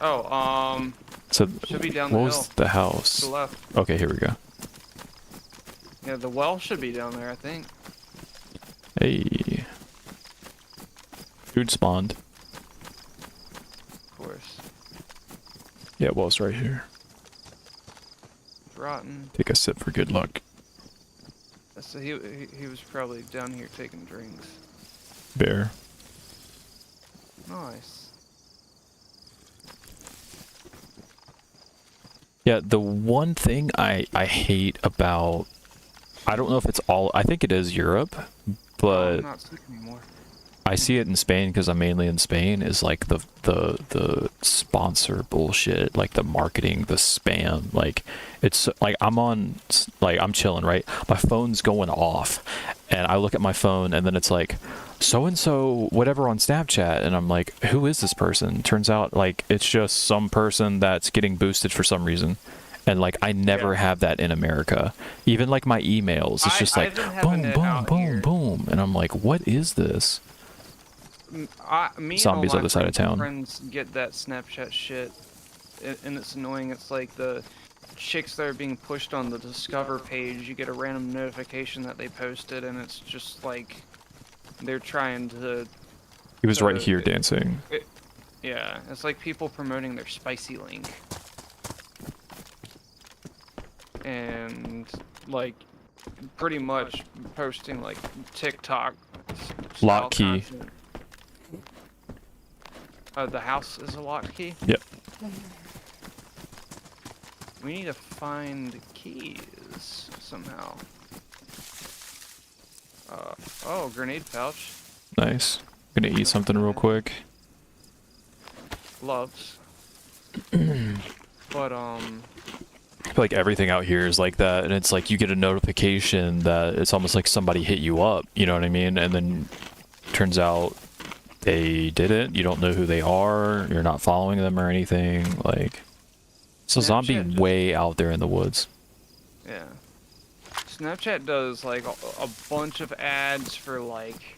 Oh, So should be down the what hill. was the To house? the left. Okay, here we go. Yeah, the well should be down there, I think. Hey. Dude spawned. Of course. Yeah, well, it's right here. It's rotten. Take a sip for good luck. So he was probably down here taking drinks. Bear. Nice. Yeah, the one thing I hate about, I don't know if it's all, I think it is Europe, I'm but not sick anymore. I see it in Spain because I'm mainly in Spain, is like the sponsor bullshit, like the marketing, the spam. Like it's like I'm chilling, right? My phone's going off and I look at my phone and then it's like so and so whatever on Snapchat, and I'm like, who is this person? Turns out like it's just some person that's getting boosted for some reason. And like I never have that in America. Even like my emails, it's just like I've been having boom, it boom, out boom, here. boom, and I'm like, what is this? Me Zombies and all other my side of town. friends get that Snapchat shit, and it's annoying. It's like the chicks that are being pushed on the Discover page. You get a random notification that they posted, and it's just like they're trying to. He was right So, here dancing. Yeah, it's like people promoting their spicy link, and like pretty much posting like TikTok. Lock key. Content. The house is a lock key? Yep. We need to find keys somehow. Oh, grenade pouch. Nice. Gonna eat something real quick. Gloves. But, I feel like everything out here is like that, and it's like you get a notification that it's almost like somebody hit you up, you know what I mean? And then turns out they didn't, you don't know who they are, you're not following them or anything, like it's a zombie Snapchat way out there in the woods. yeah. Snapchat does like a bunch of ads for like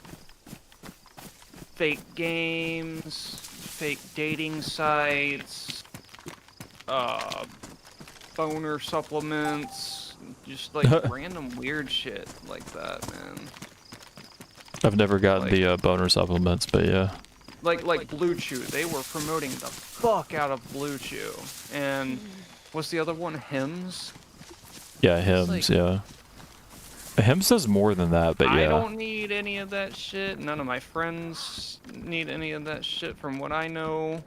fake games, fake dating sites, boner supplements, just like random weird shit like that, man. I've never gotten Like- the boner supplements, but yeah. Like Blue Chew, they were promoting the fuck out of Blue Chew, and what's the other one? Hims. Yeah, Hims, like- yeah. Hims does more than that, but I yeah. don't need any of that shit. None of my friends need any of that shit, from what I know.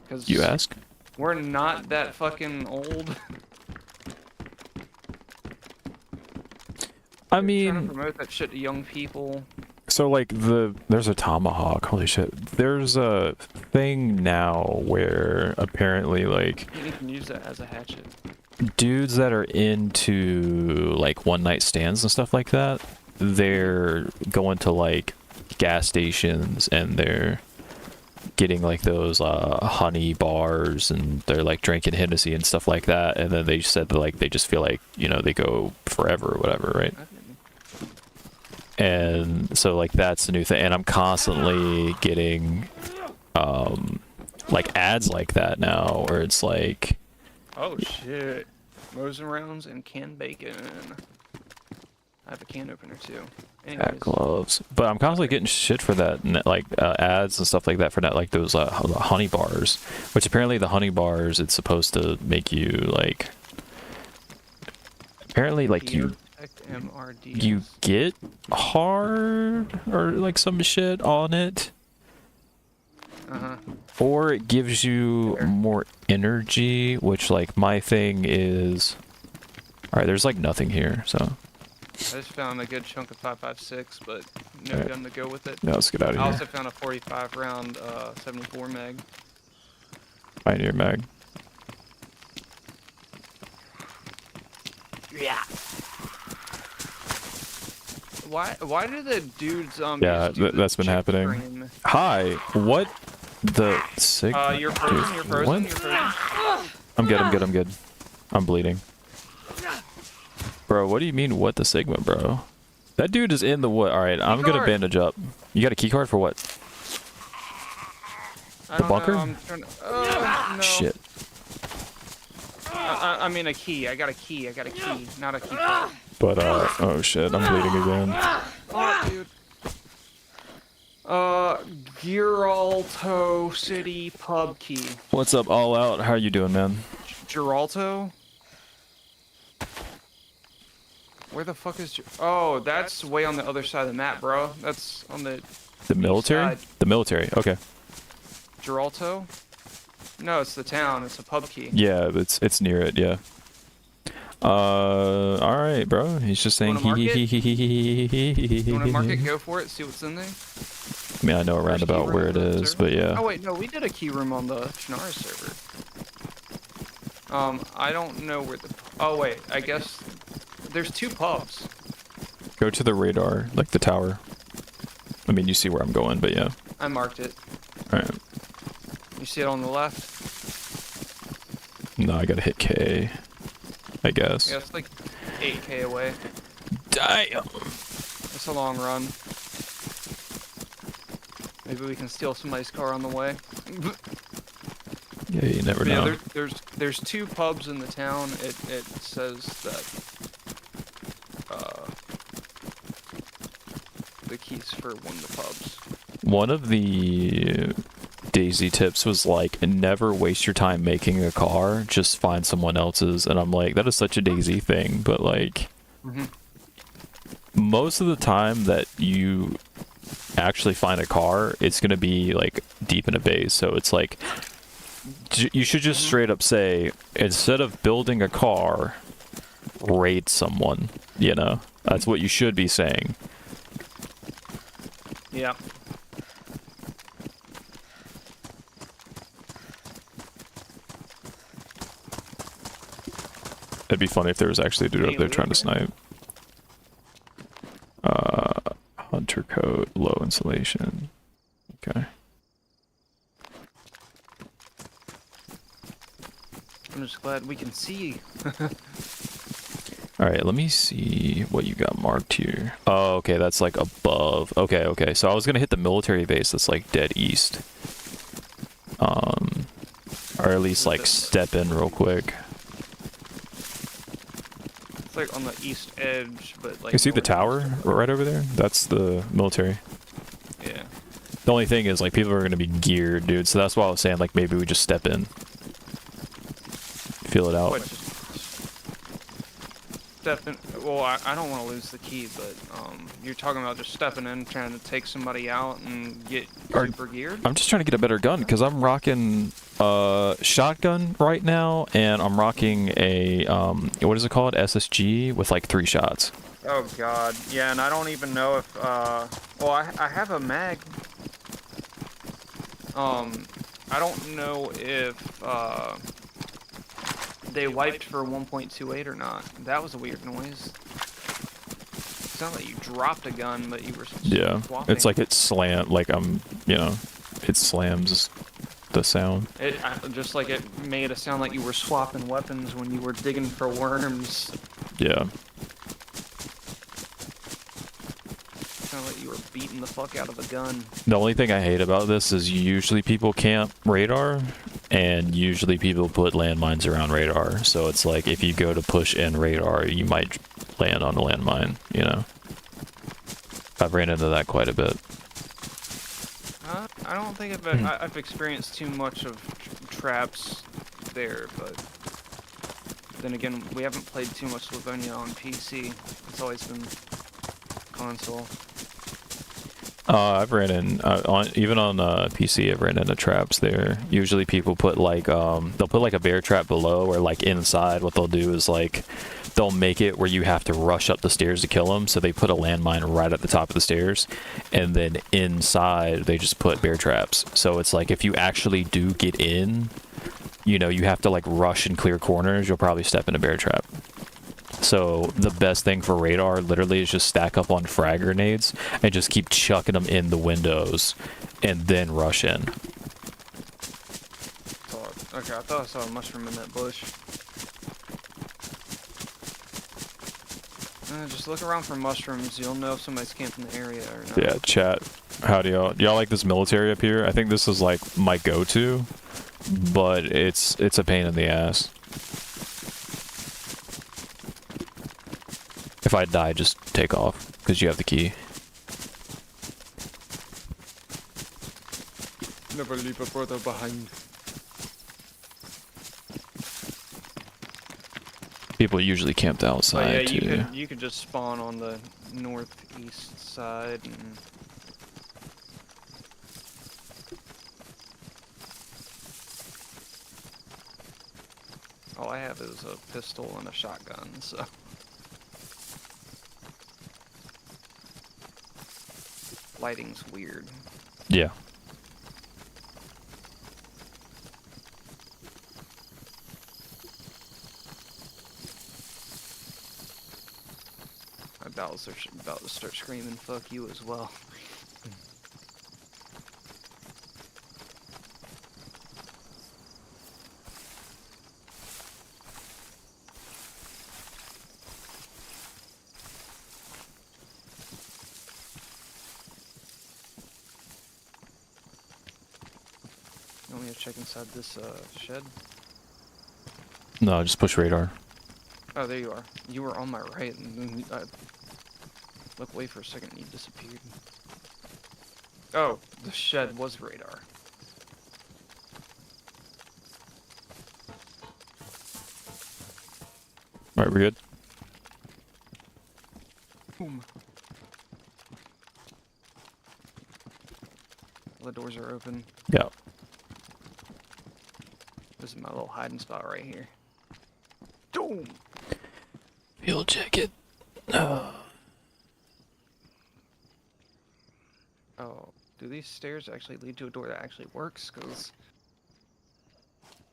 Cause You ask? we're not that fucking old. I Trying mean, to promote that shit to young people. so like there's a tomahawk, holy shit. There's a thing now where apparently like You can use that as a hatchet. dudes that are into like one night stands and stuff like that, they're going to like gas stations and they're getting like those honey bars, and they're like drinking Hennessy and stuff like that, and then they said that like they just feel like, you know, they go forever or whatever, right? And so like that's the new thing, and I'm constantly getting like ads like that now where it's like, Oh shit. Mosin rounds and canned bacon. I have a can opener too. Anyways, cat gloves, but I'm constantly getting shit for that, like ads and stuff like that for that, like those honey bars, which apparently the honey bars, it's supposed to make you like, apparently like you get hard or like some shit on it, or it gives you more energy, which like my thing is, all right, there's like nothing here, so I just found a good chunk of 5.56, but no Alright. gun to go with it. now let's get out of I here. also found a 45 round 74 mag. Pioneer mag. Yeah. Why do the dudes Yeah, do the that's been chick happening. scream? Hi, what the sick? You're frozen, dude, you're frozen, what? you're frozen. I'm good. I'm bleeding. Bro, what do you mean, what the Sigma, bro? That dude is in the wood. Alright, I'm gonna Keycard. bandage up. You got a key card for what? I The don't bunker? know. I'm trying to. Oh, no. Shit. I mean a key. I got a key, not a key card. But, oh shit, I'm bleeding again. Oh, dude. Giralto City pub key. What's up, All Out? How you doing, man? Giralto? Where the fuck is... Oh, that's way on the other side of the map, bro. That's on the... The military? side. The military, okay. Giralto? No, it's the town. It's a pub key. Yeah, it's near it, yeah. Alright, bro. He's just saying Wanna mark it? You wanna mark it? I Go for it. See what's in there. mean, I know around First key about room where it on the is, server? but yeah. Oh wait, no, we did a key room on the Shannara server. I don't know where the... Oh wait, I guess... There's 2 pubs. Go to the radar, like the tower. I mean, you see where I'm going, but yeah. I marked it. Alright. You see it on the left? No, I gotta hit K. I guess. Yeah, it's like 8k away. Damn! It's a long run. Maybe we can steal somebody's car on the way. Yeah, you never But yeah, know. there's 2 pubs in the town. It says that the keys for one of the pubs. One of the Daisy tips was like, never waste your time making a car, just find someone else's. And I'm like, that is such a Daisy thing, but like, most of the time that you actually find a car, it's gonna be like deep in a base. So it's like, you should just straight up say, instead of building a car, raid someone, you know? That's what you should be saying. Yeah. It'd be funny if there was actually a dude up there trying to snipe. Hunter coat, low insulation. Okay. I'm just glad we can see. Alright, let me see what you got marked here. Oh, okay, that's like above. Okay, okay. So I was gonna hit the military base that's like dead east. Or at least like step in real quick. It's like on the east edge, but like... You see the north. tower right over there? That's the military. Yeah. The only thing is like people are gonna be geared, dude. So that's why I was saying like maybe we just step in. Feel it out. What, just stepping... Well, I don't want to lose the key, but you're talking about just stepping in, trying to take somebody out and get super geared? I'm just trying to get a better gun because I'm rocking shotgun right now, and I'm rocking a what is it called, SSG with like 3 shots. Oh god, yeah, and I don't even know if well, I have a mag. I don't know if they wiped for 1.28 or not. That was a weird noise. It sounded like you dropped a gun, but you were Yeah, swapping. it's like it slam, like it slams the sound. It just like it made it sound like you were swapping weapons when you were digging for worms. Yeah. Sounded like you were beating the fuck out of a gun. The only thing I hate about this is usually people camp radar, and usually people put landmines around radar. So it's like if you go to push in radar, you might land on a landmine, you know? I've ran into that quite a bit. I don't think I've experienced too much of traps there, but then again, we haven't played too much Livonia on PC. It's always been console. I've ran in even on PC. I've ran into traps there. Usually people put like they'll put like a bear trap below, or like inside. What they'll do is like they'll make it where you have to rush up the stairs to kill them. So they put a landmine right at the top of the stairs, and then inside they just put bear traps. So it's like if you actually do get in, you know, you have to like rush and clear corners. You'll probably step in a bear trap. So the best thing for radar literally is just stack up on frag grenades and just keep chucking them in the windows and then rush in. Okay, I thought I saw a mushroom in that bush. Just look around for mushrooms. You'll know if somebody's camped in the area or not. Yeah, chat. How do y'all like this military up here? I think this is like my go-to, but it's a pain in the ass. If I die, just take off because you have the key. Never leave a brother behind. People usually camped But outside yeah, too. you could just spawn on the northeast side and all I have is a pistol and a shotgun, so lighting's weird. Yeah. My battles are about to start screaming "fuck you" as well. You want me to check inside this shed? No, just push radar. Oh, there you are. You were on my right, and then I looked away for a second, and you disappeared. Oh, the shed was radar. Alright, we're good? Boom. All the doors are open. Yeah. This is my little hiding spot right here. Boom! Field jacket. Oh, do these stairs actually lead to a door that actually works? Because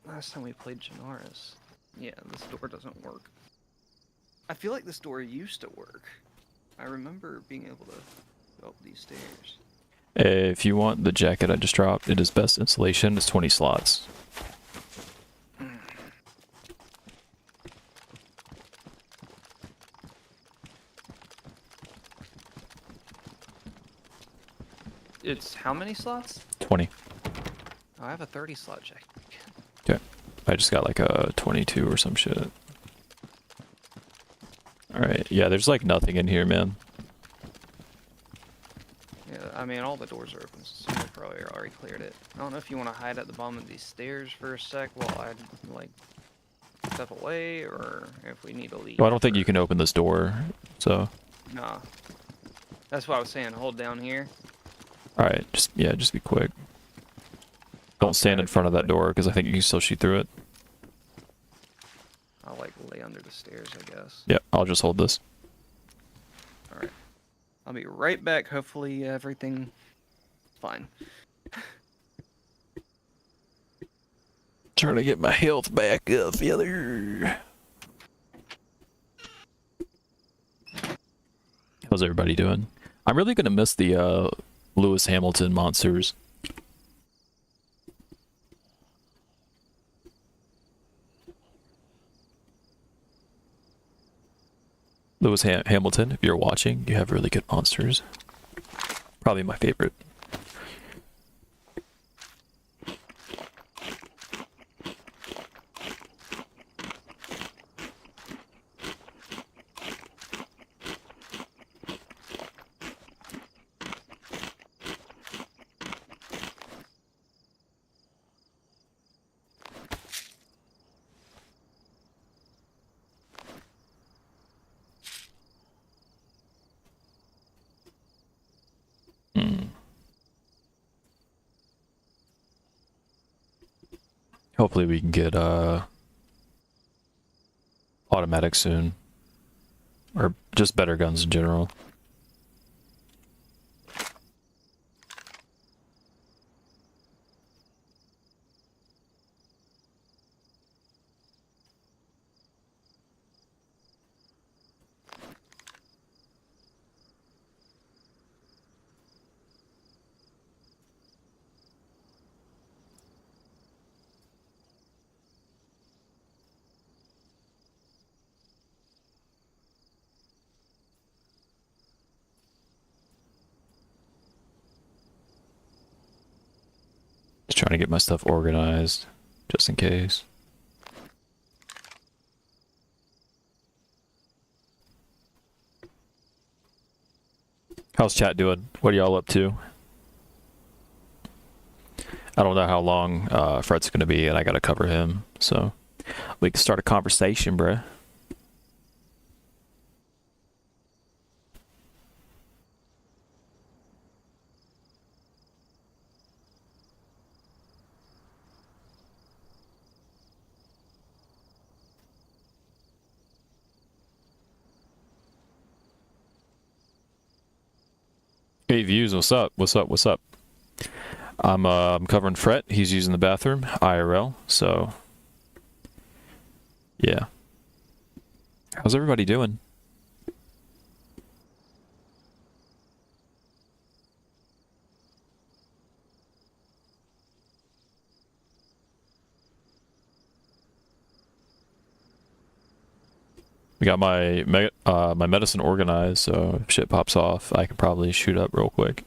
last time we played Janaris, yeah, this door doesn't work. I feel like this door used to work. I remember being able to go up these stairs. If you want the jacket I just dropped, it is best insulation. It's 20 slots. It's how many slots? 20. Oh, I have a 30 slot jacket. Okay. I just got like a 22 or some shit. Alright, yeah, there's like nothing in here, man. Yeah, I mean, all the doors are open, so I probably already cleared it. I don't know if you want to hide at the bottom of these stairs for a sec while I, like, step away, or if we need to leave. Well, I don't think you can open this door, so... Nah. That's what I was saying, hold down here. Alright, just be quick. Don't stand in front of that door, because I think you can still shoot through it. I'll, like, lay under the stairs, I guess. Yeah, I'll just hold this. Alright. I'll be right back, hopefully everything fine. Trying to get my health back up, feather. How's everybody doing? I'm really gonna miss the Lewis Hamilton monsters. Lewis Hamilton, if you're watching, you have really good monsters. Probably my favorite. Hopefully we can get automatic soon. Or just better guns in general. trying to get my stuff organized, just in case. How's chat doing? What are y'all up to? I don't know how long Fred's gonna be, and I gotta cover him, so we can start a conversation, bruh. Hey views, what's up? What's up? What's up? I'm covering Fret. He's using the bathroom, IRL. So yeah. How's everybody doing? We got my my medicine organized, so if shit pops off, I can probably shoot up real quick.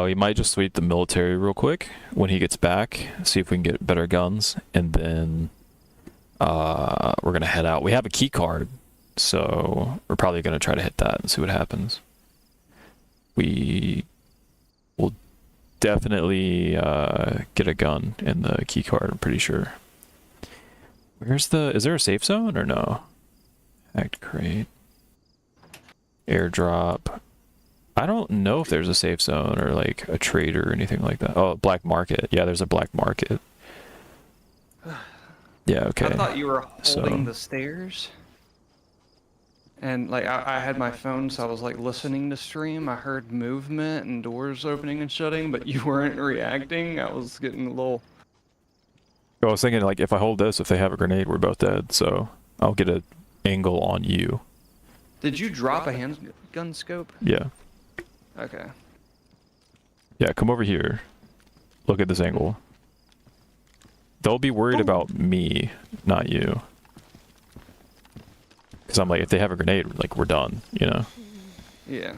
We might just sweep the military real quick when he gets back, see if we can get better guns, and then we're gonna head out. We have a key card, so we're probably gonna try to hit that and see what happens. We will definitely get a gun in the key card, I'm pretty sure. Where's the... is there a safe zone or no? Act crate. Airdrop. I don't know if there's a safe zone or like a trade or anything like that. Oh, black market. Yeah, there's a black market. Yeah, okay. I thought you were holding So- the stairs. And like I had my phone, so I was like listening to stream. I heard movement and doors opening and shutting, but you weren't reacting. I was getting a little. I was thinking like if I hold this, if they have a grenade, we're both dead. So I'll get an angle on you. Did you drop a handgun scope? Yeah. Okay. Yeah, come over here. Look at this angle. They'll be worried about me, not you. Because I'm like, if they have a grenade, like, we're done, you know? Yeah.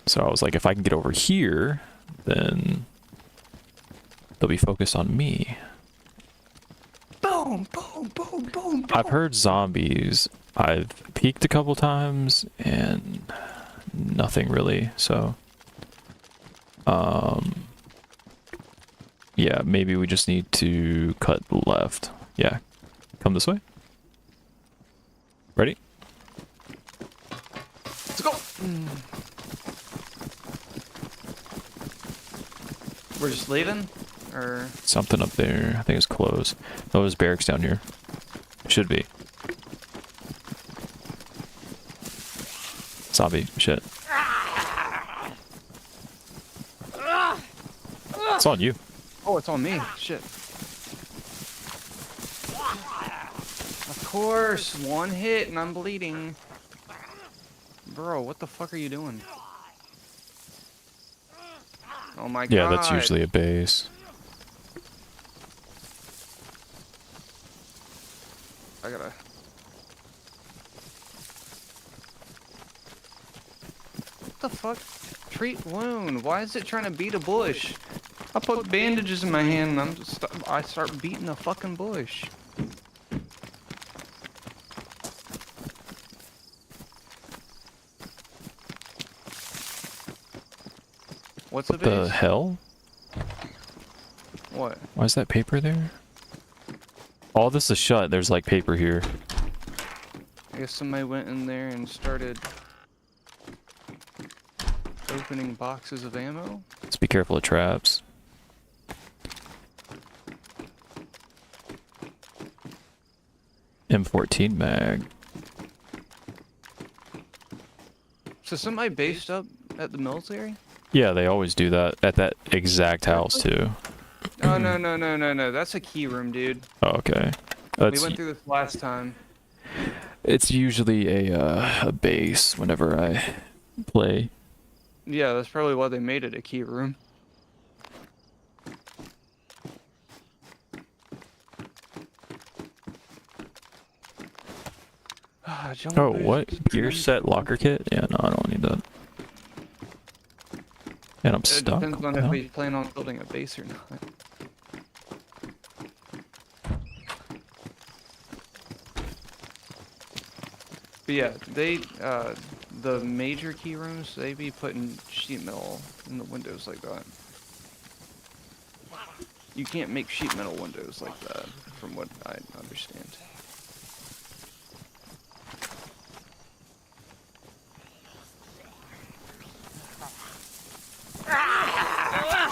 So I was like, if I can get over here, then they'll be focused on me. Boom, boom, boom, boom, boom. I've heard zombies. I've peeked a couple times, and nothing really, so... yeah, maybe we just need to cut left. Yeah. Come this way. Ready? Let's go. We're just leaving, or Something up there. I think it's closed. Oh, there's barracks down here. Should be. Zombie. Shit. It's on you. oh, it's on me. Shit. Of course, one hit and I'm bleeding. Bro, what the fuck are you doing? Oh my god. Yeah, that's usually a base. I gotta. What the fuck? Treat wound. Why is it trying to beat a bush? I put bandages in my hand and I start beating a fucking bush. What's a The base? hell? What? Why is that paper there? All this is shut. There's like paper here. I guess somebody went in there and started opening boxes of ammo. Let's be careful of traps. M14 mag. So somebody based up at the military? Yeah, they always do that at that exact house too. Oh no. That's a key room, dude. Oh, okay. We That's, went through this last time. it's usually a base whenever I play. Yeah, that's probably why they made it a key room. Jungle Oh, boots. what? Gear set locker kit? Yeah, no, I don't need that. And I'm It stuck. depends What on the if hell? we plan on building a base or not. But yeah, the major key rooms, they be putting sheet metal in the windows like that. You can't make sheet metal windows like that, from what I understand.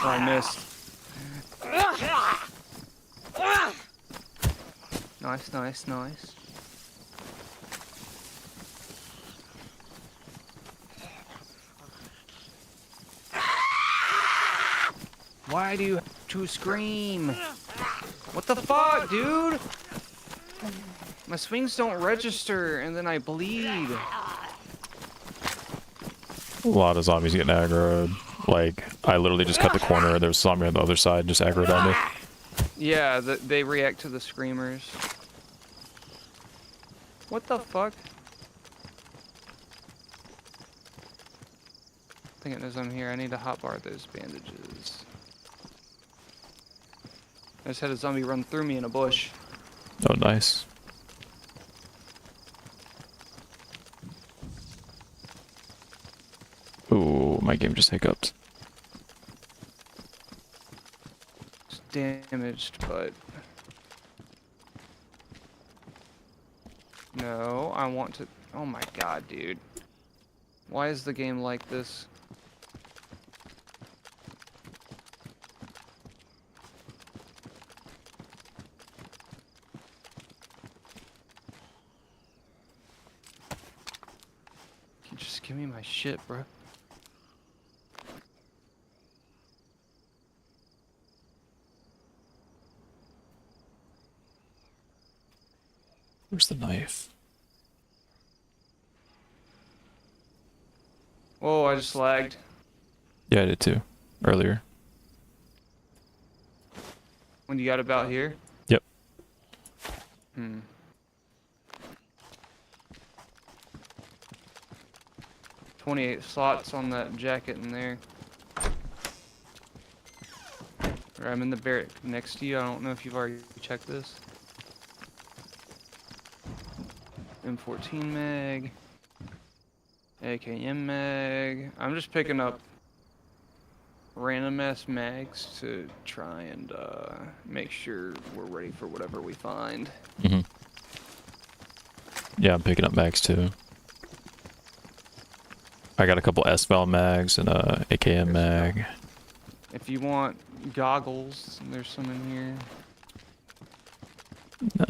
Oh, I missed. Nice. Why do you have to scream? What the fuck, dude? My swings don't register, and then I bleed. A lot of zombies getting aggroed. Like, I literally just cut the corner, there was a zombie on the other side, just aggroed on me. Yeah, they react to the screamers. What the fuck? I think it knows I'm here. I need to hotbar those bandages. I just had a zombie run through me in a bush. Oh, nice. Ooh, my game just hiccuped. It's damaged, but... No, I want to... Oh my god, dude. Why is the game like this? Can you just give me my shit, bro? Where's the knife? Whoa, I just lagged. Yeah, I did too. Earlier. When you got about here? Yep. 28 slots on that jacket in there. I'm in the barrack next to you. I don't know if you've already checked this. M14 mag. AKM mag. I'm just picking up random ass mags to try and make sure we're ready for whatever we find. Mm-hmm. Yeah, I'm picking up mags too. I got a couple S-Val mags and a AKM mag. If you want goggles, there's some in here.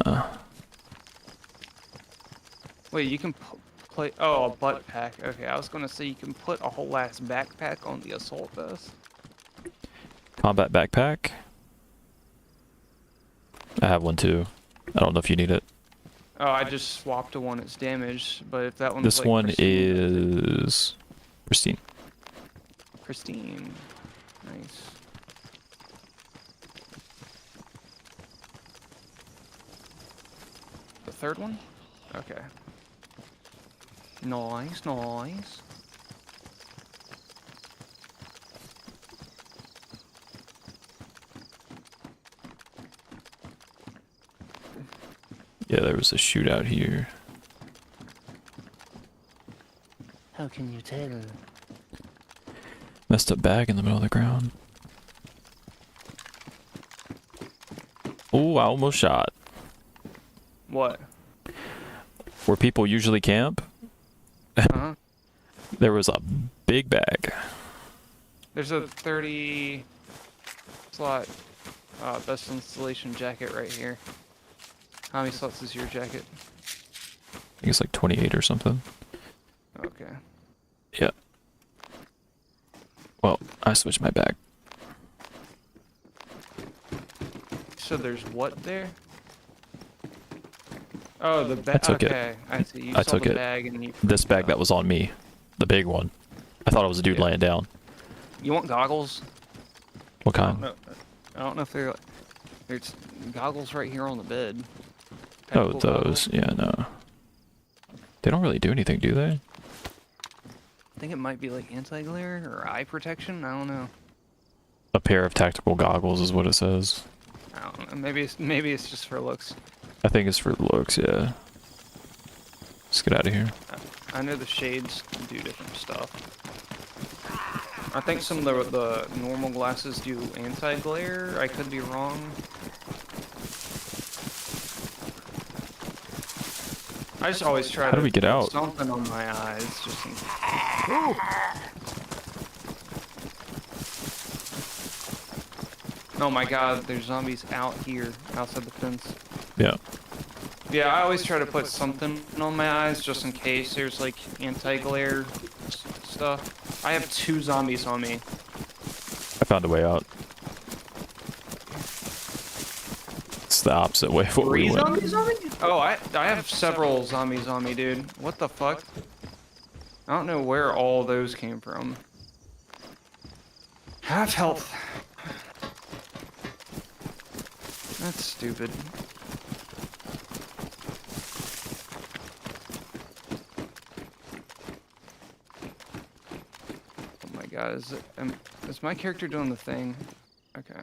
Nah. Wait, you can play. Oh, a butt pack. Okay, I was gonna say you can put a whole ass backpack on the assault vest. Combat backpack. I have one too. I don't know if you need it. Oh, I just swapped to one that's damaged, but if that one's This like one pristine, is pristine. pristine. Nice. The third one? Okay. Nice. Yeah, there was a shootout here. How can you tell? Messed up bag in the middle of the ground. Ooh, I almost shot. What? Where people usually camp, Uh-huh. there was a big bag. There's a 30 slot best installation jacket right here. How many slots is your jacket? I think it's like 28 or something. Okay. Yeah. Well, I switched my bag. So there's what there? Oh, the bag. I took it. Okay, I see. You I saw took the it. bag and you. This bag that was on me, the big one. I thought it was a dude Yeah. laying down. You want goggles? What I don't kind? know. I don't know if they're. There's goggles right here on the bed. Oh, Tactical those. goggles. Yeah, no. They don't really do anything, do they? I think it might be like anti-glare or eye protection. I don't know. A pair of tactical goggles is what it says. I don't know. Maybe it's just for looks. I think it's for looks, yeah. Let's get out of here. I know the shades do different stuff. I think some of the normal glasses do anti-glare. I could be wrong. I just always try How to do we get put out? something on my eyes just in Oh my god, there's zombies out here, outside the fence. Yeah. Yeah, I always try to put something on my eyes just in case there's like anti-glare stuff. I have 2 zombies on me. I found a way out. It's the opposite way of what we went. zombies on me? Oh, I have several zombies on me, dude. What the fuck? I don't know where all those came from. Half health. That's stupid. Oh my god, is my character doing the thing? Okay.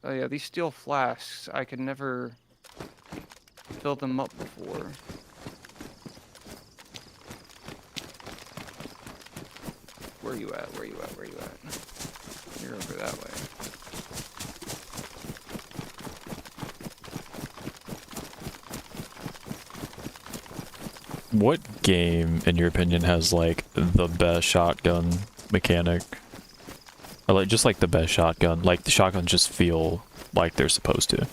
Oh yeah, these steel flasks, I could never fill them up before. Where you at? Where you at? Where you at? You're over that way. What game, in your opinion, has like the best shotgun mechanic? Or like just like the best shotgun? Like the shotguns just feel like they're supposed to.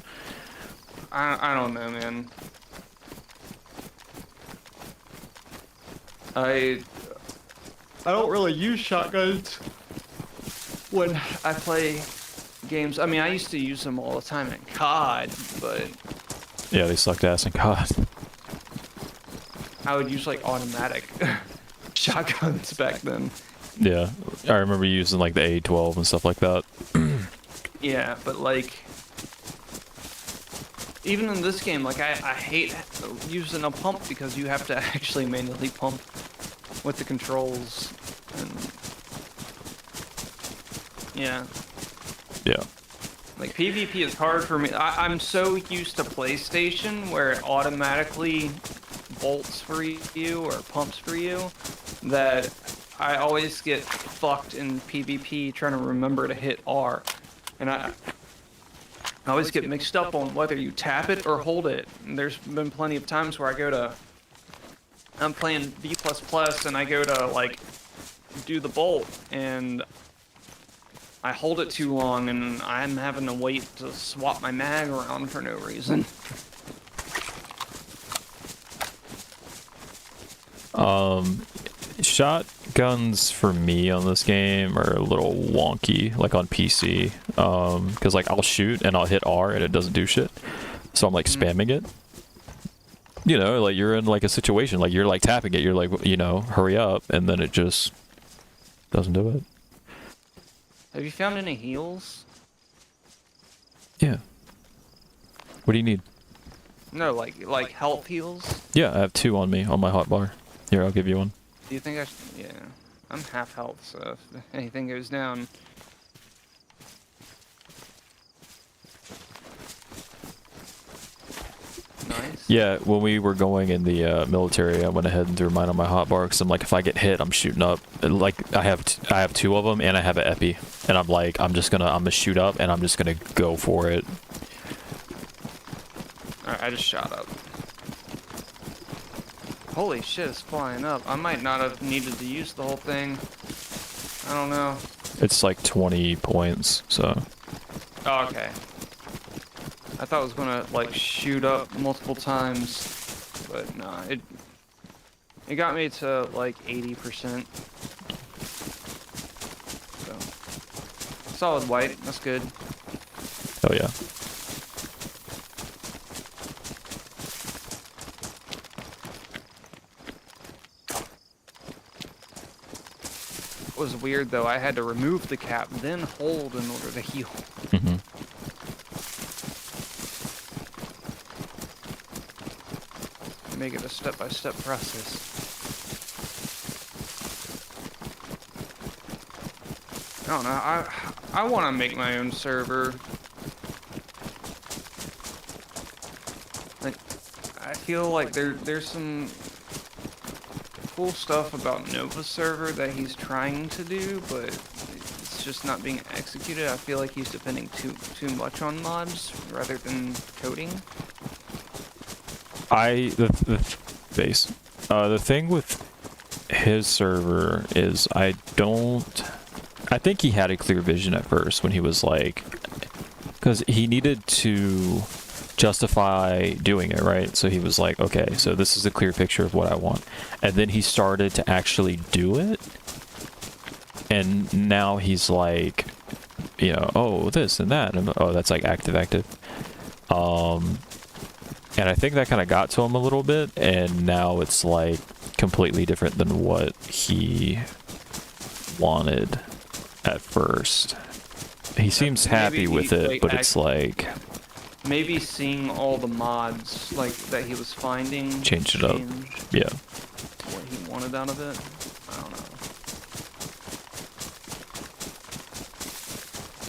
I don't know, man. I don't really use shotguns when I play games. I mean, I used to use them all the time in COD, but Yeah, they sucked ass in COD. I would use like automatic shotguns back then. Yeah, I remember using like the R12 and stuff like that. Yeah, but like even in this game, like I hate using a pump because you have to actually manually pump with the controls and yeah. Yeah. Like PvP is hard for me. I'm so used to PlayStation where it automatically bolts for you or pumps for you that I always get fucked in PvP trying to remember to hit R. And I always get mixed up on whether you tap it or hold it. And there's been plenty of times where I'm playing V++ and I go to like do the bolt and I hold it too long and I'm having to wait to swap my mag around for no reason. Shotguns for me on this game are a little wonky, like on PC. Because like I'll shoot and I'll hit R and it doesn't do shit. So I'm like spamming it. You know, like you're in like a situation, like you're like tapping it, you're like, you know, hurry up, and then it just doesn't do it. Have you found any heals? Yeah. What do you need? No, like health heals? Yeah, I have 2 on me on my hotbar. Here, I'll give you one. Do you think I should? Yeah. I'm half health, so if anything goes down. Yeah, when we were going in the military, I went ahead and threw mine on my hotbar because I'm like, if I get hit, I'm shooting up. Like I have two of them, and I have an epi, and I'm like, I'm gonna shoot up, and I'm just gonna go for it. Alright, I just shot up. Holy shit, it's flying up. I might not have needed to use the whole thing. I don't know. It's like 20 points, so. Oh, okay. I thought it was gonna like shoot up multiple times, but nah, it got me to like 80%. So solid white, that's good. Oh yeah. It was weird though. I had to remove the cap, then hold in order to heal. Mhm. Make it a step-by-step process. I don't know. I want to make my own server. Like, I feel like there's some cool stuff about Nova's server that he's trying to do, but it's just not being executed. I feel like he's depending too much on mods rather than coding. The thing with his server is I think he had a clear vision at first when he was like, because he needed to justify doing it, right? So he was like, okay, so this is a clear picture of what I want. And then he started to actually do it. And now he's like, you know, oh, this and that. And oh, that's like active. And I think that kind of got to him a little bit, and now it's like completely different than what he wanted at first. He seems happy with it, but it's like maybe seeing all the mods like that he was finding changed it up. Yeah. What he wanted out of it.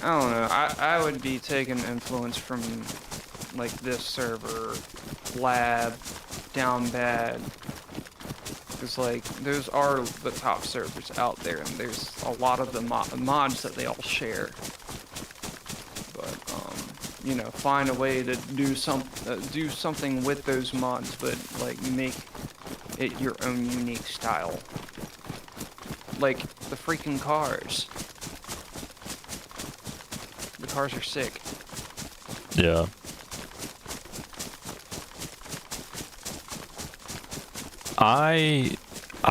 I don't know. I would be taking influence from like this server, lab, down bad, because like those are the top servers out there, and there's a lot of the mods that they all share. But you know, find a way to do something with those mods, but like make it your own unique style. Like the freaking cars. The cars are sick. Yeah. I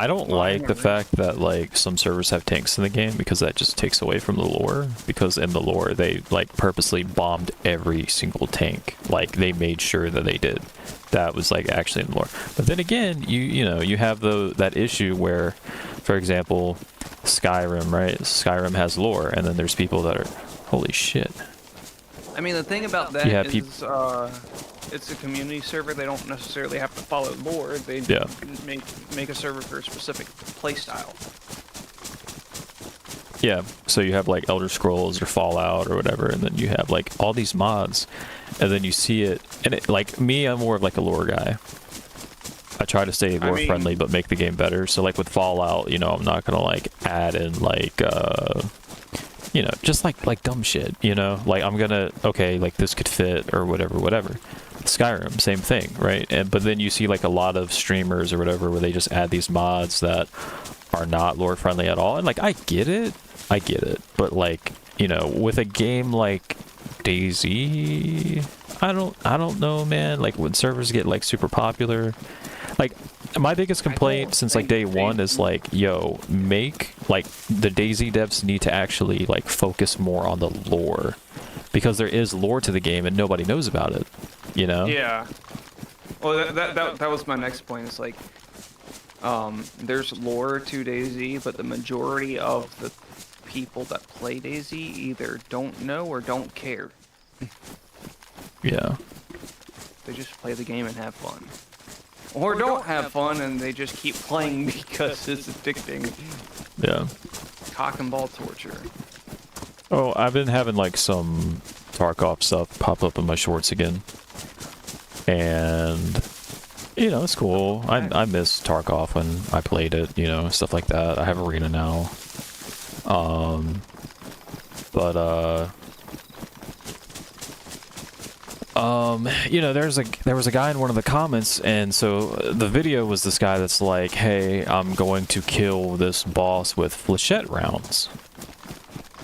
don't like the fact that like some servers have tanks in the game, because that just takes away from the lore. Because in the lore they like purposely bombed every single tank. Like they made sure that they did. That was like actually in the lore. But then again, you know, you have that issue where, for example, Skyrim, right? Skyrim has lore, and then there's people that are, holy shit. I mean, the thing about that Yeah, is, it's a community server. They don't necessarily have to follow lore. They make a server for a specific playstyle. Yeah, so you have like Elder Scrolls or Fallout or whatever, and then you have like all these mods, and then you see it, and it, like me, I'm more of like a lore guy. I try to stay lore friendly, but make the game better. So like with Fallout, you know, I'm not gonna like add in like you know, just like dumb shit, you know, like I'm gonna, okay, like this could fit or whatever. Skyrim, same thing, right? But then you see like a lot of streamers or whatever where they just add these mods that are not lore friendly at all, and like I get it, but like, you know, with a game like DayZ, I don't know, man. Like when servers get like super popular, like my biggest complaint since like day one is like, yo, make like the DayZ devs need to actually like focus more on the lore, because there is lore to the game and nobody knows about it, you know? Yeah. Well, that was my next point. It's like, there's lore to DayZ, but the majority of the people that play DayZ either don't know or don't care. Yeah. They just play the game and have fun. Or don't have fun and they just keep playing because it's addicting. Yeah. Cock and ball torture. Oh, I've been having like some Tarkov stuff pop up in my shorts again. And You know, it's cool. I miss Tarkov when I played it, you know, stuff like that. I have Arena now. But you know, there was a guy in one of the comments, and so the video was this guy that's like, hey, I'm going to kill this boss with flechette rounds.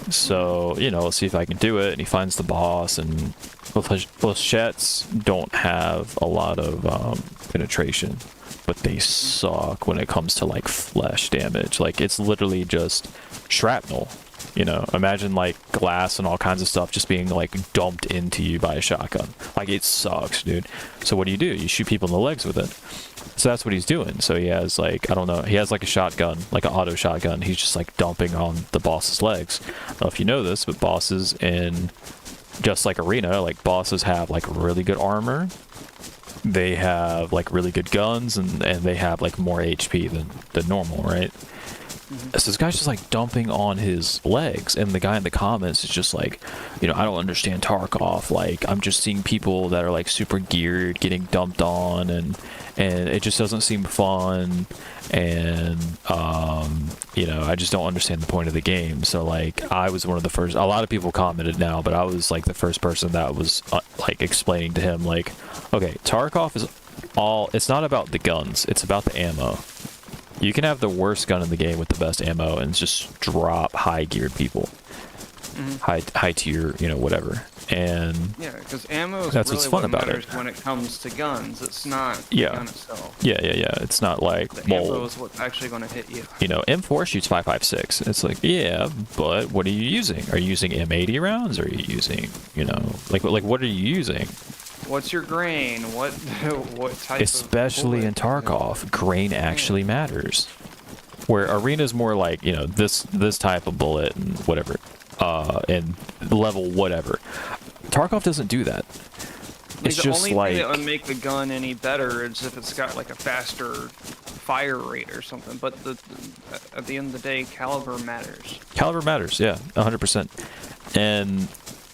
So, you know, let's see if I can do it. And he finds the boss, and flechettes don't have a lot of penetration, but they suck when it comes to like flesh damage. Like, it's literally just shrapnel. You know, imagine like glass and all kinds of stuff just being like dumped into you by a shotgun. Like, it sucks, dude. So what do? You shoot people in the legs with it. So that's what he's doing. So he has like, I don't know, he has like a shotgun, like an auto shotgun. He's just like dumping on the boss's legs. I don't know if you know this, but bosses in just like Arena, like bosses have like really good armor. They have like really good guns, and they have like more HP than normal, right? So this guy's just like dumping on his legs, and the guy in the comments is just like, you know, I don't understand Tarkov. Like, I'm just seeing people that are like super geared getting dumped on, and it just doesn't seem fun, and you know, I just don't understand the point of the game. So like, I was one of the first. A lot of people commented now, but I was like the first person that was like explaining to him like, okay, Tarkov is all. It's not about the guns. It's about the ammo. You can have the worst gun in the game with the best ammo and just drop high geared people, high tier, you know, whatever. And Yeah, because ammo is that's really what's fun what about matters it. when it comes to guns. It's not Yeah. the gun itself. yeah. It's not like, The ammo well, is what's actually going to hit you. you know, M4 shoots 5.56. It's like, yeah, but what are you using? Are you using M80 rounds? Or are you using, you know, like what are you using? What's your grain? What what type Especially of in Tarkov, grain actually matters. Where Arena's more like, you know, this type of bullet and whatever, and level whatever. Tarkov doesn't do that. It's the just only like, thing that would make the gun any better is if it's got like a faster fire rate or something. But at the end of the day, caliber matters. caliber matters, yeah, 100%. And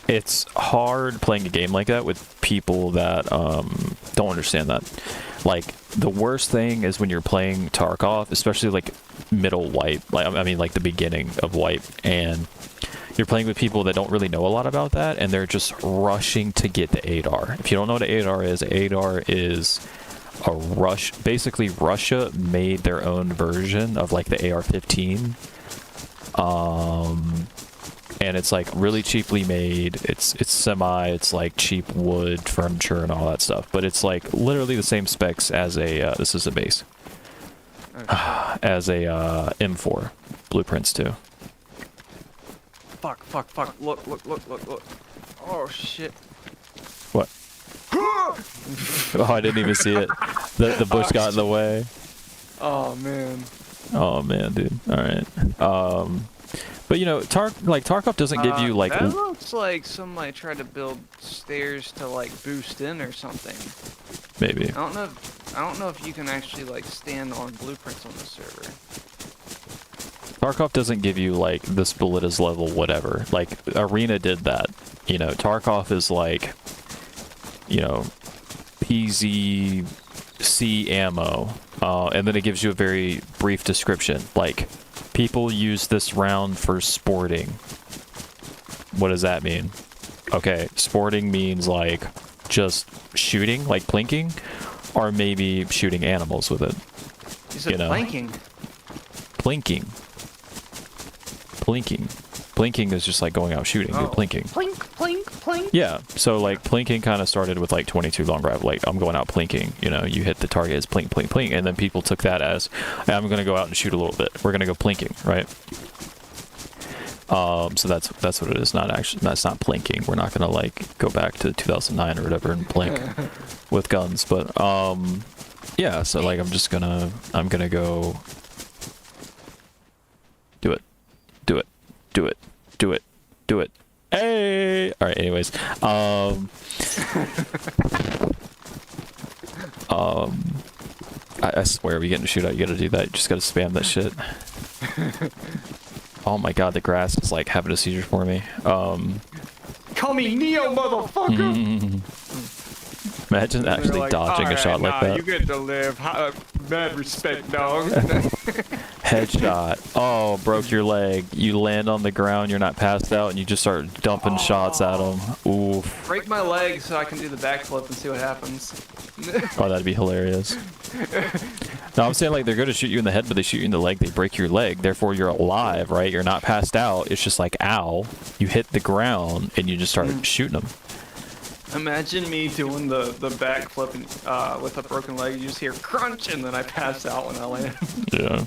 it's hard playing a game like that with people that don't understand that. Like, the worst thing is when you're playing Tarkov, especially like middle wipe, like I mean like the beginning of wipe, and you're playing with people that don't really know a lot about that, and they're just rushing to get the ADAR. If you don't know what an ADAR is a rush. Basically, Russia made their own version of like the AR-15. And it's like really cheaply made. It's like cheap wood furniture and all that stuff, but it's like literally the same specs as a this is a base, as a M4 blueprints too. Fuck! Look! Oh shit! What? Oh, I didn't even see it. The bush got in the way. Oh man! Oh man, dude. All right. But you know, Tarkov doesn't give you like. That looks like somebody tried to build stairs to like boost in or something. Maybe. I don't know if you can actually like stand on blueprints on the server. Tarkov doesn't give you like this bullet is level whatever. Like Arena did that. You know, Tarkov is like, you know, PZC ammo, and then it gives you a very brief description. Like, people use this round for sporting. What does that mean? Okay, sporting means like just shooting, like plinking, or maybe shooting animals with it. You said You know. planking. Plinking. Plinking is just like going out shooting. You're Oh. plinking. Plink, plink, plink. Yeah, so like plinking kind of started with like 22 long rifle. Like, I'm going out plinking. You know, you hit the target as plink, plink, plink, and then people took that as, hey, I'm going to go out and shoot a little bit. We're going to go plinking, right? So that's what it is. Not actually, that's not plinking. We're not going to like go back to 2009 or whatever and plink with guns. But yeah. So like, I'm gonna go do it. Hey! Alright, anyways. I swear, we get in a shootout, you gotta do that. You just gotta spam that shit. Oh my god, the grass is like having a seizure for me. Call me Neo, motherfucker! Imagine And they're actually like, dodging a "Alright, shot like that. You get to live. Mad respect, dog. Headshot. Oh, broke your leg. You land on the ground, you're not passed out, and you just start dumping shots at them. Oof. Break my leg so I can do the backflip and see what happens. Oh, that'd be hilarious. No, I'm saying like they're going to shoot you in the head, but they shoot you in the leg, they break your leg. Therefore, you're alive, right? You're not passed out. It's just like, ow. You hit the ground, and you just start shooting them. Imagine me doing the backflip with a broken leg. You just hear crunch, and then I pass out when I land. Yeah.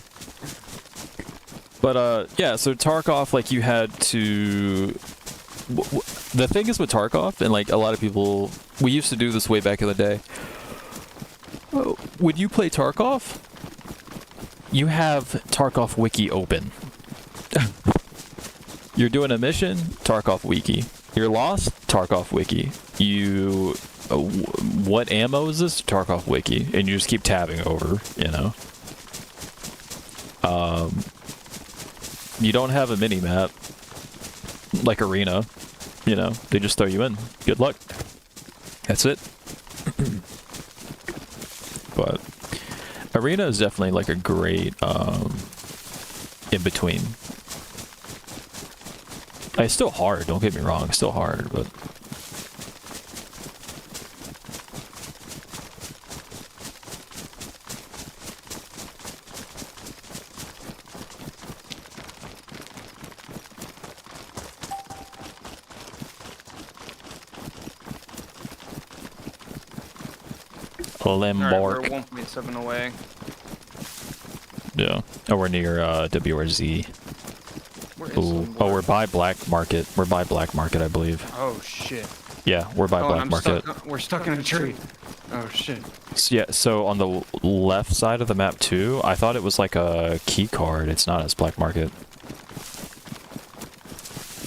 But, yeah, so Tarkov, like, you had to... The thing is with Tarkov, and, like, a lot of people... We used to do this way back in the day. When you play Tarkov, you have Tarkov Wiki open. You're doing a mission, Tarkov Wiki. You're lost, Tarkov Wiki. You... what ammo is this? Tarkov Wiki. And you just keep tabbing over, you know? You don't have a mini-map, like Arena, you know? They just throw you in. Good luck. That's it. But Arena is definitely like a great in-between. It's still hard, don't get me wrong, it's still hard, but... Alright, we're Limbork. 1.7 away. Yeah. Oh, we're near WRZ. Where is Ooh. Limbork? Oh, we're by Black Market. We're by Black Market, I believe. Oh shit. Yeah, we're by Oh, Black and Market. we're stuck in a tree. Oh shit. Yeah, so on the left side of the map too, I thought it was like a key card. It's not, it's Black Market.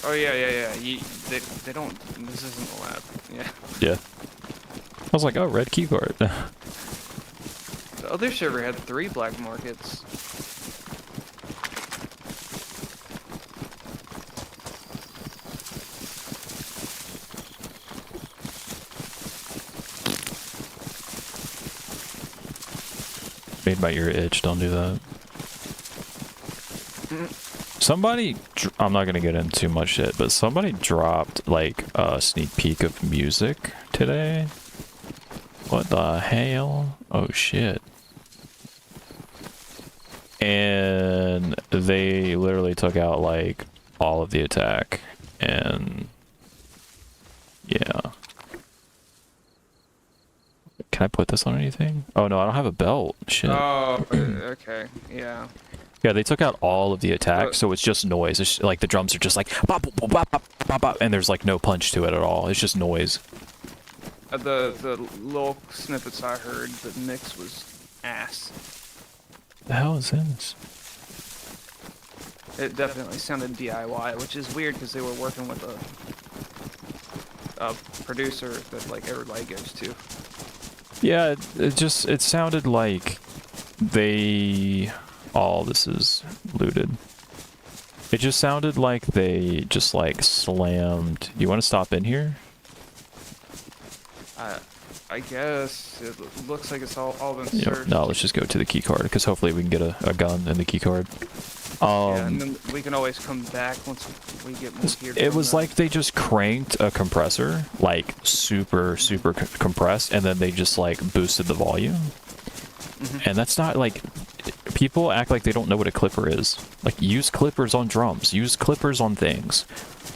Oh yeah. They don't. This isn't the lab. Yeah. Yeah. I was like, oh, red key card. The other server had 3 black markets. Made my ear itch, don't do that. Somebody, I'm not gonna get into too much shit, but somebody dropped like a sneak peek of music today. What the hell? Oh shit. And they literally took out like all of the attack, and yeah. Can I put this on anything? Oh no, I don't have a belt. Shit. Oh, okay. Yeah. Yeah, they took out all of the attack, so it's just noise. It's like the drums are just like bop, bop, bop, bop, bop, bop, bop, and there's like no punch to it at all. It's just noise. The little snippets I heard, the mix was ass. The hell is this? It definitely sounded DIY, which is weird because they were working with a producer that like everybody goes to. Yeah, it sounded like they... Oh, this is looted. It just sounded like they just like slammed... You want to stop in here? I guess it looks like it's all been Yeah, searched. no, let's just go to the key card because hopefully we can get a gun in the key card. Yeah, and then we can always come back once we get more gear. It was like they just cranked a compressor, like super compressed, and then they just like boosted the volume. And that's not like... People act like they don't know what a clipper is. Like, use clippers on drums. Use clippers on things.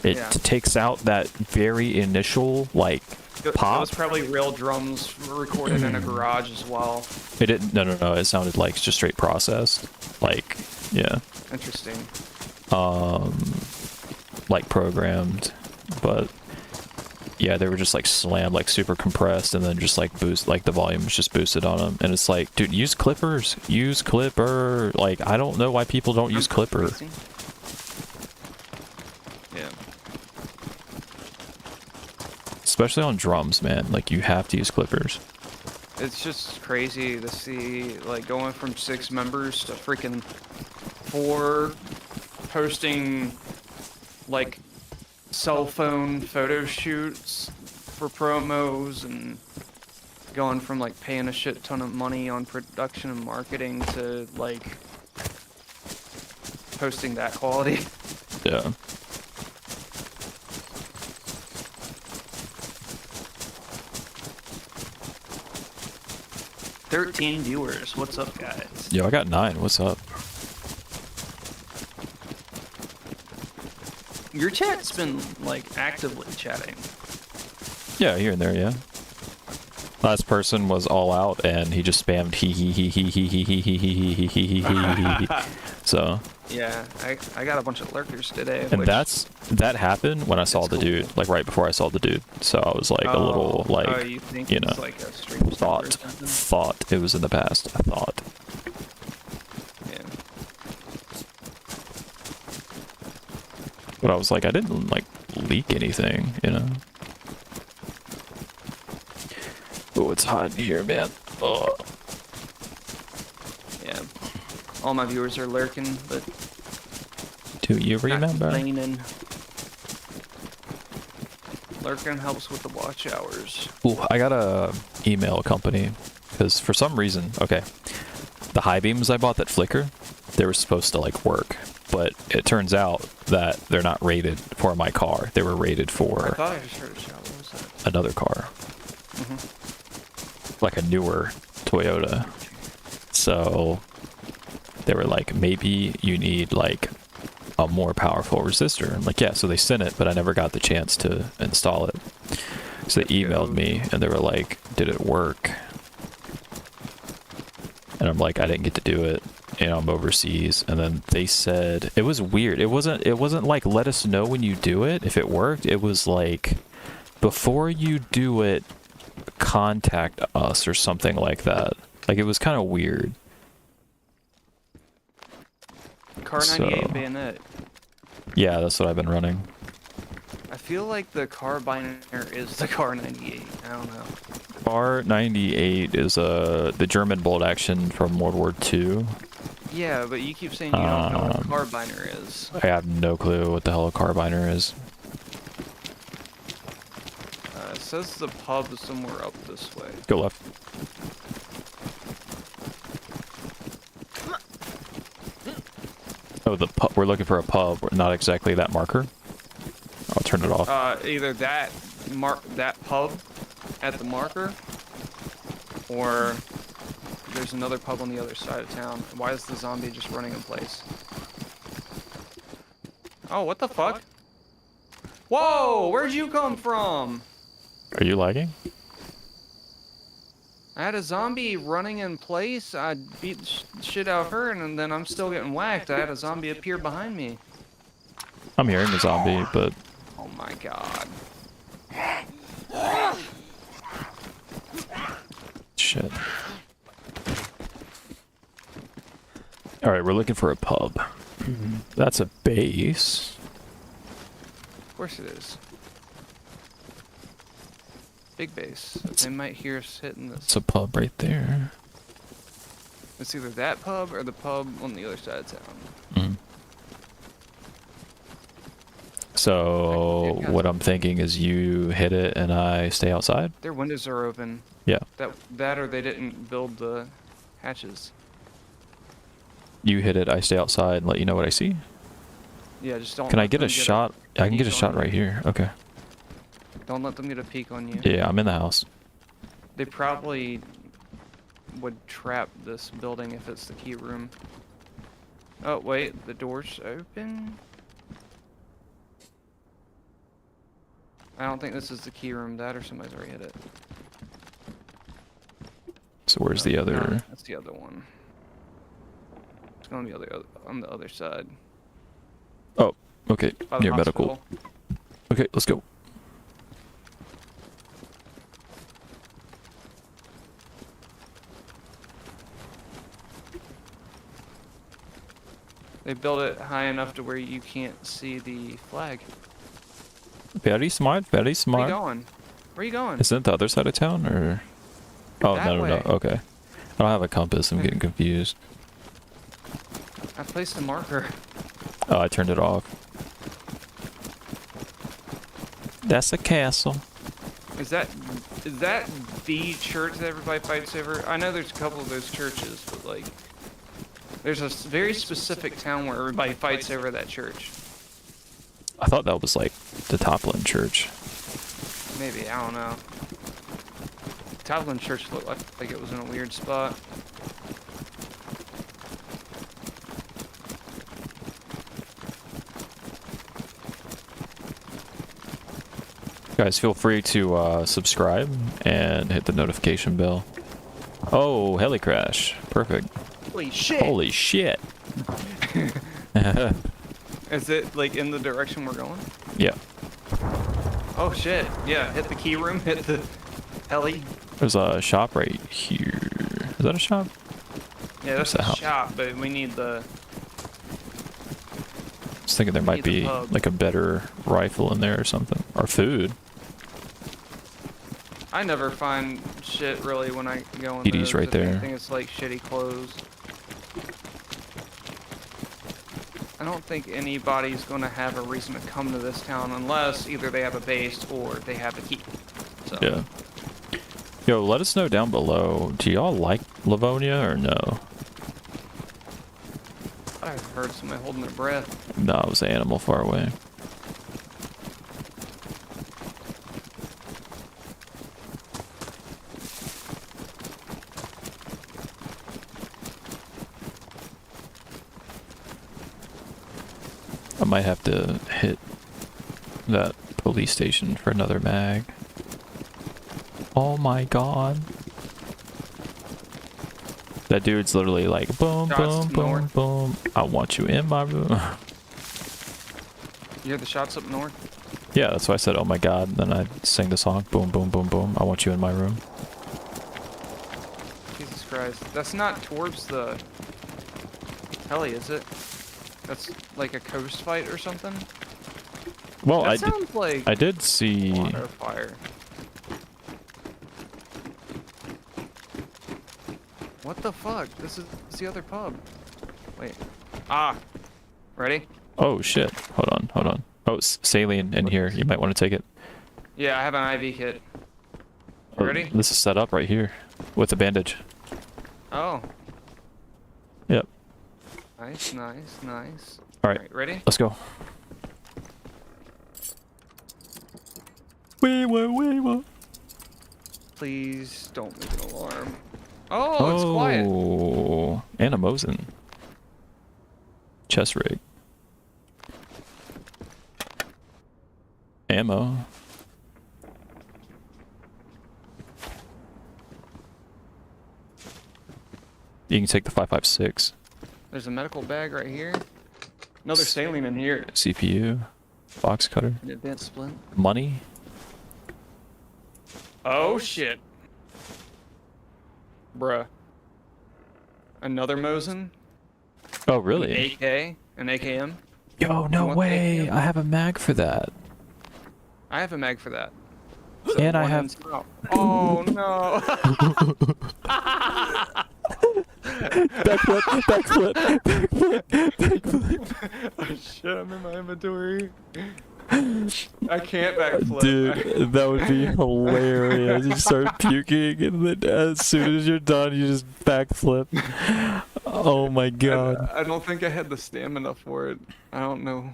It takes out that very initial, like, pop. It was probably real drums recorded in a garage as well. It didn't... No. It sounded like just straight processed. Like, yeah. Interesting. Like, programmed. But... Yeah, they were just like slammed, like super compressed, and then just like boost, like the volume was just boosted on them. And it's like, dude, use clippers. Use clipper. Like, I don't know why people don't use clipper. Yeah. Especially on drums, man. Like, you have to use clippers. It's just crazy to see, like, going from 6 members to freaking 4 posting, like, cell phone photo shoots for promos and going from like paying a shit ton of money on production and marketing to like posting that quality. Yeah. $13 viewers. What's up, guys? Yo, I got 9. What's up? Your chat's been like actively chatting. Yeah, here and there, yeah. Last person was all out, and he just spammed he. So. Yeah, I got a bunch of lurkers today. And which, that happened when I saw It's the cool. dude, like right before I saw the dude. So I was like a little like, you think you know, it's like a stream sniper or something? thought it was in the past. I thought. Yeah. But I was like, I didn't like leak anything, you know. Oh, it's hot in here, man. Oh. Yeah. All my viewers are lurking, but Do you not remember? complaining. Lurking helps with the watch hours. Ooh, I got a email company because for some reason, okay, the high beams I bought that flicker, they were supposed to like work, but it turns out that they're not rated for my car. They were rated I for thought I just heard a shout. What was that? another car, Mm-hmm. like a newer Toyota. So they were like, maybe you need like a more powerful resistor. I'm like, yeah. So they sent it, but I never got the chance to install it. So they emailed me and they were like, did it work? And I'm like, I didn't get to do it. You know, I'm overseas. And then they said, it was weird. It wasn't like, let us know when you do it if it worked. It was like, before you do it, contact us or something like that. Like, it was kind of weird. Car 98 So- bayonet. Yeah, that's what I've been running. I feel like the carbiner is the car 98. I don't know. R98 is the German bolt action from World War II. Yeah, but you keep saying you don't know what a Um, carbiner is. I have no clue what the hell a carbiner is. It says the pub is somewhere up this way. Go left. Oh, the pub. We're looking for a pub. Not exactly that marker. I'll turn it off. Either that pub at the marker, or there's another pub on the other side of town. Why is the zombie just running in place? Oh, what the fuck? Whoa, where'd you come from? Are you lagging? I had a zombie running in place. I beat the shit out of her, and then I'm still getting whacked. I had a zombie appear behind me. I'm hearing the zombie, but Oh my god. shit. All right, we're looking for a pub. That's a base. Of course it is. Big base. They might hear us hitting this. It's a pub right there. It's either that pub or the pub on the other side of town. Mhm. So Yeah. what I'm thinking is you hit it and I stay outside. Their windows are open. Yeah. That or they didn't build the hatches. You hit it, I stay outside and let you know what I see. Yeah, just don't. Can I let get a them shot? I can get a peek shot on right you. here. Okay. Don't let them get a peek on you. Yeah, I'm in the house. They probably would trap this building if it's the key room. Oh wait, the door's open. I don't think this is the key room. That or somebody's already hit it. So where's the No, other? that's the other one. It's gonna be on the other side. Oh, okay. By the Near medical. hospital. Okay, let's go. They built it high enough to where you can't see the flag. Very smart, very Where you smart. going? Where you going? Isn't it the other side of town or? Oh, That no. way. Okay. I don't have a compass. I'm getting confused. I placed a marker. Oh, I turned it off. That's a castle. Is that Is that the church that everybody fights over? I know there's a couple of those churches, but like, there's a very specific town where everybody fights over that church. I thought that was like the Toplin Church. Maybe, I don't know. Toplin Church looked like it was in a weird spot. Guys, feel free to subscribe and hit the notification bell. Oh, heli crash. Perfect. Holy shit! Holy shit. Is it like in the direction we're going? Yeah. Oh shit! Yeah, hit the key room, hit the heli. There's a shop right here. Is that a shop? Yeah, that's What's a the shop, but we need the. I was thinking there might Need the be pub. like a better rifle in there or something. Or food. I never find shit really when I go in ED's those. right If there. anything, it's like shitty clothes. I don't think anybody's gonna have a reason to come to this town unless either they have a base or they have a key. So. Yeah. Yo, let us know down below. Do y'all like Livonia or no? I heard somebody holding their breath. No, it was an animal far away. I might have to hit that police station for another mag. Oh my god. That dude's literally like, boom, Shots boom, boom, north. boom. I want you in my room. You hear the shots up north? Yeah, that's why I said, oh my god. And then I sang the song, boom, boom, boom, boom. I want you in my room. Jesus Christ. That's not towards the heli, is it? That's like a coast fight or something? Well, That sounds like I did see. auto fire. What the fuck? This is the other pub. Wait. Ah. Ready? Oh shit. Hold on, hold on. Oh, saline in here. You might want to take it. Yeah, I have an IV kit. Oh, Ready? This is set up right here with a bandage. Oh. Yep. Nice, nice, nice. All right, Alright, ready? let's go. Wee. Please don't make an alarm. Oh, it's quiet. Oh, and a Mosin. Chest rig. Ammo. You can take the 5.56. There's a medical bag right here. Another saline in here. CPU. Box cutter. An advanced splint. Money. Oh shit. Bruh. Another Mosin? Oh, really? AK? An AKM? Yo, no You want the way. AKM? I have a mag for that. I have a mag for that. And I One have... in scout. Oh no. backflip. Oh shit, I'm in my inventory. I can't backflip. Dude, that would be hilarious. You start puking, and then as soon as you're done, you just backflip. Oh my god. I don't think I had the stamina for it. I don't know.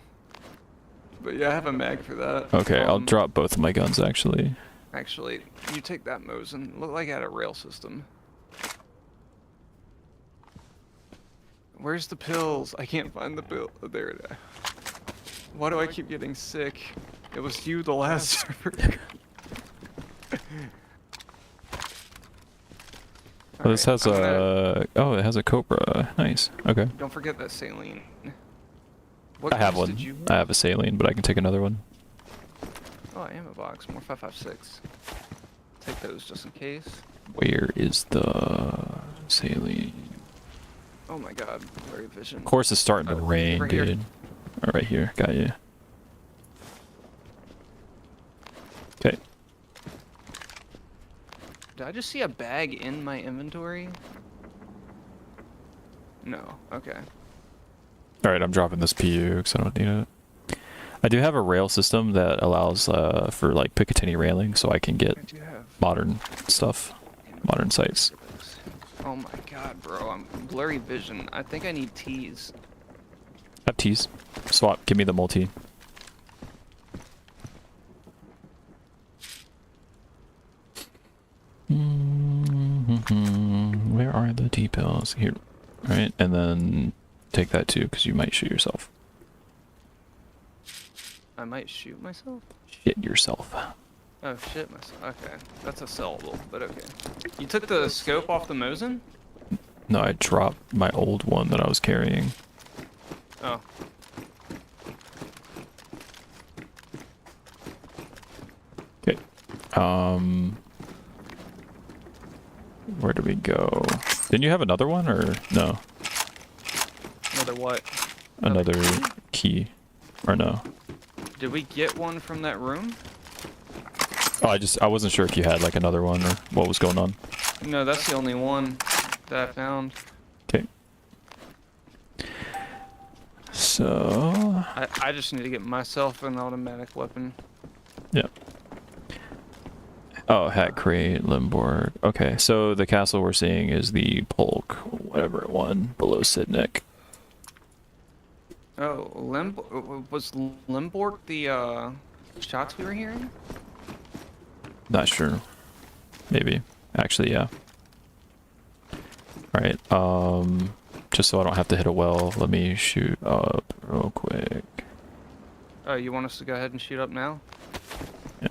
But yeah, I have a mag for that. Okay, I'll drop both of my guns actually. Actually, you take that Mosin. Look like I had a rail system. Where's the pills? I can't find the pill. Oh, there it is. Why do I keep getting sick? It was you the last server. Oh, this has a... Oh, it has a Cobra. Nice. Okay. Don't forget that saline. What I have case one. did you I have a saline, but I can take another one. Oh, ammo box. More 5.56. Take those just in case. Where is the saline? Oh my god, blurry vision. Of course, it's starting to rain, right here. dude. All right, here. Got you. Okay. Did I just see a bag in my inventory? No. Okay. All right, I'm dropping this PU because I don't need it. I do have a rail system that allows for like Picatinny railing, so I can get I do have modern stuff, modern sites. Oh my god, bro. I'm blurry vision. I think I need T's. Have teas. Swap. Give me the multi. Where are the T pills? Here. Right, and then take that too, because you might shoot yourself. I might shoot myself? Shit yourself. Oh, shit myself. Okay. That's a syllable, but okay. You took the scope off the Mosin? No, I dropped my old one that I was carrying. Oh. Okay. Where do we go? Didn't you have another one or no? Another what? Another key. Or no? Did we get one from that room? Oh, I wasn't sure if you had like another one or what was going on. No, that's the only one that I found. Okay. So I just need to get myself an automatic weapon. yeah. Oh, Hat Crate, Limborg. Okay, so the castle we're seeing is the Polk, whatever one, below Sidnick. Oh, was Limborg the shots we were hearing? Not sure. Maybe. Actually, yeah. Alright, just so I don't have to hit a well, let me shoot up real quick. Oh, you want us to go ahead and shoot up now? Yeah.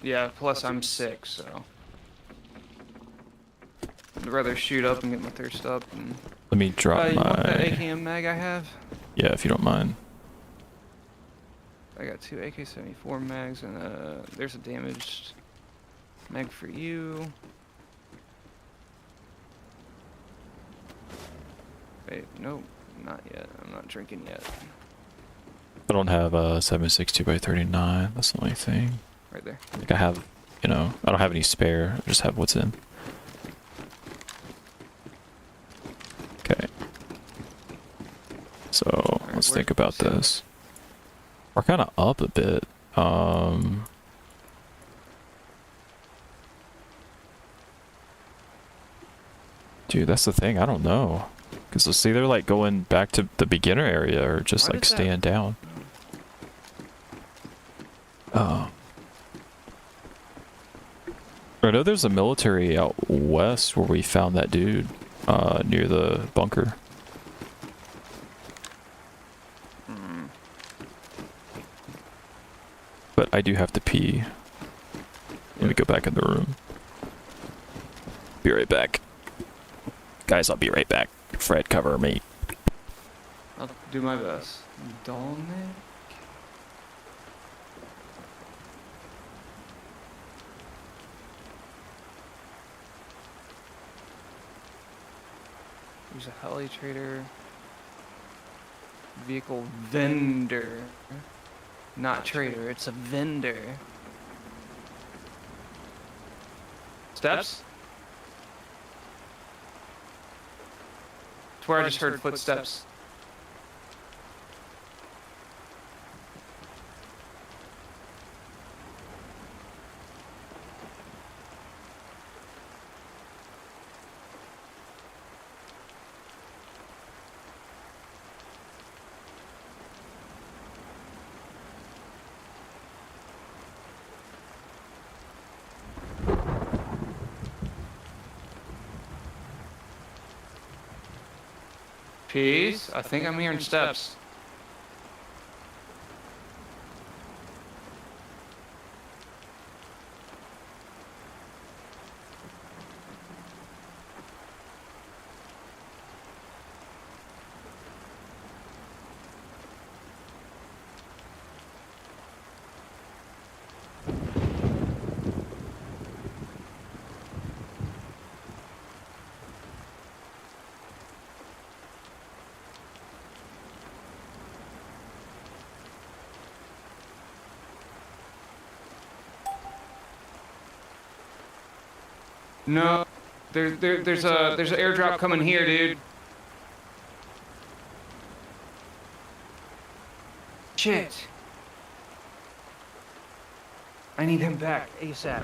Yeah, plus I'm sick, so I'd rather shoot up and get my thirst up. And Let me drop you want that my... AKM mag I have? Yeah, if you don't mind. I got 2 AK-74 mags and there's a damaged mag for you. Wait, no, not yet. I'm not drinking yet. I don't have a 7.62x39, that's the only thing. Right there. Like I have, you know, I don't have any spare, I just have what's in. Okay. So, Alright, let's where's think about Sam? this. We're kind of up a bit. Dude, that's the thing, I don't know. Because let's see, they're like going back to the beginner area or just Why like did that- staying down. I know there's a military out west where we found that dude near the bunker. Hmm. But I do have to pee. Let me go back in the room. Be right back. Guys, I'll be right back. Fred, cover me. I'll do my best. Dolnik? There's a heli trader. Vehicle vendor. Not trader, it's a vendor. Steps? It's where I just heard footsteps. Peace. I think I'm hearing steps. No, there's an airdrop coming here, dude. Shit. I need him back ASAP.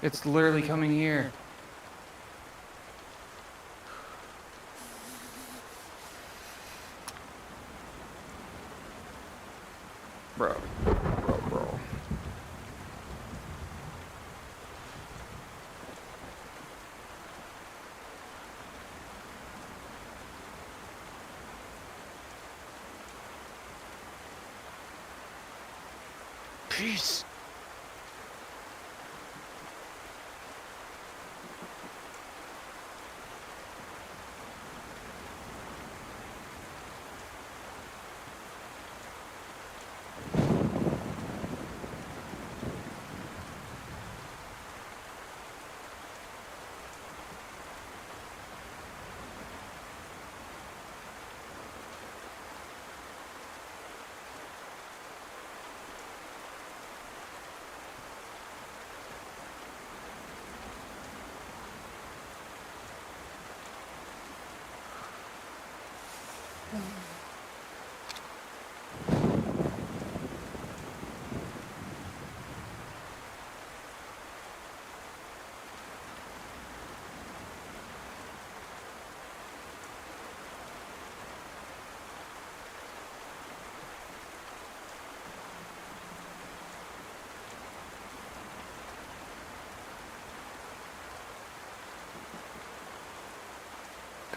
It's literally coming here. Bro. Peace.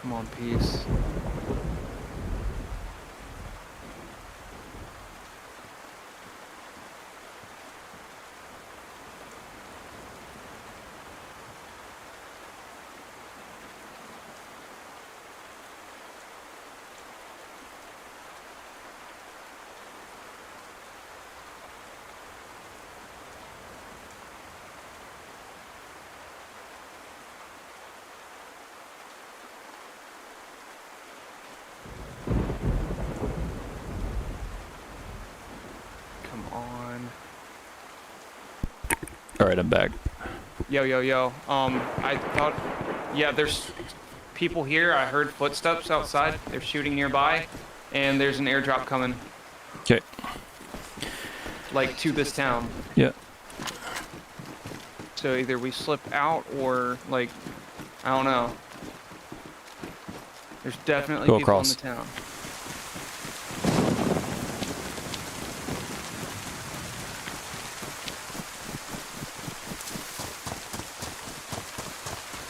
Come on, peace. Come on. Alright, I'm back. Yo. I thought, yeah, there's people here. I heard footsteps outside. They're shooting nearby, and there's an airdrop coming, Okay. like, to this town. Yeah. So either we slip out or, like, I don't know. There's definitely Go people across. in the town.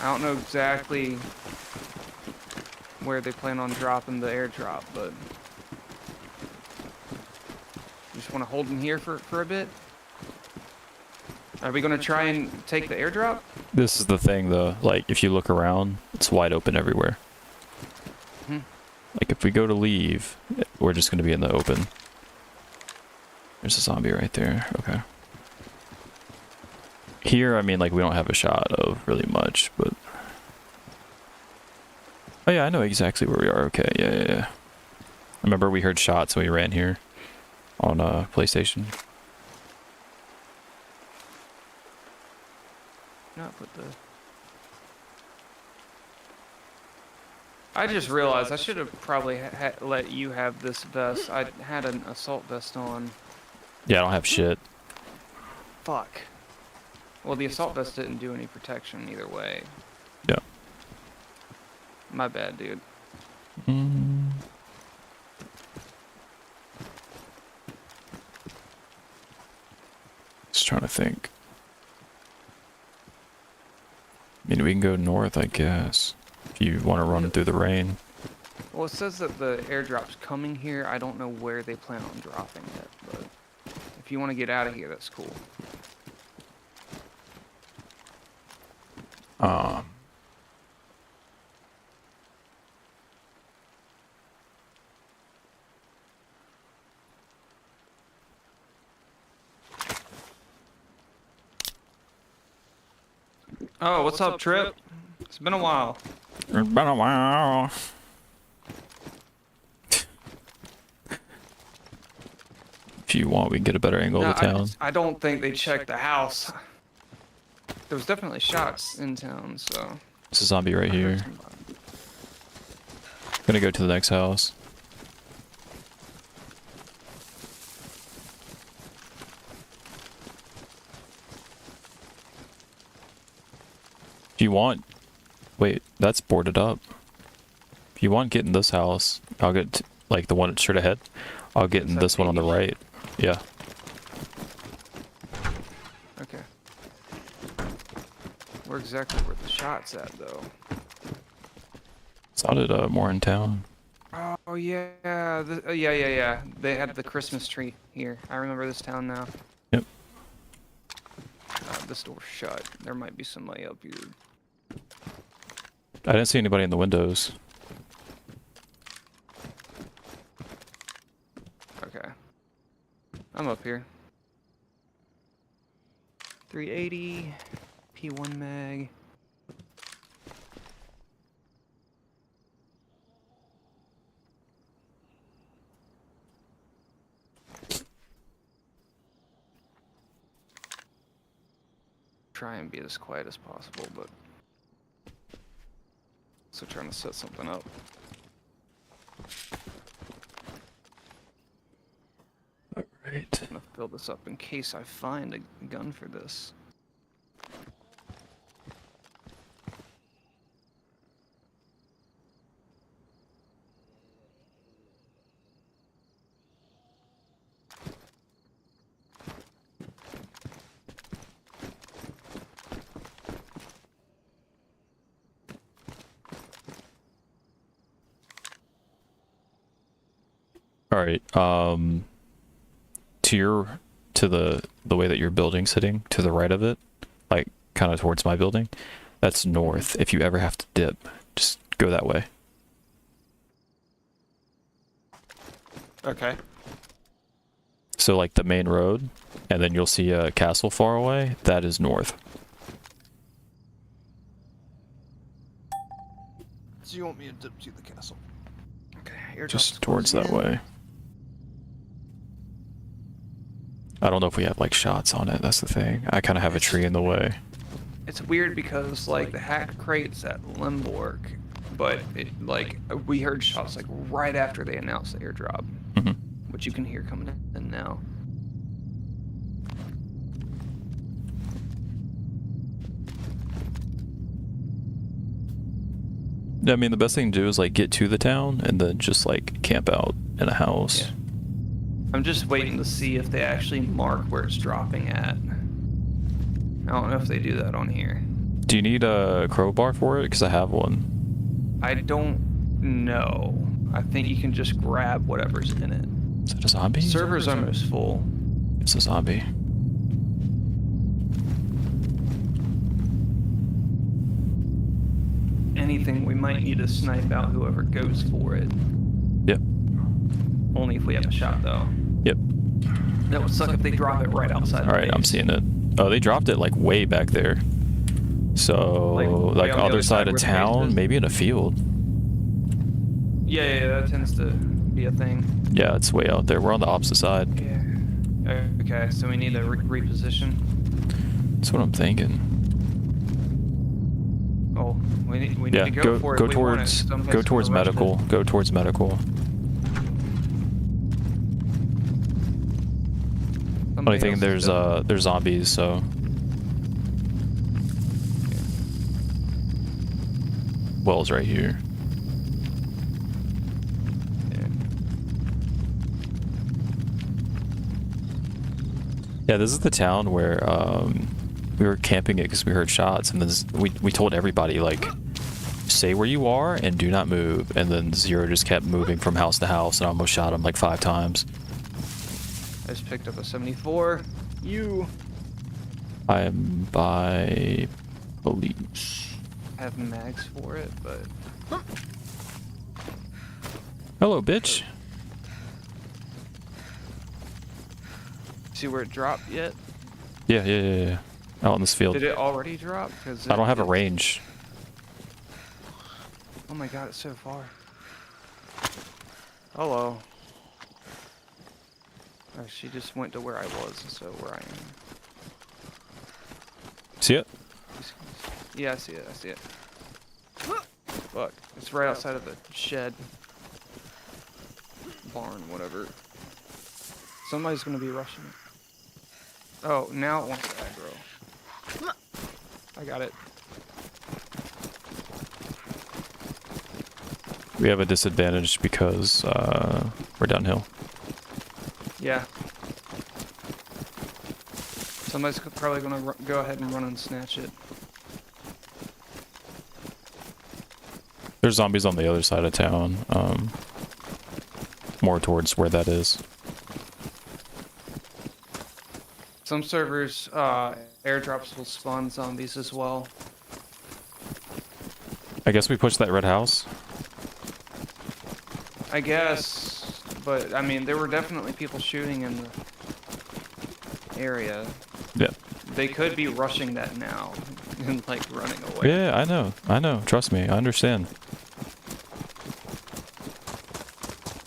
I don't know exactly where they plan on dropping the airdrop, but you just want to hold them here for a bit? Are we going to try and take the airdrop? This is the thing, though. Like, if you look around, it's wide open everywhere. Hmm. Like, if we go to leave, we're just going to be in the open. There's a zombie right there. Okay. Here, I mean, like, we don't have a shot of really much, but... Oh, yeah, I know exactly where we are. Okay, yeah. I remember we heard shots when we ran here on PlayStation. Not put the... I just realized I should have probably let you have this vest. I had an assault vest on. Yeah, I don't have shit. Fuck. Well, the assault vest didn't do any protection either way. Yeah. My bad, dude. Just trying to think. I mean, we can go north, I guess. If you want to run through the rain. Well, it says that the airdrop's coming here. I don't know where they plan on dropping it, but if you want to get out of here, that's cool. Oh, what's up, Trip? It's been a while. It's been a while. If you want, we can get a better angle of the town. I don't think they checked the house. There was definitely shots in town, so. There's a zombie right I heard here. somebody. Gonna go to the next house. If you want, wait, that's boarded up. If you want, get in this house. I'll get like the one straight ahead. I'll get Is in that this one on the beige? right. Yeah. Okay. Where exactly were the shots at, though? Sounded more in town. Oh yeah, yeah. They had the Christmas tree here. I remember this town now. Yep. This door's shut. There might be somebody up here. I didn't see anybody in the windows. Okay. I'm up here. 380, P1 mag. Try and be as quiet as possible, but also trying to set something up. Alright. I'm gonna fill this up in case I find a gun for this. Alright, to the way that your building's sitting, to the right of it, like kind of towards my building, that's north. If you ever have to dip, just go that way. Okay. So like the main road, and then you'll see a castle far away, that is north. So you want me to dip to the castle? Okay, airdrop's Just towards that closing in. way. I don't know if we have like shots on it, that's the thing. I kind of have a tree in the way. It's weird because like the hack crate's at Limborg, but like we heard shots like right after they announced the airdrop, Mhm. which you can hear coming in now. Yeah, I mean the best thing to do is like get to the town and then just like camp out in a house. Yeah. I'm just waiting to see if they actually mark where it's dropping at. I don't know if they do that on here. Do you need a crowbar for it? Because I have one. I don't know. I think you can just grab whatever's in it. Is that a zombie? Server's almost full. It's a zombie. Anything, we might need to snipe out whoever goes for it. Yep. Only if we have a shot, though. Yep. That would suck if they drop it right outside the Alright, I'm base. seeing it. Oh, they dropped it like way back there. So, Like, way like on the other other side side of where the base town, is? maybe in a field. Yeah, that tends to be a thing. Yeah, it's way out there. We're on the opposite side. Yeah. Okay, so we need to reposition. That's what I'm thinking. Oh, we need Yeah, to go for it. go if we want it. towards Someplace go towards more rested. medical. Go towards medical. Funny Somebody thing, else there's is dead. there's zombies, so Wells right here. Yeah, this is the town where we were camping it because we heard shots, and then we told everybody like, say where you are and do not move, and then Zero just kept moving from house to house, and I almost shot him like 5 times. I just picked up a 74. You I am by police. have mags for it, but Hello, bitch. see where it dropped yet? Yeah. Out in this field. Did it already drop? Cause I don't have a it- range. Oh my god, it's so far. Hello. Oh, she just went to where I was, so where I am. See it? Yeah, I see it. I see it. Fuck. It's right outside of the shed. Barn, whatever. Somebody's gonna be rushing it. Oh, now it wants to aggro. I got it. We have a disadvantage because we're downhill. Yeah. Somebody's probably gonna go ahead and run and snatch it. There's zombies on the other side of town. More towards where that is. Some servers, airdrops will spawn zombies as well. I guess we pushed that red house. I guess, but I mean, there were definitely people shooting in the area. Yeah. They could be rushing that now and like running away. Yeah, I know. I know. Trust me. I understand.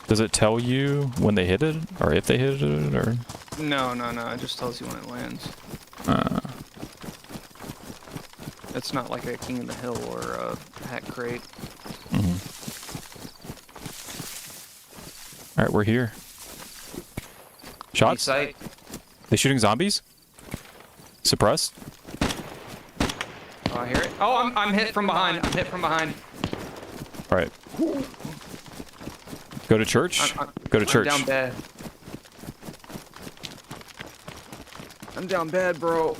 Does it tell you when they hit it? Or if they hit it? Or... No, no, no. It just tells you when it lands. It's not like a King of the Hill or a Hat Crate. Alright, we're here. Shots? Sight. They shooting zombies? Suppressed? Oh, I hear it. Oh, I'm hit from behind. I'm hit from behind. Alright. Go to church? Go to church. I'm down bad. I'm down bad, bro.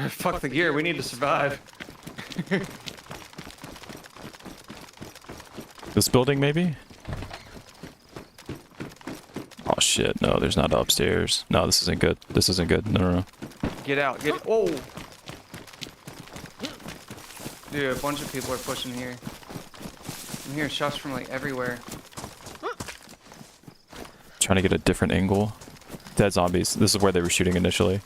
Fuck the gear. We need to survive. This building, maybe? Oh shit, no, there's not upstairs. No, this isn't good. This isn't good. No, no, no. Get out. Get. Oh. Dude, a bunch of people are pushing here. I'm hearing shots from like everywhere. Trying to get a different angle. Dead zombies. This is where they were shooting initially.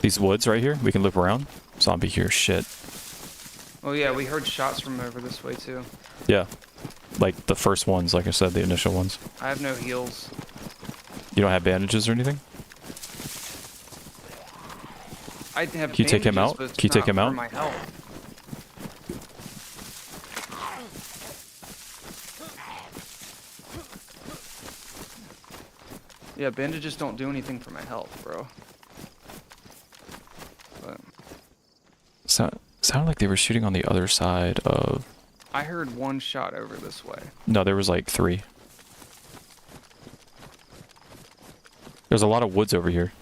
These woods right here, we can loop around. Zombie here, shit. Oh yeah, we heard shots from over this way too. Yeah. Like the first ones, like I said, the initial ones. I have no heals. You don't have bandages or anything? I have. Can you take him out? bandages, but Can you take not him for out? My health. Yeah, bandages don't do anything for my health, bro. But Sounded like they were shooting on the other side of... I heard one shot over this way. No, there was like 3. There's a lot of woods over here.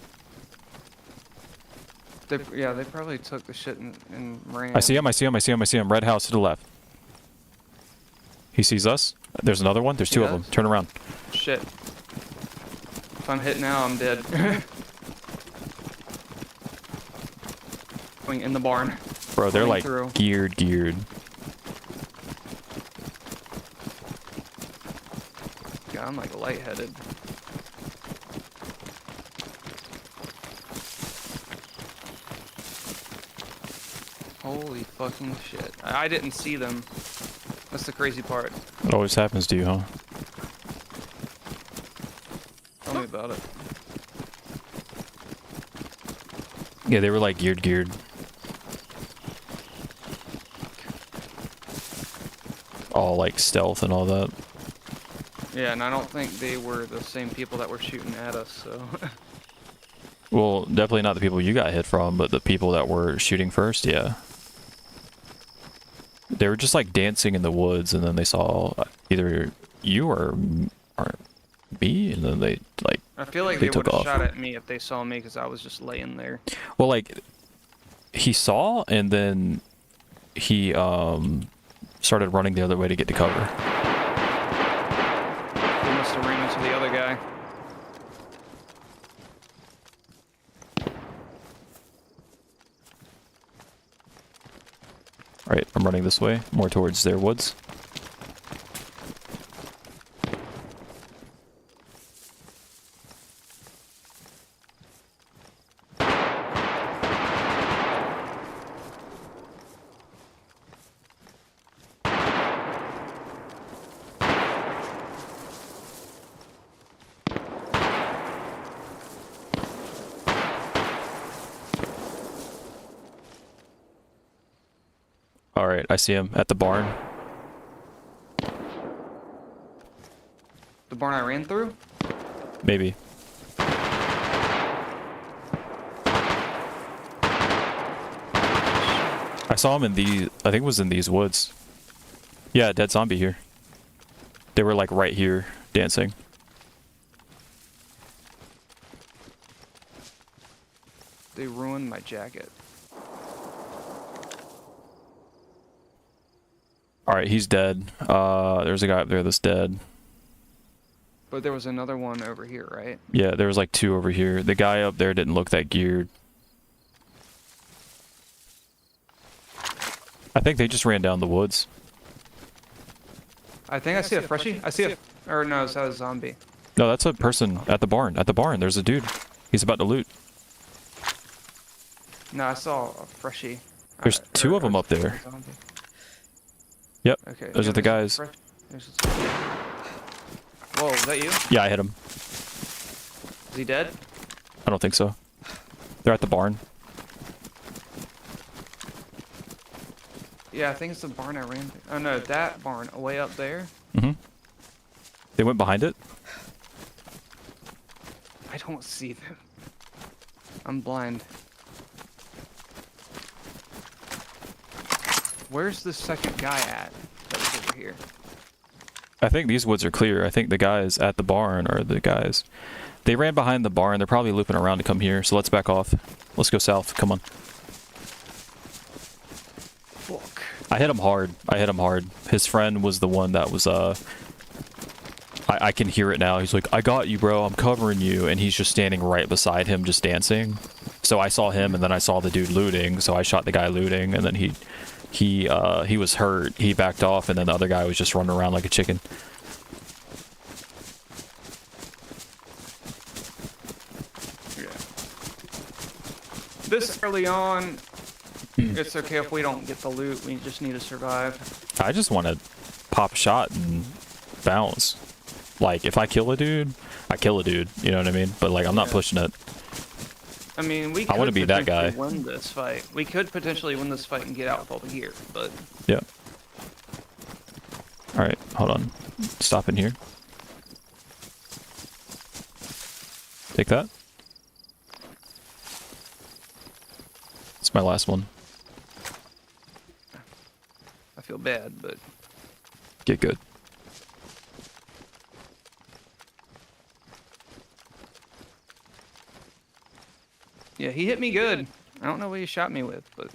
Yeah, they probably took the shit and ran. I see him, I see him, I see him, I see him. Red house to the left. He sees us. There's another one. There's 2 of them. Turn around. Shit. If I'm hit now, I'm dead. Going in the barn. Bro, they're Going like through. geared. God, I'm like lightheaded. Holy fucking shit. I didn't see them. That's the crazy part. It always happens to you, huh? Tell me about it. Yeah, they were like geared. All like stealth and all that. Yeah, and I don't think they were the same people that were shooting at us, so... Well, definitely not the people you got hit from, but the people that were shooting first, yeah. They were just like dancing in the woods, and then they saw either you or me, and then they like... I feel like They they took would have off. shot at me if they saw me, because I was just laying there. Well, like, he saw, and then he started running the other way to get to cover. They must have ran into the other guy. Alright, I'm running this way, more towards their woods. All right, I see him at the barn. The barn I ran through? Maybe. I saw him in the. I think it was in these woods. Yeah, dead zombie here. They were like right here dancing. They ruined my jacket. All right, he's dead. There's a guy up there that's dead. But there was another one over here, right? Yeah, there was like two over here. The guy up there didn't look that geared. I think they just ran down the woods. I think I see a freshie. I see a... Or no, it's a zombie. No, that's a person at the barn. At the barn, there's a dude. He's about to loot. No, I saw a freshie. There's two of them up there. Zombie. Yep, Okay. those are the guys. Whoa, was that you? Yeah, I hit him. Is he dead? I don't think so. They're at the barn. Yeah, I think it's the barn I ran through. Oh no, that barn way up there. Mm-hmm. They went behind it. I don't see them. I'm blind. Where's the second guy at that was over here? I think these woods are clear. I think the guys at the barn are the guys. They ran behind the barn. They're probably looping around to come here, so let's back off. Let's go south. Come on. Fuck. I hit him hard. I hit him hard. His friend was the one that was, I can hear it now. He's like, I got you, bro. I'm covering you. And he's just standing right beside him, just dancing. So I saw him, and then I saw the dude looting. So I shot the guy looting, and then he was hurt. He backed off, and then the other guy was just running around like a chicken. Yeah. This early on, it's okay if we don't get the loot. We just need to survive. I just want to pop a shot and bounce. Like, if I kill a dude, I kill a dude. You know what I mean? But, like, I'm not pushing it. I mean, we I wanna could be that guy. potentially win this fight. We could potentially win this fight and get out with all the gear, but... Yeah. Alright, hold on. Stop in here. Take that. It's my last one. I feel bad, but... Get good. Yeah, he hit me good. I don't know what he shot me with, but...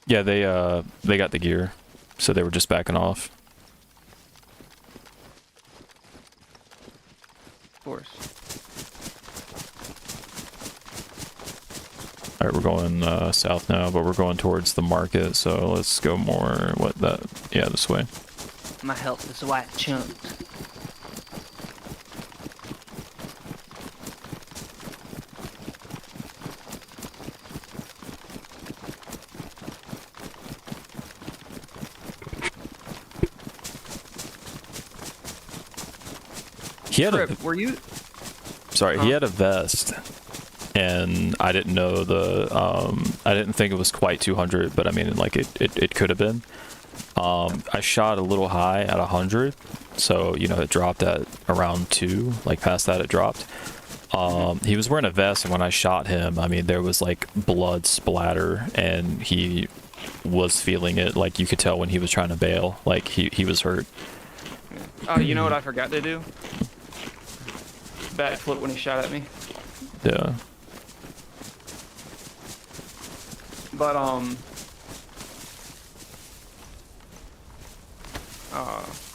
Yeah, they got the gear, so they were just backing off. Of course. Alright, we're going south now, but we're going towards the market, so let's go more, yeah, this way. My health is white chunks. He had a, Trip, were you... sorry, he had a vest, and I didn't know I didn't think it was quite 200, but I mean, like, it could have been. I shot a little high at 100, so, you know, it dropped at around 2, like, past that it dropped. He was wearing a vest, and when I shot him, I mean, there was, like, blood splatter, and he was feeling it. Like, you could tell when he was trying to bail. Like, he was hurt. Oh, you know what I forgot to do? Backflip when he shot at me. Yeah. But,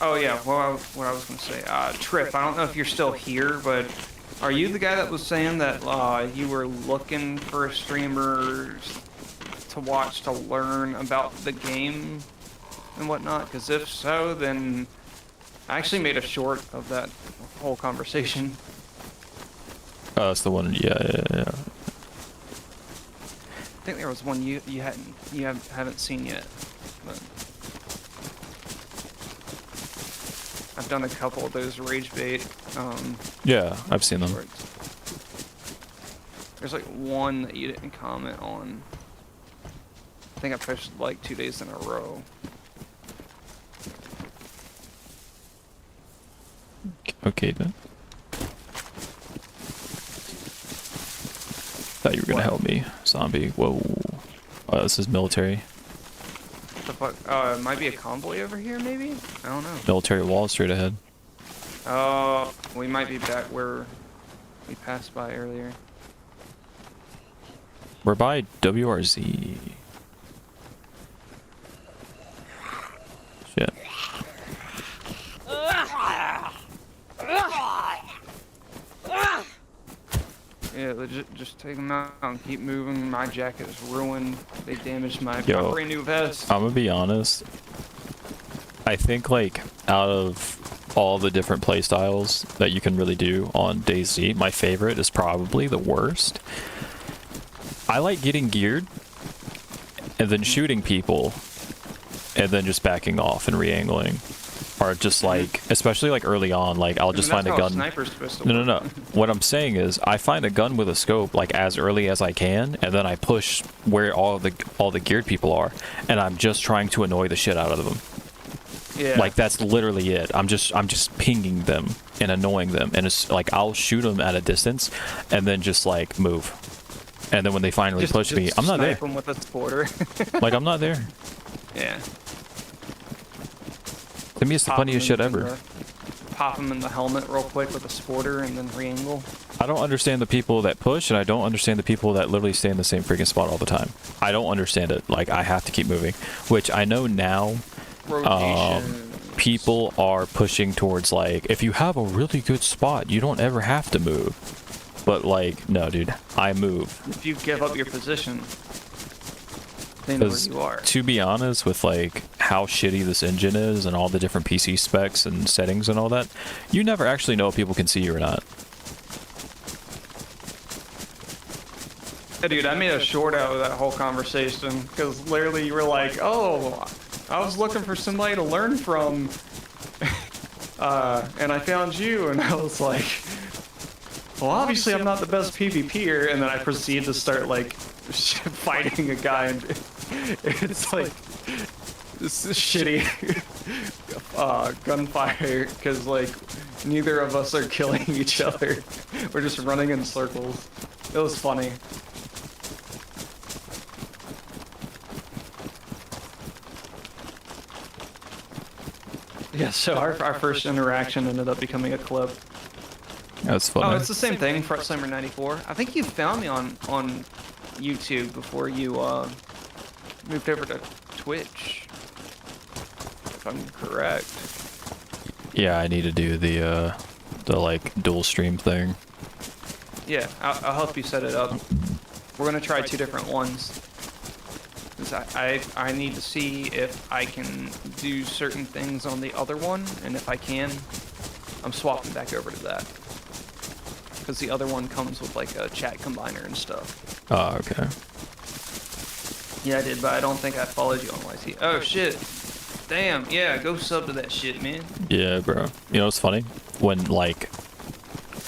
oh yeah, well, what I was gonna say, Trip, I don't know if you're still here, but are you the guy that was saying that, you were looking for a streamer to watch to learn about the game and whatnot? Because if so, then I actually made a short of that whole conversation. Oh, that's the one, yeah. I think there was one you haven't seen yet, but I've done a couple of those rage bait. Yeah, I've seen them. shorts. There's like one that you didn't comment on. I think I posted like 2 days in a row. Okay then. Thought you were gonna What? help me, zombie. Whoa. Oh, this is military. What the fuck? It might be a convoy over here, maybe? I don't know. Military wall straight ahead. Oh, we might be back where we passed by earlier. We're by WRZ. Shit. Yeah, legit, just take them out and keep moving. My jacket is ruined. They damaged my Yo, brand new vest. I'm gonna be honest. I think like out of all the different play styles that you can really do on DayZ, my favorite is probably the worst. I like getting geared and then shooting people and then just backing off and re-angling. Or just like, especially like early on, like I'll just find a gun. Sniper's supposed to No, work. What I'm saying is, I find a gun with a scope like as early as I can, and then I push where all the geared people are, and I'm just trying to annoy the shit out of them. Yeah. Like that's literally it. I'm just pinging them and annoying them, and it's like I'll shoot them at a distance, and then just like move, and then when they finally push me, I'm not there. Snipe 'em with a sporter. Like I'm not there. Yeah. To me, it's the funniest shit ever. Pop them in the helmet real quick with a sporter and then re-angle. I don't understand the people that push, and I don't understand the people that literally stay in the same freaking spot all the time. I don't understand it. Like, I have to keep moving. Which I know now, Rotation. people are pushing towards, like, if you have a really good spot, you don't ever have to move. But, like, no, dude. I move. If you give up your position, they know where Because, you are. to be honest, with, like, how shitty this engine is and all the different PC specs and settings and all that, you never actually know if people can see you or not. Yeah, dude, I made a short out of that whole conversation because literally you were like, "Oh, I was looking for somebody to learn from, and I found you," and I was like, "Well, obviously I'm not the best PvPer," and then I proceeded to start like fighting a guy, and it's like this is shitty gunfire because like neither of us are killing each other. We're just running in circles. It was funny. Yeah, so our first interaction ended up becoming a clip. That's funny. Oh, it's the same thing, Front Slammer 94. I think you found me on YouTube before you moved over to Twitch, if I'm correct. Yeah, I need to do the like dual stream thing. Yeah, I'll help you set it up. We're gonna try 2 different ones. 'Cause I need to see if I can do certain things on the other one, and if I can, I'm swapping back over to that. Because the other one comes with like a chat combiner and stuff. Oh, okay. Yeah, I did, but I don't think I followed you on YT. Oh shit! Damn, yeah, go sub to that shit, man. Yeah, bro. You know what's funny? When like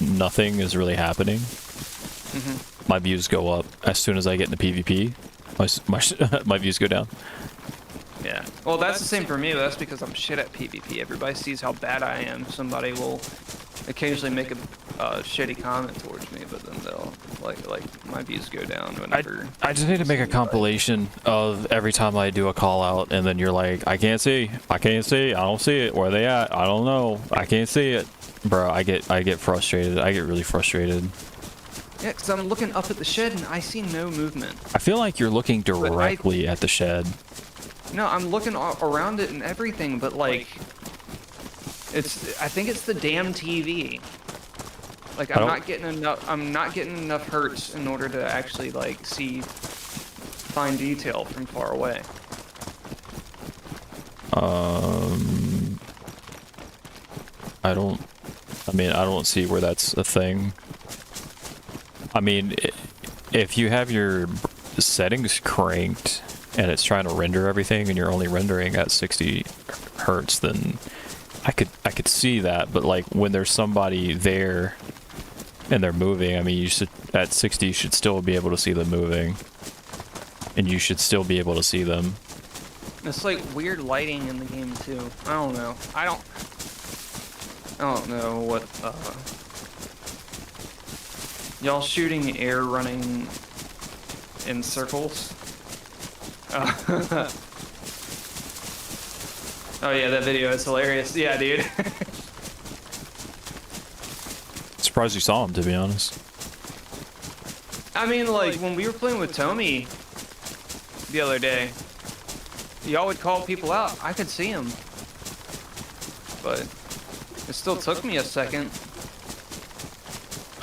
nothing is really happening, my views go up. As soon as I get into PvP, my views go down. Yeah. Well, that's the same for me, but that's because I'm shit at PvP. Everybody sees how bad I am. Somebody will occasionally make a shitty comment towards me, but then they'll like my views go down whenever. I just need to make a compilation of every time I do a call out, and then you're like, I can't see, I don't see it. Where are they at? I don't know. I can't see it, bro. I get frustrated. I get really frustrated. Yeah, because I'm looking up at the shed and I see no movement. I feel like you're looking directly at the shed. No, I'm looking around it and everything, but like, I think it's the damn TV. Like I'm not getting enough hertz in order to actually like see fine detail from far away. I don't see where that's a thing. I mean, if you have your settings cranked and it's trying to render everything and you're only rendering at 60 hertz, then I could see that. But like when there's somebody there and they're moving, I mean, you should, at 60, you should still be able to see them moving. And you should still be able to see them. It's like weird lighting in the game too. I don't know. I don't know what y'all shooting air running in circles. Oh yeah, that video is hilarious. Yeah, dude. Surprised you saw him, to be honest. I mean, like when we were playing with Tommy the other day, y'all would call people out. I could see them, but it still took me a second.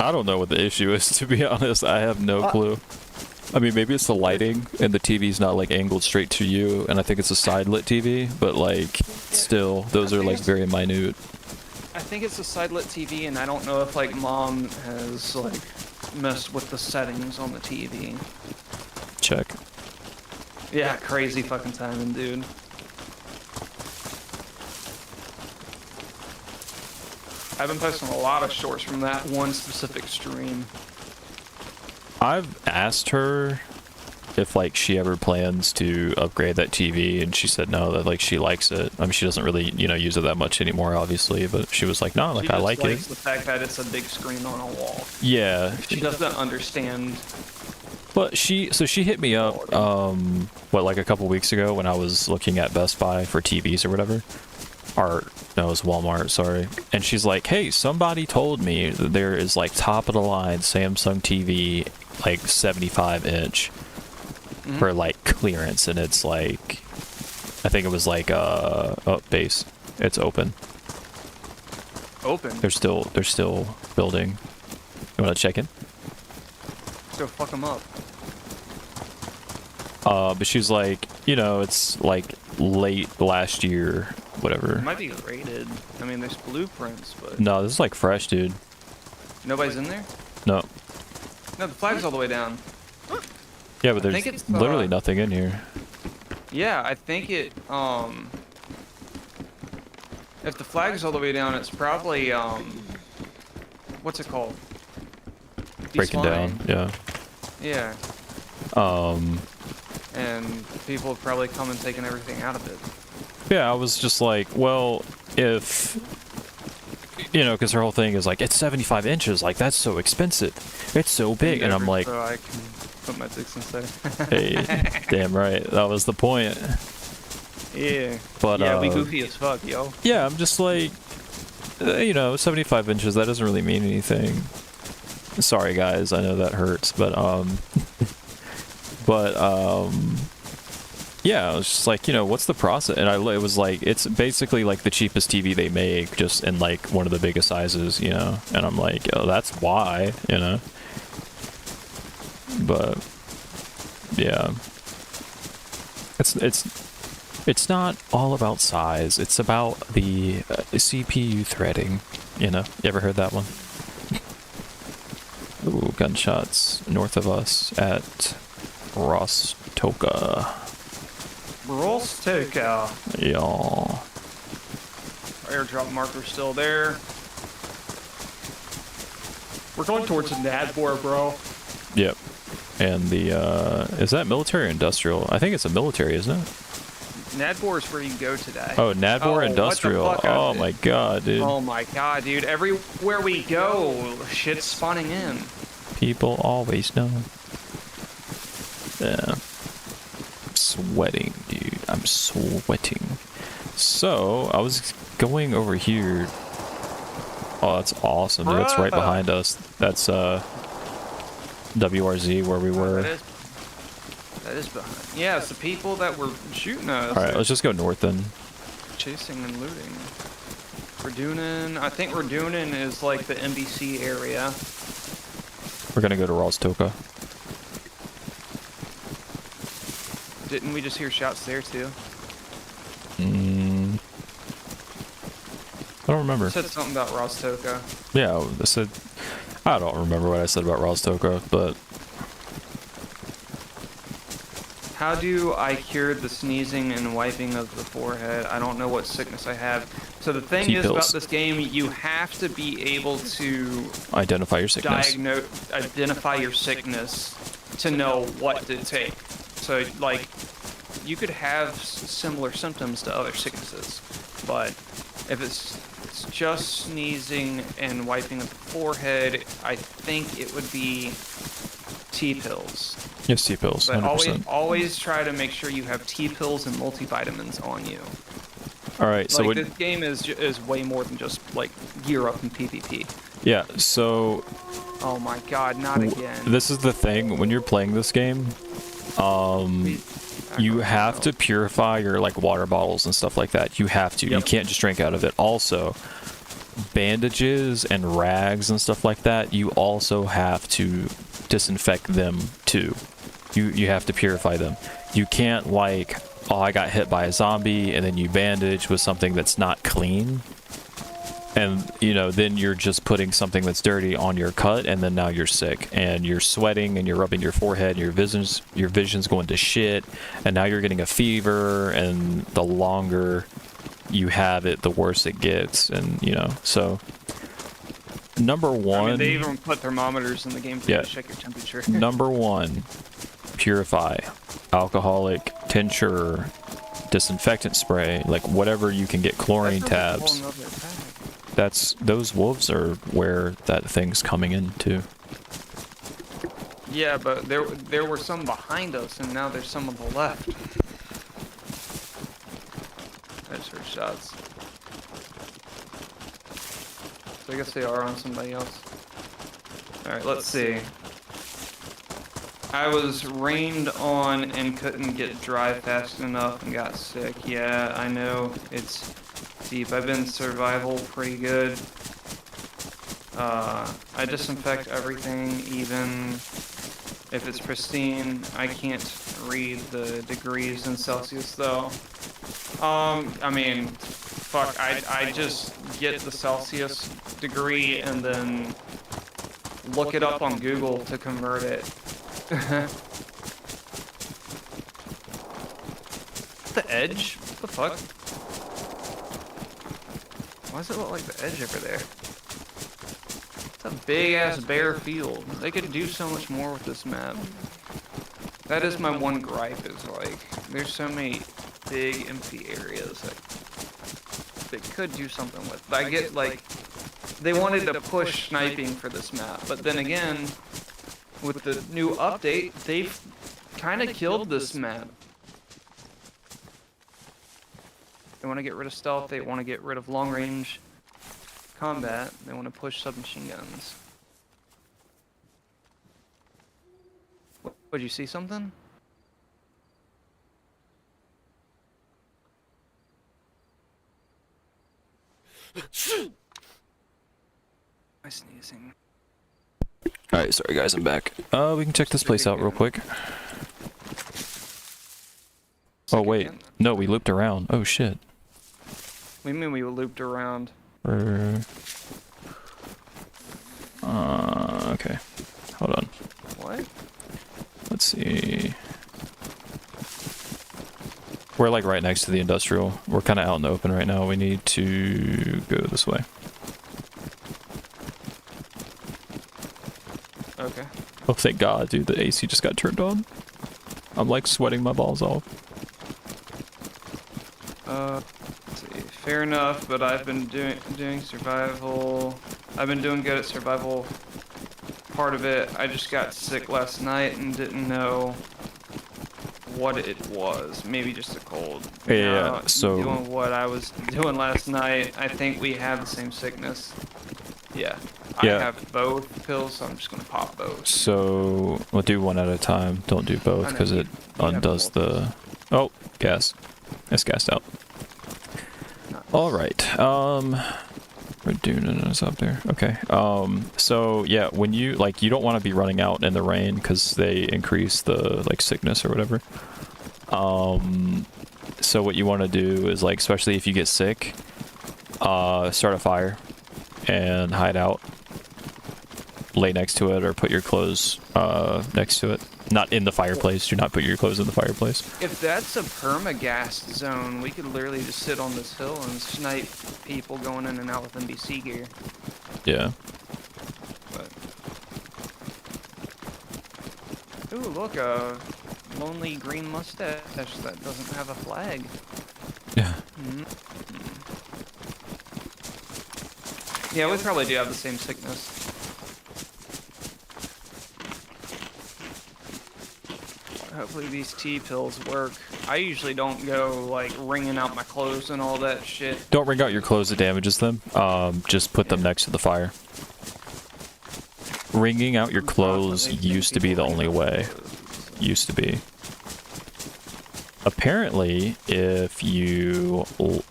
I don't know what the issue is, to be honest. I have no clue. I mean, maybe it's the lighting, and the TV's not, like, angled straight to you, and I think it's a side-lit TV, but, like, still, those are, like, very minute. I think it's a side-lit TV, and I don't know if, like, Mom has, like, messed with the settings on the TV. Check. Yeah, crazy fucking timing, dude. I've been posting a lot of shorts from that one specific stream. I've asked her if, like, she ever plans to upgrade that TV, and she said no, that, like, she likes it. I mean, she doesn't really, you know, use it that much anymore, obviously, but she was like, no, like, She I just like likes it. the fact that it's a big screen on a wall. Yeah. She doesn't understand. But she hit me up, like a couple weeks ago when I was looking at Best Buy for TVs or whatever. Or, no, it was Walmart, sorry. And she's like, hey, somebody told me that there is, like, top-of-the-line Samsung TV, like, 75-inch for, like, clearance. And it's, like, I think it was, like, oh, base. It's open. Open? They're still building. You want to check in? Go fuck them up. But she's like, you know, it's like late last year, whatever. It might be rated. I mean, there's blueprints, but No, this is like fresh, dude. nobody's in there? No. No, the flag's all the way down. Yeah, but I there's think it's, literally nothing in here. Yeah, I think it, if the flag's all the way down, it's probably, what's it called? Breaking down, yeah. Yeah. And people have probably come and taken everything out of it. Yeah, I was just like, well, if, you know, because her whole thing is like, it's 75 inches, like, that's so expensive. It's so big. And I'm like, So I can put my dicks inside. hey, damn right, that was the point. Yeah. But, yeah, we goofy as fuck, yo. Yeah, I'm just like, you know, 75 inches, that doesn't really mean anything. Sorry, guys, I know that hurts, but, yeah, I was just like, you know, what's the process? And it was like, it's basically like the cheapest TV they make, just in like one of the biggest sizes, you know? And I'm like, oh, that's why, you know? But, yeah. It's not all about size, it's about the CPU threading, you know? You ever heard that one? Ooh, gunshots north of us at Rostoka. Rostoka. Yeah. Airdrop marker still there. We're going towards Nadbor, bro. Yep. And the, is that military or industrial? I think it's a military, isn't it? Nadbor is where you go today. Oh, Nadbor Industrial. What the fuck? Oh my god, dude. Oh my god, dude. Everywhere we go, shit's spawning in. People always know. Yeah. I'm sweating, dude. I'm sweating. So, I was going over here. Oh, that's awesome, dude. That's right behind us. That's, WRZ where we were. That is behind. Yeah, it's the people that were shooting us. Alright, let's just go north then. Chasing and looting. Radunin. I think Radunin is like the NBC area. We're gonna go to Rostoka. Didn't we just hear shots there too? I don't remember. You said something about Rostoka. Yeah, I don't remember what I said about Rostoka, but How do I cure the sneezing and wiping of the forehead? I don't know what sickness I have. So the thing is about T-pills. this game, you have to be able to Identify your sickness. identify your sickness to know what to take. So, like, you could have similar symptoms to other sicknesses, but if it's just sneezing and wiping up the forehead, I think it would be T-pills. Yes, T-pills, But 100%. always try to make sure you have T-pills and multivitamins on you. All right, so Like, what, this game is way more than just, like, gear up and PvP. yeah, so Oh my god, not again. this is the thing, when you're playing this game, you have to purify your like water bottles and stuff like that. You have to. You Yep. can't just drink out of it. Also, bandages and rags and stuff like that, you also have to disinfect them too. You have to purify them. You can't like, oh, I got hit by a zombie and then you bandage with something that's not clean. And, you know, then you're just putting something that's dirty on your cut, and then now you're sick, and you're sweating, and you're rubbing your forehead, and your vision's going to shit, and now you're getting a fever, and the longer you have it, the worse it gets, and, you know, so... Number one... I mean, they even put thermometers in the game for you Yeah. to check your temperature. Number one, purify. Alcoholic tincture, disinfectant spray, like whatever you can get, chlorine That's a whole tabs. nother pack. Those wolves are where that thing's coming into. Yeah, but there were some behind us, and now there's some on the left. I just heard shots. So I guess they are on somebody else. Alright, let's see. I was rained on and couldn't get dry fast enough and got sick. Yeah, I know. It's deep. I've been survival pretty good. I disinfect everything, even if it's pristine. I can't read the degrees in Celsius though. I mean, fuck, I just get the Celsius degree and then look it up on Google to convert it. The edge? What the fuck? Why does it look like the edge over there? It's a big ass bare field. They could do so much more with this map. That is my one gripe, is like, there's so many big empty areas that they could do something with. I get like, they wanted to push sniping for this map, but then again, with the new update, they've kind of killed this map. They want to get rid of stealth, they want to get rid of long range combat, they want to push submachine guns. Would you see something? I'm sneezing. Alright, sorry guys, I'm back. We can check this place out real quick. Oh wait, no, we looped around. Oh shit. What do you mean we looped around? Okay. Hold on. What? Let's see. We're like right next to the industrial. We're kind of out in the open right now. We need to go this way. Okay. Oh, thank God, dude. The AC just got turned on. I'm like sweating my balls off. Let's see. Fair enough, but I've been doing survival. I've been doing good at survival part of it. I just got sick last night and didn't know what it was. Maybe just a cold. Yeah, Now, so... doing what I was doing last night, I think we have the same sickness. Yeah. Yeah. I have both pills, so I'm just gonna pop both. So, we'll do one at a time. Don't do both, I know, because it you have undoes the... Oh, gas. It's gassed out. Nice. Alright, we're doing it up there. Okay, so, yeah, when you, like, you don't want to be running out in the rain, because they increase the, like, sickness or whatever. So what you want to do is, like, especially if you get sick, start a fire and hide out. lay next to it or put your clothes next to it. Not in the fireplace. Do not put your clothes in the fireplace. If that's a permagast zone, we could literally just sit on this hill and snipe people going in and out with NBC gear. Yeah. But ooh, look, a lonely green mustache that doesn't have a flag. Yeah. Yeah, we probably do have the same sickness. Hopefully these tea pills work. I usually don't go like wringing out my clothes and all that shit. Don't wring out your clothes, it damages them. Just put them next to the fire. Wringing out your clothes used to be the only way. Used to be. Apparently, if you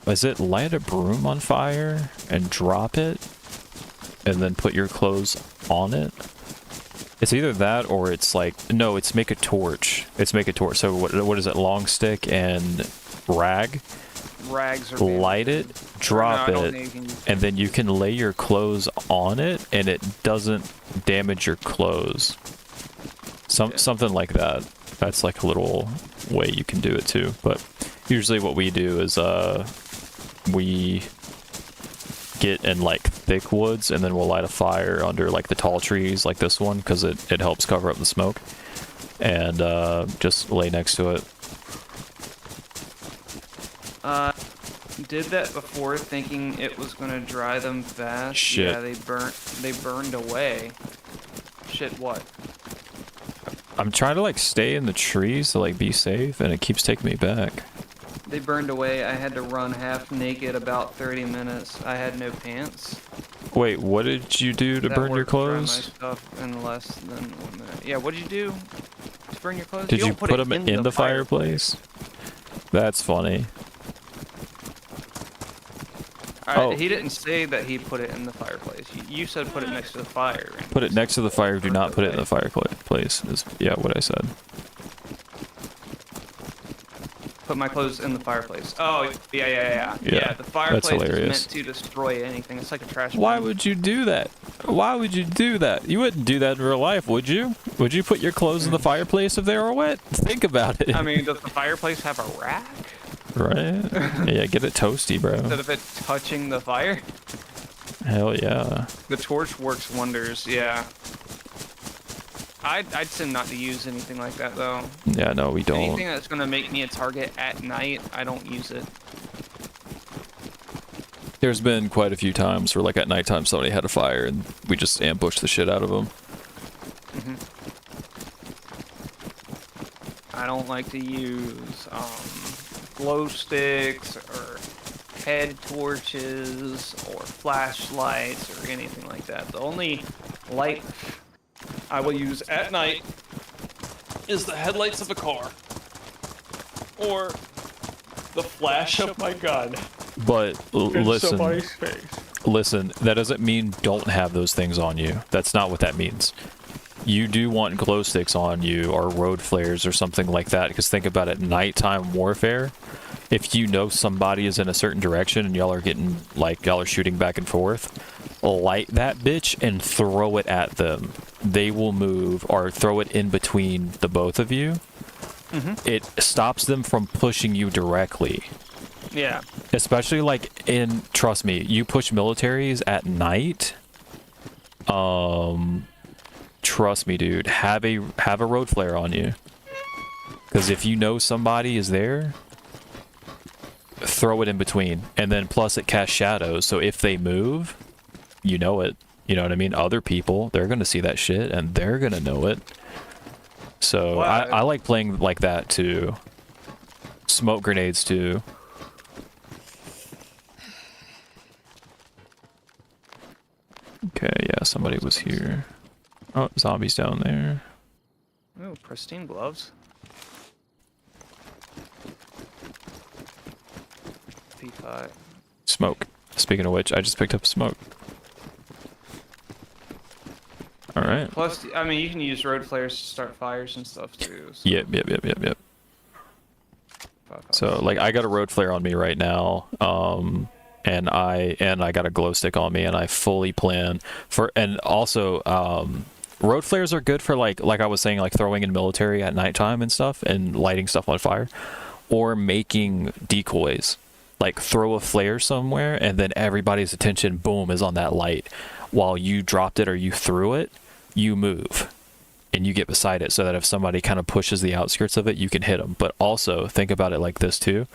light a broom on fire and drop it, and then put your clothes on it. It's either that or it's like no, it's make a torch. It's make a torch. So what is it? Long stick and rag. Rags are light it, drop it, and then you can lay your clothes on it, and it doesn't damage your clothes. Something like that. That's like a little way you can do it too. But usually what we do is we get in like thick woods, and then we'll light a fire under like the tall trees like this one, because it helps cover up the smoke, and just lay next to it. Did that before thinking it was gonna dry them fast. Shit. Yeah, they burned away. Shit, what? I'm trying to like stay in the trees to like be safe, and it keeps taking me back. They burned away. I had to run half naked about 30 minutes. I had no pants. Wait, what did you do to That burn your worked to dry my clothes? stuff in less than 1 minute. Yeah, what did you do to burn your clothes? Did you don't put it them in the fireplace? That's funny. Oh. He didn't say that he put it in the fireplace. You said put it next to the fire. Put it next to the fire. Do not put it in the fireplace. Is what I said. Put my clothes in the fireplace. Oh, yeah. Yeah, The fireplace is hilarious. meant to destroy anything. It's like a trash can. Why would you do that? Why would you do that? You wouldn't do that in real life, would you? Would you put your clothes in the fireplace if they were wet? Think about it. I mean, does the fireplace have a rack? Right? Yeah, get it toasty, bro. Instead of it touching the fire? Hell yeah. The torch works wonders, yeah. I'd say not to use anything like that, though. Yeah, no, we don't. Anything that's going to make me a target at night, I don't use it. There's been quite a few times where, like, at nighttime somebody had a fire and we just ambushed the shit out of them. I don't like to use glow sticks or head torches or flashlights or anything like that. The only light I will use at night is the headlights of a car or the flash of my gun. But listen, Somebody's face. listen, that doesn't mean don't have those things on you. That's not what that means. You do want glow sticks on you or road flares or something like that, because think about it, nighttime warfare, if you know somebody is in a certain direction and y'all are shooting back and forth, light that bitch and throw it at them. They will move, or throw it in between the both of you. It stops them from pushing you directly. Yeah. Especially trust me, you push militaries at night. Trust me, dude, have a road flare on you. Because if you know somebody is there, throw it in between. And then plus it casts shadows, so if they move, you know it. You know what I mean? Other people, they're going to see that shit, and they're going to know it. So I like playing like that, too. Smoke grenades, too. Okay, yeah, somebody was here. Oh, zombies down there. Oh, pristine gloves. P5. Smoke. Speaking of which, I just picked up smoke. Alright. Plus, I mean, you can use road flares to start fires and stuff too. So Yep. So, like, I got a road flare on me right now. and I got a glow stick on me, and I fully plan for. And also, road flares are good for like I was saying, like throwing in military at nighttime and stuff, and lighting stuff on fire, or making decoys. Like throw a flare somewhere, and then everybody's attention, boom, is on that light. While you dropped it or you threw it, you move, and you get beside it, so that if somebody kind of pushes the outskirts of it, you can hit them. But also think about it like this too.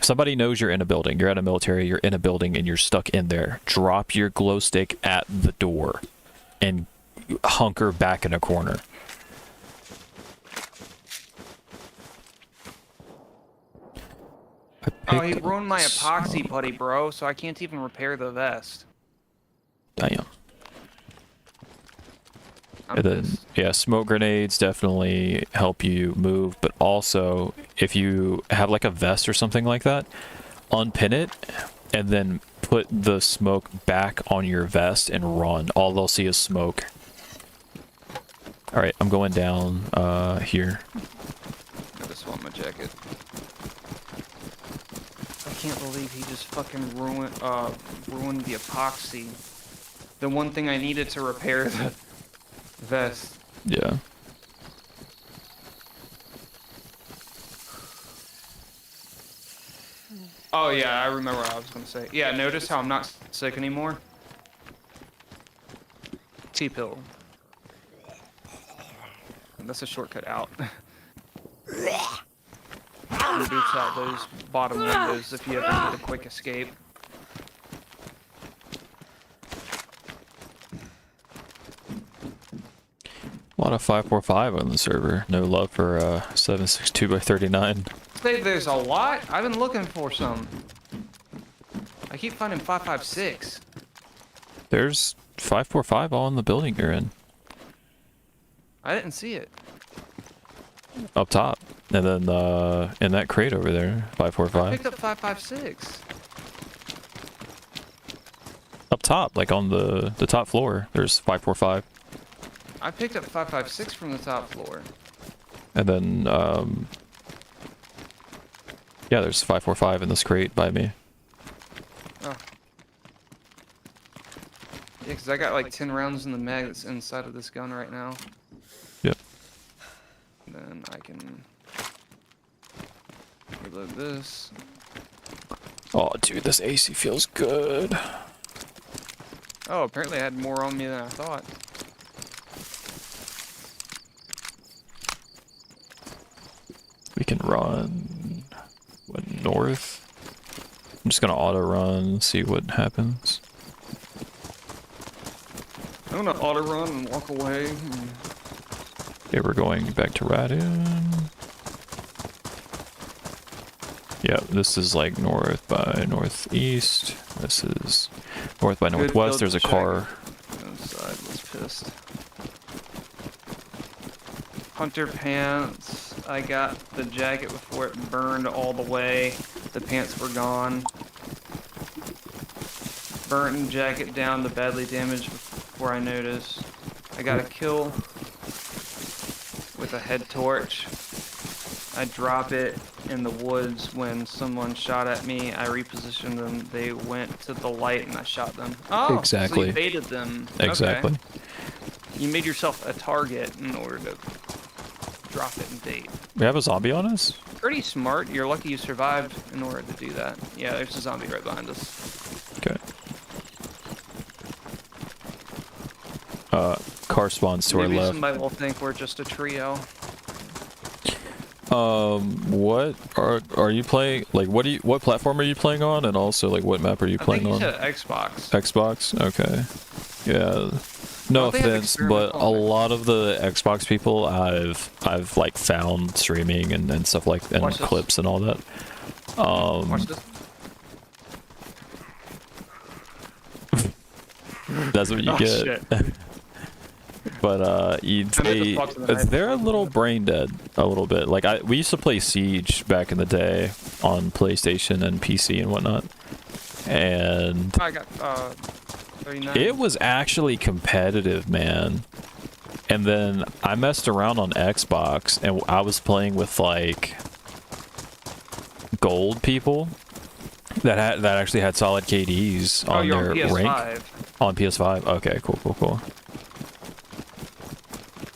Somebody knows you're in a building, you're at a military, you're in a building, and you're stuck in there. Drop your glow stick at the door and hunker back in a corner. Oh, he ruined my epoxy putty, bro, so I can't even repair the vest. Damn. I'm And then, pissed. yeah, smoke grenades definitely help you move, but also if you have like a vest or something like that, unpin it and then put the smoke back on your vest and run. All they'll see is smoke. All right, I'm going down here. I just want my jacket. I can't believe he just fucking ruined the epoxy. The one thing I needed to repair the vest. Yeah. Oh yeah, I remember what I was gonna say. Yeah, notice how I'm not sick anymore? T-pill. That's a shortcut out. And boots out those bottom windows if you ever need a quick escape. A lot of 545 on the server. No love for 762x39. Say there's a lot? I've been looking for some. I keep finding 556. There's 545 all in the building you're in. I didn't see it. Up top. And then in that crate over there, I 545. picked up 556. Up top, like on the top floor, there's 545. I picked up 556 from the top floor. And then, yeah, there's 545 in this crate by me. Oh. Yeah, because I got like 10 rounds in the mag that's inside of this gun right now. Yep. Then I can reload this. Oh, dude, this AC feels good. Oh, apparently I had more on me than I thought. We can run, what, north? I'm just gonna auto run, see what happens. I'm gonna auto run and walk away. Okay, we're going back to Radin. Yeah, this is like north by northeast. This is north by northwest. There's a car. Inside was pissed. Hunter pants. I got the jacket before it burned all the way. The pants were gone. Burnt jacket down to badly damaged before I noticed. I got a kill with a head torch. I drop it in the woods when someone shot at me. I repositioned them. They went to the light and I shot them. Oh, Exactly. So you baited them. Exactly. Okay. You made yourself a target in order to drop it and bait. We have a zombie on us? Pretty smart. You're lucky you survived in order to do that. Yeah, there's a zombie right behind us. Okay. Car spawns to our Maybe left. somebody will think we're just a trio. What are you playing? Like, what platform are you playing on? And also, like, what map are you I playing think on? you said Xbox. Xbox? Okay. Yeah. No Don't they have offense, but a experimental on lot of the Xbox people I've like found streaming and stuff like and Watch this. clips and all that. Watch this. That's what you Oh, get. shit. But they're a little brain dead a little bit. Like we used to play Siege back in the day on PlayStation and PC and whatnot, and I got 39. it was actually competitive, man. And then I messed around on Xbox and I was playing with like gold people that actually had solid KDs Oh, on you're their on rank PS5. on PS5. Okay, cool.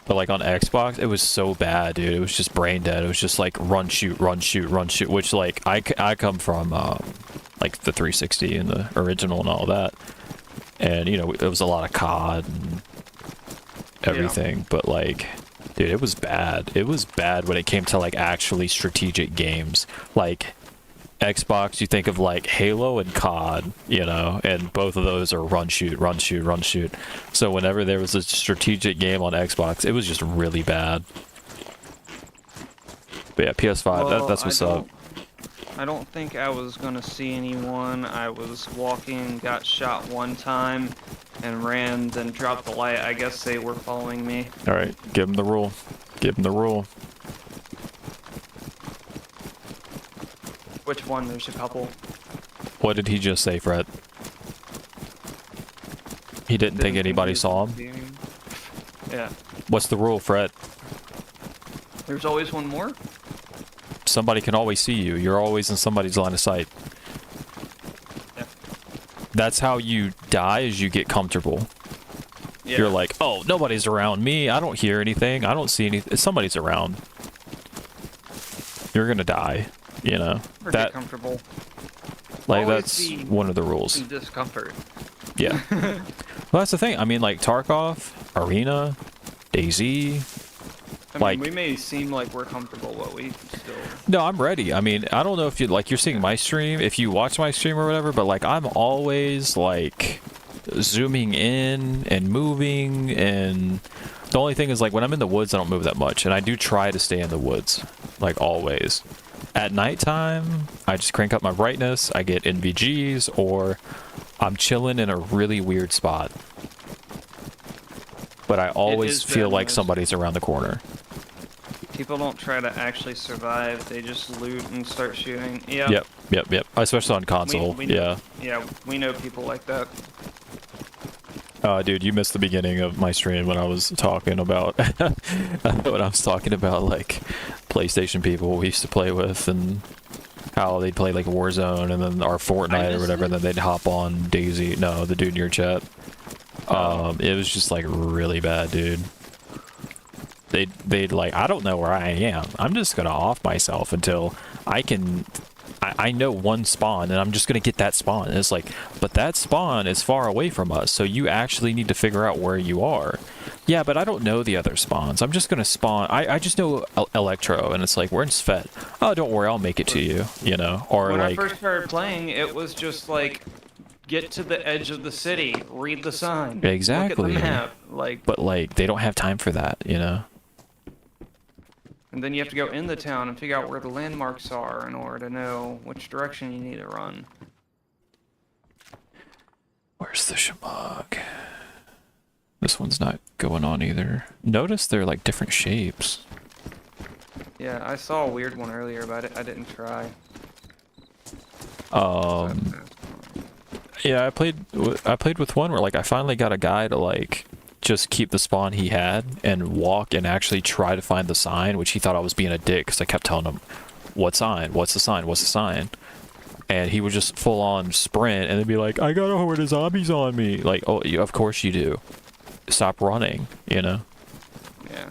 But like on Xbox, it was so bad, dude. It was just brain dead. It was just like run, shoot, which like I come from like the 360 and the original and all that. And you know, it was a lot of COD and everything, but like, dude, it was bad. It was bad when it came to like actually strategic games. Like Xbox, you think of like Halo and COD, you know, and both of those are run, shoot. So whenever there was a strategic game on Xbox, it was just really bad. But yeah, PS5, Well, that's what's up. I don't think I was gonna see anyone. I was walking, got shot one time, and ran, then dropped the light. I guess they were following me. All right, give him the rule. Give him the rule. Which one? There's a couple. What did he just say, Fred? He didn't think anybody saw him? Yeah. What's the rule, Fred? There's always one more? Somebody can always see you. You're always in somebody's line of sight. Yeah. That's how you die, is you get comfortable. Yeah. You're like, oh, nobody's around me. I don't hear anything. I don't see anything. Somebody's around. You're gonna die, you know? Or That, get comfortable. like, Always that's be one of the rules. in discomfort. Yeah. Well, that's the thing. I mean, like, Tarkov, Arena, DayZ. I Like- mean, we may seem like we're comfortable, but we still... No, I'm ready. I mean, I don't know if you, like, you're seeing my stream, if you watch my stream or whatever, but, like, I'm always, like, zooming in and moving, and the only thing is, like, when I'm in the woods, I don't move that much, and I do try to stay in the woods, like, always. At nighttime, I just crank up my brightness, I get NVGs, or I'm chilling in a really weird spot. But I always is feel bad like news. somebody's around the corner. People don't try to actually survive. They just loot and start shooting. Yeah. Yep. Especially on console. we Yeah. Yeah, we know people like that. Dude, you missed the beginning of my stream when I was talking about like PlayStation people we used to play with and how they'd play like Warzone and then our Fortnite or whatever, and then they'd hop on DayZ. No, the dude in your chat. It was just like really bad, dude. They'd like, I don't know where I am. I'm just gonna off myself until I know one spawn, and I'm just gonna get that spawn. And it's like, but that spawn is far away from us, so you actually need to figure out where you are. Yeah, but I don't know the other spawns. I'm just gonna spawn. I just know Electro, and it's like, we're in Svet. Oh, don't worry, I'll make it to you. You know, or When like, I first started playing, it was just like, get to the edge of the city, read the sign. Exactly. Look at the map. Like, but like, they don't have time for that. You know. and then you have to go in the town and figure out where the landmarks are in order to know which direction you need to run. Where's the shamog? This one's not going on either. Notice they're like different shapes. Yeah, I saw a weird one earlier, but I didn't try. Yeah, I played with one where like I finally got a guy to like just keep the spawn he had and walk and actually try to find the sign, which he thought I was being a dick because I kept telling him, what sign? What's the sign? What's the sign? And he would just full on sprint and then be like, I got a horde of zombies on me. Like, oh, of course you do. Stop running, you know?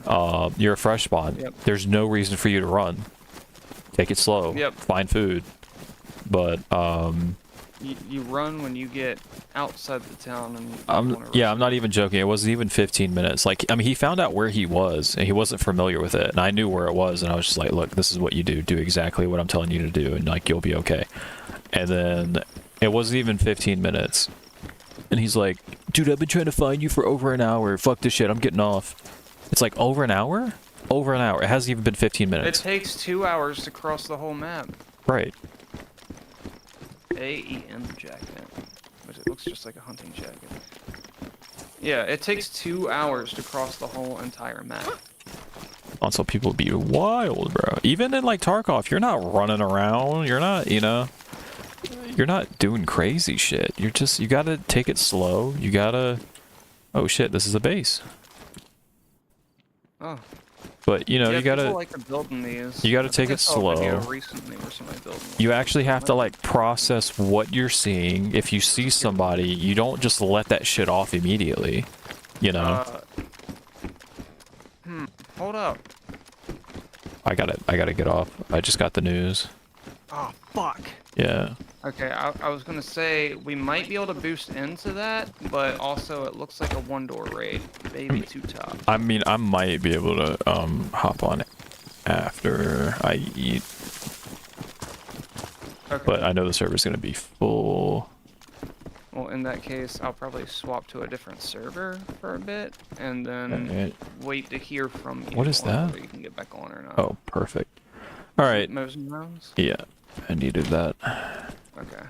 Yeah. You're a fresh spawn. Yep. There's no reason for you to run. Take it slow. Yep. Find food. But, You run when you get outside the town and I'm not even joking. It wasn't even 15 minutes. Like, I mean, he found out where he was, and he wasn't familiar with it, and I knew where it was, and I was just like, look, this is what you do. Do exactly what I'm telling you to do, and, like, you'll be okay. And then it wasn't even 15 minutes. And he's like, dude, I've been trying to find you for over an hour. Fuck this shit. I'm getting off. It's like, over an hour? Over an hour. It hasn't even been 15 It minutes. takes 2 hours to cross the whole map. Right. AEM jacket. Which it looks just like a hunting jacket. Yeah, it takes 2 hours to cross the whole entire map. Also, people be wild, bro. Even in, like, Tarkov, you're not running around. You're not, you know... You're not doing crazy shit. You're just... You gotta take it slow. You gotta... Oh, shit. This is a base. Oh. But you know, Yeah, you gotta people like to build in these. you gotta I think take I it saw a video slow. recently where somebody built one. You actually have to like process what you're seeing. If you see somebody, you don't just let that shit off immediately. You know. Hold up. I gotta get off. I just got the news. Oh, fuck. Yeah. Okay, I was gonna say we might be able to boost into that, but also it looks like a one-door raid. Maybe two top. I mean, I might be able to hop on it after I eat, Okay. but I know the server's gonna be full. Well, in that case, I'll probably swap to a different server for a bit, and then Alright. wait to hear from you. What is on that? whether you can get back on or not. Oh, perfect. All right. Mows and rounds? Yeah, I needed that. Okay.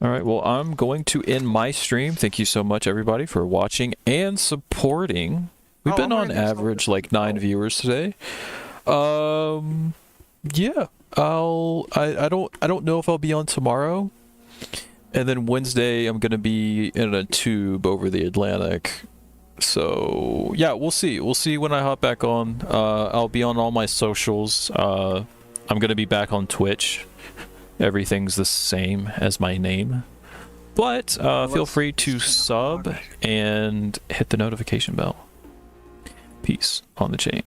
All right. Well, I'm going to end my stream. Thank you so much, everybody, for watching and supporting. We've Oh, been I'm on gonna do average something. like 9 viewers today. Yeah. I don't know if I'll be on tomorrow. And then Wednesday I'm gonna be in a tube over the Atlantic. So yeah, we'll see. We'll see when I hop back on. I'll be on all my socials. I'm gonna be back on Twitch. Everything's the same as my name. But feel free to sub and hit the notification bell. Peace on the chain.